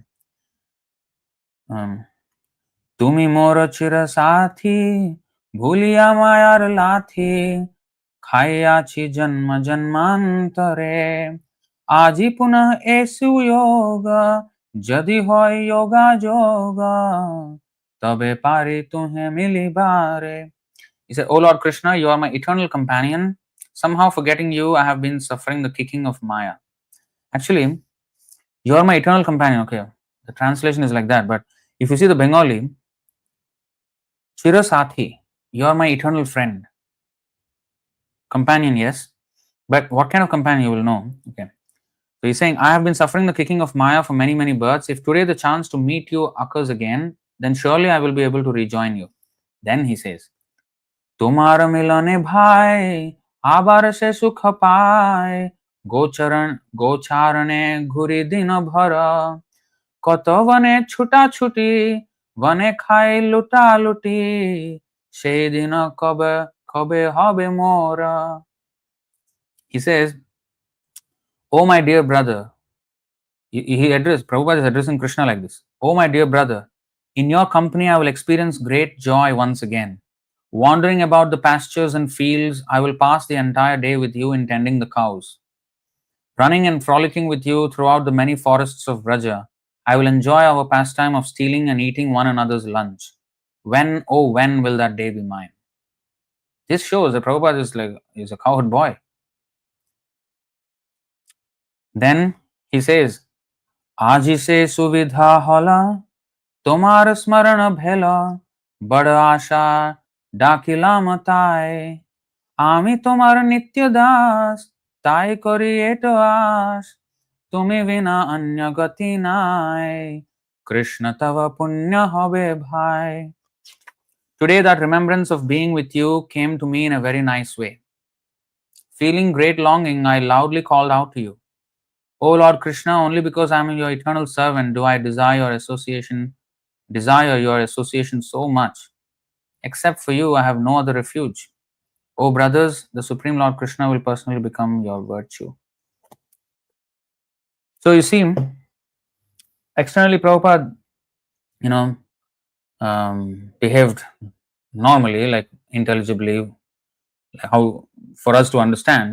তুমি মোর চির সাথী ভুলিয়া মায়ার লাথি খাইয়াছি জন্ম জন্মান্তরে আজি পুনঃ এসু যোগা যদি হয় যোগা যোগা তবে পারি তুহে মিলিবারে. He said, "O Lord Krishna, you are my eternal companion. Somehow forgetting you, I have been suffering the kicking of Maya." Actually, you are my eternal companion. Okay, the translation is like that. But if you see the Bengali, Chirasathi, you are my eternal friend. Companion, yes. But what kind of companion you will know? Okay. So he's saying, I have been suffering the kicking of Maya for many, many births. If today the chance to meet you occurs again, then surely I will be able to rejoin you. Then he says, তোমার মিলনে ভাই আবার সে সুখ পায় গোচারণে ঘুরি দিন ভর কত বনে ছুটাছুটি বনে খাই লুটালুটি সেই দিন কবে কবে হবে মোরা. He says, oh my dear brother, Prabhupada is addressing Krishna like this. Oh my dear brother, in your company I will experience great joy once again. Wandering about the pastures and fields, I will pass the entire day with you in tending the cows. Running and frolicking with you throughout the many forests of Braja, I will enjoy our pastime of stealing and eating one another's lunch. When, oh, when will that day be mine? This shows that Prabhupada is a cowherd boy. Then he says, Aji se suvidha hola, tomar smarana bhela, bada asha dakila matai. আমি তোমার নিত্য দাস তাই করি এটো আস তুমি বিনা অন্য গতি নাই কৃষ্ণ তব পুণ্য হবে ভাই. Today that remembrance of being with you came to me in a very nice way. Feeling great longing, I loudly called out to you, O Lord Krishna, only because I am your eternal servant do I desire your association so much. Except for you, I have no other refuge. Oh brothers, the Supreme Lord Krishna will personally become your virtue. So you see, externally Prabhupada, behaved normally, like intelligibly, like how for us to understand.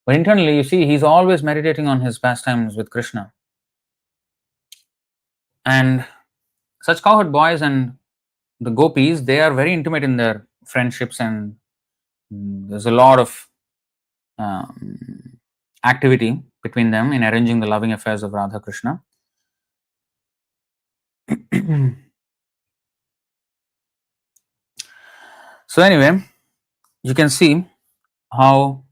But internally, you see, he's always meditating on his pastimes with Krishna. And such cowherd boys and the gopis, they are very intimate in their friendships, and there's a lot of activity between them in arranging the loving affairs of Radha Krishna. So anyway, you can see how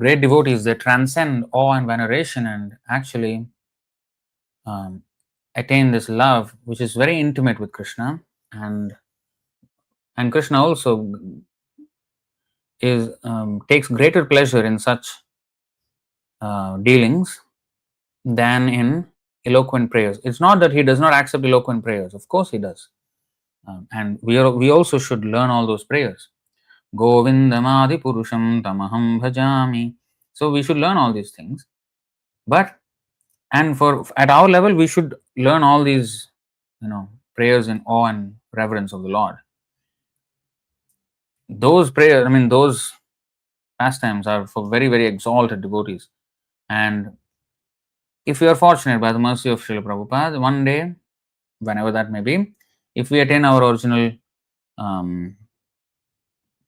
great devotees, they transcend awe and veneration and actually attain this love which is very intimate with Krishna, and Krishna also is takes greater pleasure in such dealings than in eloquent prayers. It's not that he does not accept eloquent prayers, of course he does, and we also should learn all those prayers. Govindamadi purusham tamaham bhajami. So we should learn all these things, but and for at our level we should learn all these prayers in awe and reverence of the Lord. Those prayers, those pastimes are for very, very exalted devotees, and if we are fortunate by the mercy of Srila Prabhupada, one day, whenever that may be, if we attain our original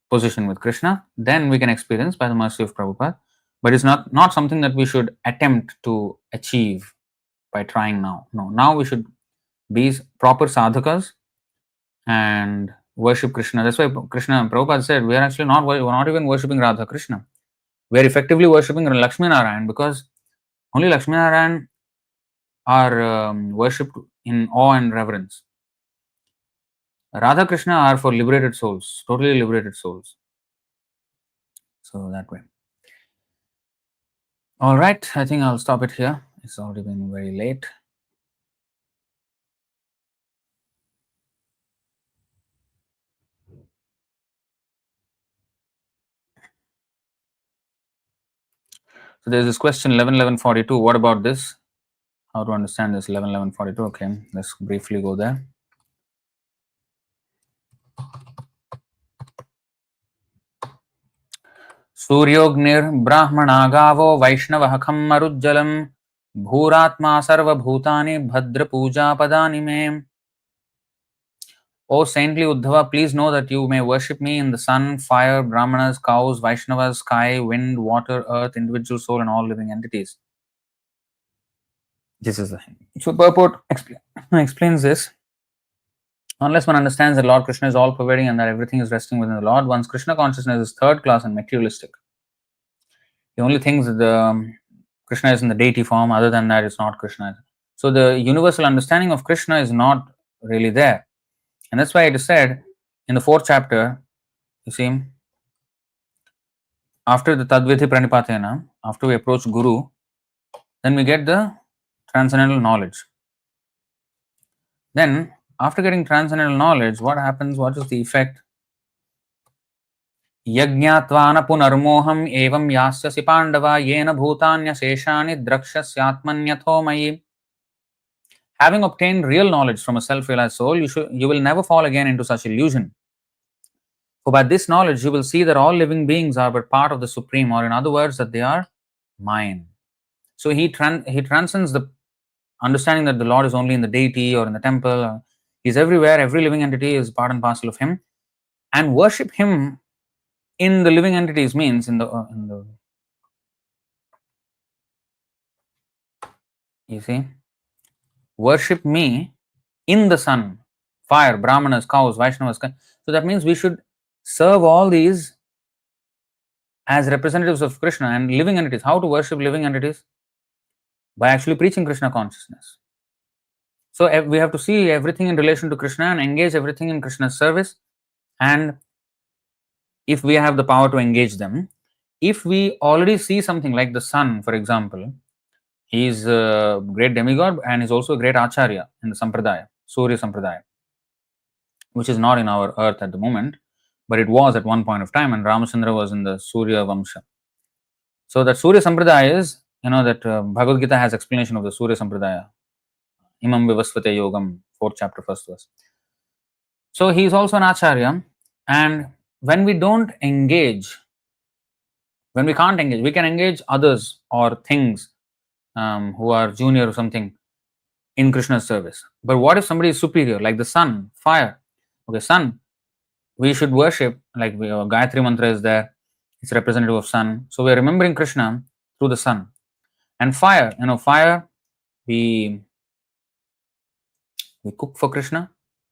position with Krishna, then we can experience by the mercy of Prabhupada. But it's not something that we should attempt to achieve by trying now. No, now we should be proper sadhakas and worship Krishna. That's why Prabhupada said, we're not even worshipping Radha Krishna. We're effectively worshipping Lakshmi Narayan, because only Lakshmi Narayan are worshipped in awe and reverence. Radha Krishna are for liberated souls, totally liberated souls. So that way. All right, I think I'll stop it here. It's already been very late. So there's this question 11:11:42. What about this? How to understand this 11:11:42? Okay, let's briefly go there. सूर्योग्निर ब्राह्मणागावो वैष्णवः खं मरुज्जलम् भूरात्मा सर्वभूतानि भद्रपूजापदानि मे. O saintly Uddhava, please know that you may worship me in the sun, fire, brahmanas, cows, Vaishnavas, sky, wind, water, earth, individual soul, and all living entities. This is the thing. So purport explains this. Unless one understands that Lord Krishna is all pervading and that everything is resting within the Lord, one's Krishna consciousness is third class and materialistic. He only thinks that Krishna is in the deity form, other than that, it's not Krishna. So the universal understanding of Krishna is not really there. And that's why it is said in the fourth chapter, you see, after the Tadviti Pranipatena, after we approach Guru, then we get the transcendental knowledge. Then, after getting transcendental knowledge, what happens? What is the effect? Yajñātvāna punarmoham evam yasyasi pandava yena bhutanya seshani drakṣasyatmanyatho mayi. Having obtained real knowledge from a self-realized soul, you will never fall again into such illusion. For by this knowledge, you will see that all living beings are but part of the Supreme, or in other words, that they are mine. So he transcends the understanding that the Lord is only in the deity or in the temple. He's everywhere. Every living entity is part and parcel of him. And worship him in the living entities means you see, worship me in the sun, fire, brahmanas, cows, Vaishnavas. So that means we should serve all these as representatives of Krishna and living entities. How to worship living entities? By actually preaching Krishna consciousness. So we have to see everything in relation to Krishna and engage everything in Krishna's service. And if we have the power to engage them, if we already see something like the sun, for example, he is a great demigod and is also a great acharya in the Sampradaya, Surya Sampradaya, which is not in our earth at the moment, but it was at one point of time, and Ramachandra was in the Surya Vamsha. So that Surya Sampradaya is, that Bhagavad Gita has explanation of the Surya Sampradaya. Imam Vivasvate Yogam, 4th chapter, 1st verse. So he is also an acharya, and when we don't engage, when we can't engage, we can engage others or things who are junior or something in Krishna's service. But what if somebody is superior, like the sun, fire? Okay, sun, we should worship, like Gayatri Mantra is there, it's representative of sun. So we are remembering Krishna through the sun. And fire, fire, we cook for Krishna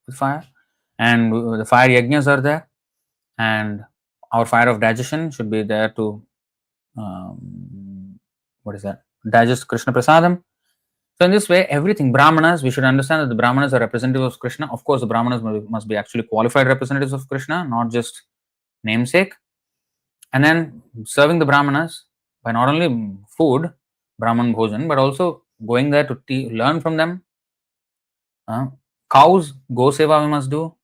with fire, and the fire yajnas are there, and our fire of digestion should be there to digest Krishna prasadam. So in this way, everything, Brahmanas, we should understand that the Brahmanas are representatives of Krishna. Of course, the Brahmanas must be actually qualified representatives of Krishna, not just namesake. And then serving the Brahmanas by not only food, Brahman bhojan, but also going there to learn from them. Cows, go seva we must do.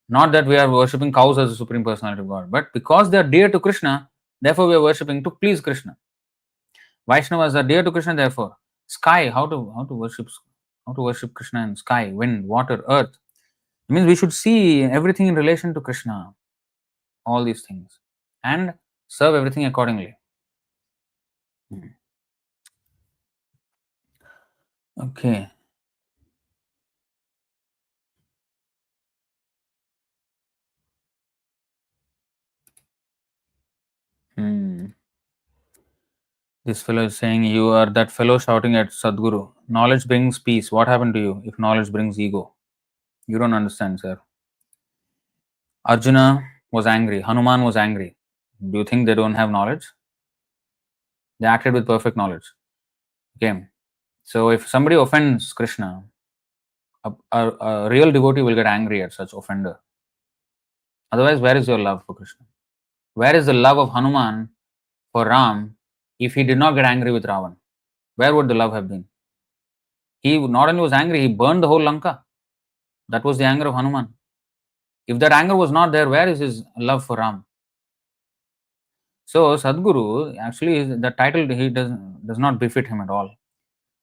Not that we are worshipping cows as the Supreme Personality of God, but because they are dear to Krishna, therefore we are worshipping to please Krishna. Vaishnavas are dear to Krishna, therefore. Sky, how to worship Krishna in sky, wind, water, earth. It means we should see everything in relation to Krishna, all these things, and serve everything accordingly. Okay. This fellow is saying, you are that fellow shouting at Sadguru. Knowledge brings peace. What happened to you if knowledge brings ego? You don't understand, sir. Arjuna was angry. Hanuman was angry. Do you think they don't have knowledge? They acted with perfect knowledge. Okay. So if somebody offends Krishna, a real devotee will get angry at such offender. Otherwise, where is your love for Krishna? Where is the love of Hanuman for Ram if he did not get angry with Ravan? Where would the love have been? He not only was angry, he burned the whole Lanka. That was the anger of Hanuman. If that anger was not there, where is his love for Ram? So Sadguru, actually, the title he does not befit him at all,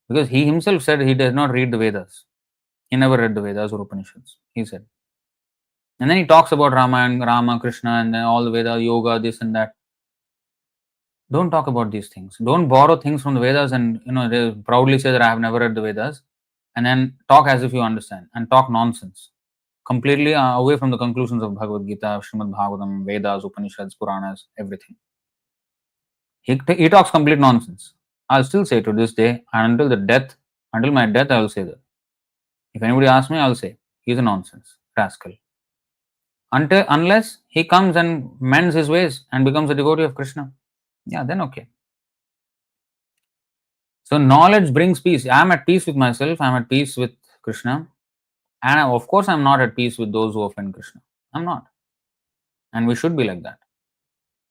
because he himself said he does not read the Vedas. He never read the Vedas or Upanishads. He said, and then he talks about Rama, Krishna, and then all the Vedas, yoga, this and that. Don't talk about these things. Don't borrow things from the Vedas and they proudly say that I have never read the Vedas, and then talk as if you understand and talk nonsense. Completely away from the conclusions of Bhagavad Gita, Srimad Bhagavatam, Vedas, Upanishads, Puranas, everything. He talks complete nonsense. I'll still say to this day, and until my death, I will say that. If anybody asks me, I'll say he's a nonsense. rascal. Unless he comes and mends his ways and becomes a devotee of Krishna. Yeah, then okay. So knowledge brings peace. I am at peace with myself, I am at peace with Krishna, and of course I am not at peace with those who offend Krishna. I'm not. And we should be like that.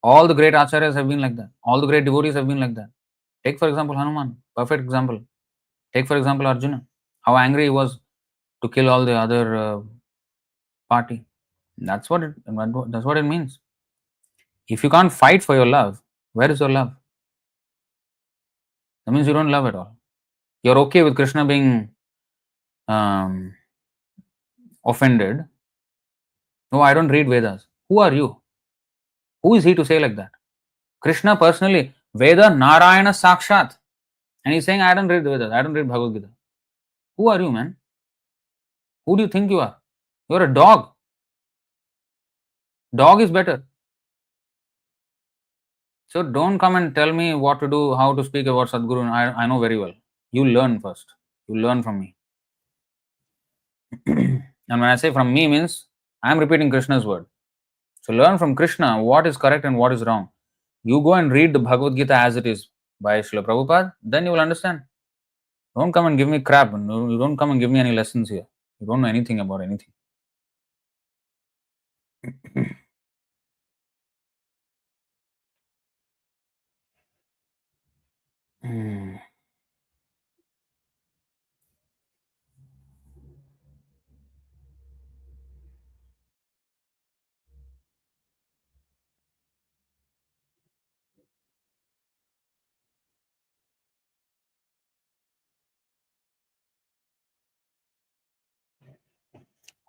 All the great acharyas have been like that. All the great devotees have been like that. Take for example Hanuman, perfect example. Take for example Arjuna, how angry he was to kill all the other party. That's what it means. If you can't fight for your love, where is your love? That means you don't love at all. You're okay with Krishna being um, offended. No, I don't read Vedas. Who are you? Who is he to say like that? Krishna personally, Veda Narayana Sakshat. And he's saying, I don't read Vedas, I don't read Bhagavad Gita. Who are you, man? Who do you think you are? You're a dog. Dog is better. So don't come and tell me what to do, how to speak about Sadguru. I know very well. You learn first. You learn from me. And when I say from me means, I am repeating Krishna's word. So learn from Krishna what is correct and what is wrong. You go and read the Bhagavad Gita as it is by Srila Prabhupada, then you will understand. Don't come and give me crap. No, you don't come and give me any lessons here. You don't know anything about anything.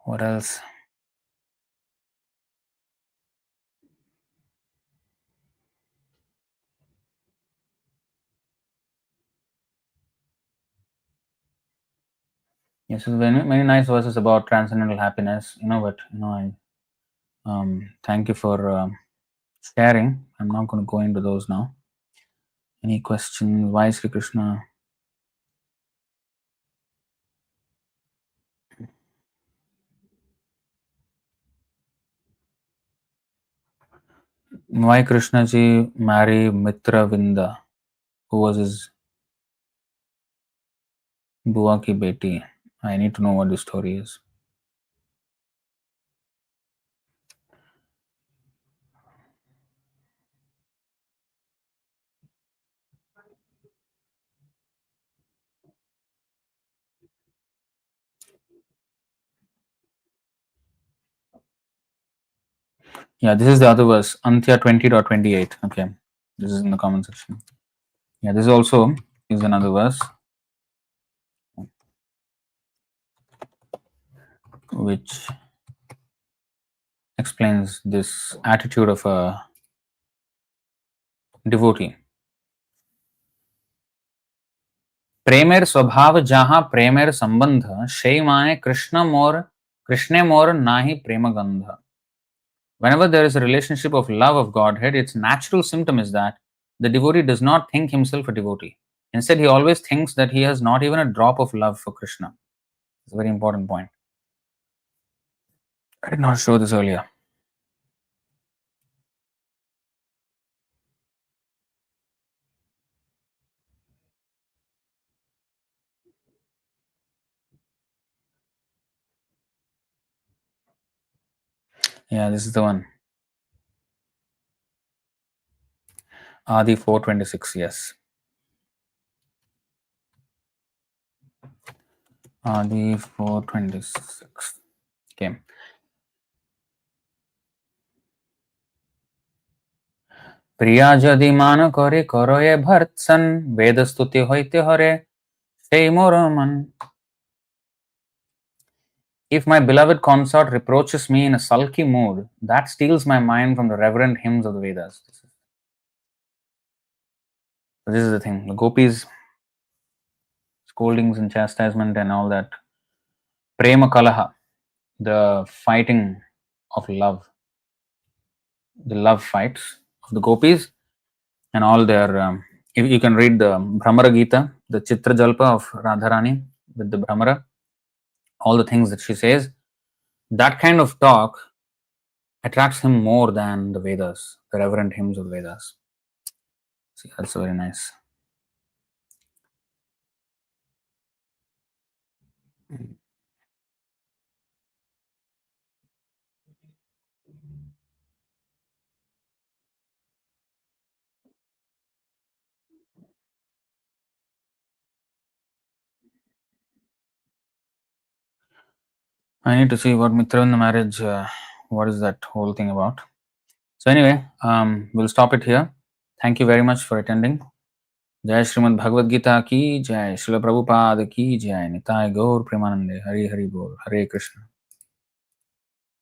What else? Yes, very, very nice verses about transcendental happiness. But I thank you for sharing. I'm not going to go into those now. Any questions? Why Sri Krishna? Why Krishna ji marry Mitra Vinda, who was his Bua ki beti? I need to know what the story is. Yeah, this is the other verse, Antya 20.28. Okay, this is in the comment section. Yeah, this also is another verse which explains this attitude of a devotee. प्रेमेर स्वभाव जहाँ प्रेमेर संबंध शै माने कृष्णे मोर नाही प्रेम गंध. Whenever there is a relationship of love of Godhead, its natural symptom is that the devotee does not think himself a devotee. Instead, he always thinks that he has not even a drop of love for Krishna. It's a very important point. I did not show this earlier. Yeah, this is the one. Adi 4:26, yes. Adi 4:26. Okay. প্রিয়া যদি মান করে করয়ে ভর্ৎসন বেদ স্তুতি হইতে হরে সেই মোর মন. If my beloved consort reproaches me in a sulky mood, that steals my mind from the reverent hymns of the Vedas. This is the thing. The gopis' scoldings and chastisement and all that. Prema kalaha, the fighting of love. The love fights of the gopis and all their. If you can read the Brahmara Gita, the Chitra Jalpa of Radharani with the Brahmara, all the things that she says, That kind of talk attracts him more than the Vedas, the reverent hymns of Vedas. See, that's very nice. I need to see what Mitra in the marriage, what is that whole thing about. So anyway, we'll stop it here. Thank you very much for attending. जय श्रीमद् भगवद गीता की जय, श्रील प्रभुपाद की जय, निताय गौर प्रेमानंदे, हरि हरि बोल, हरे कृष्ण.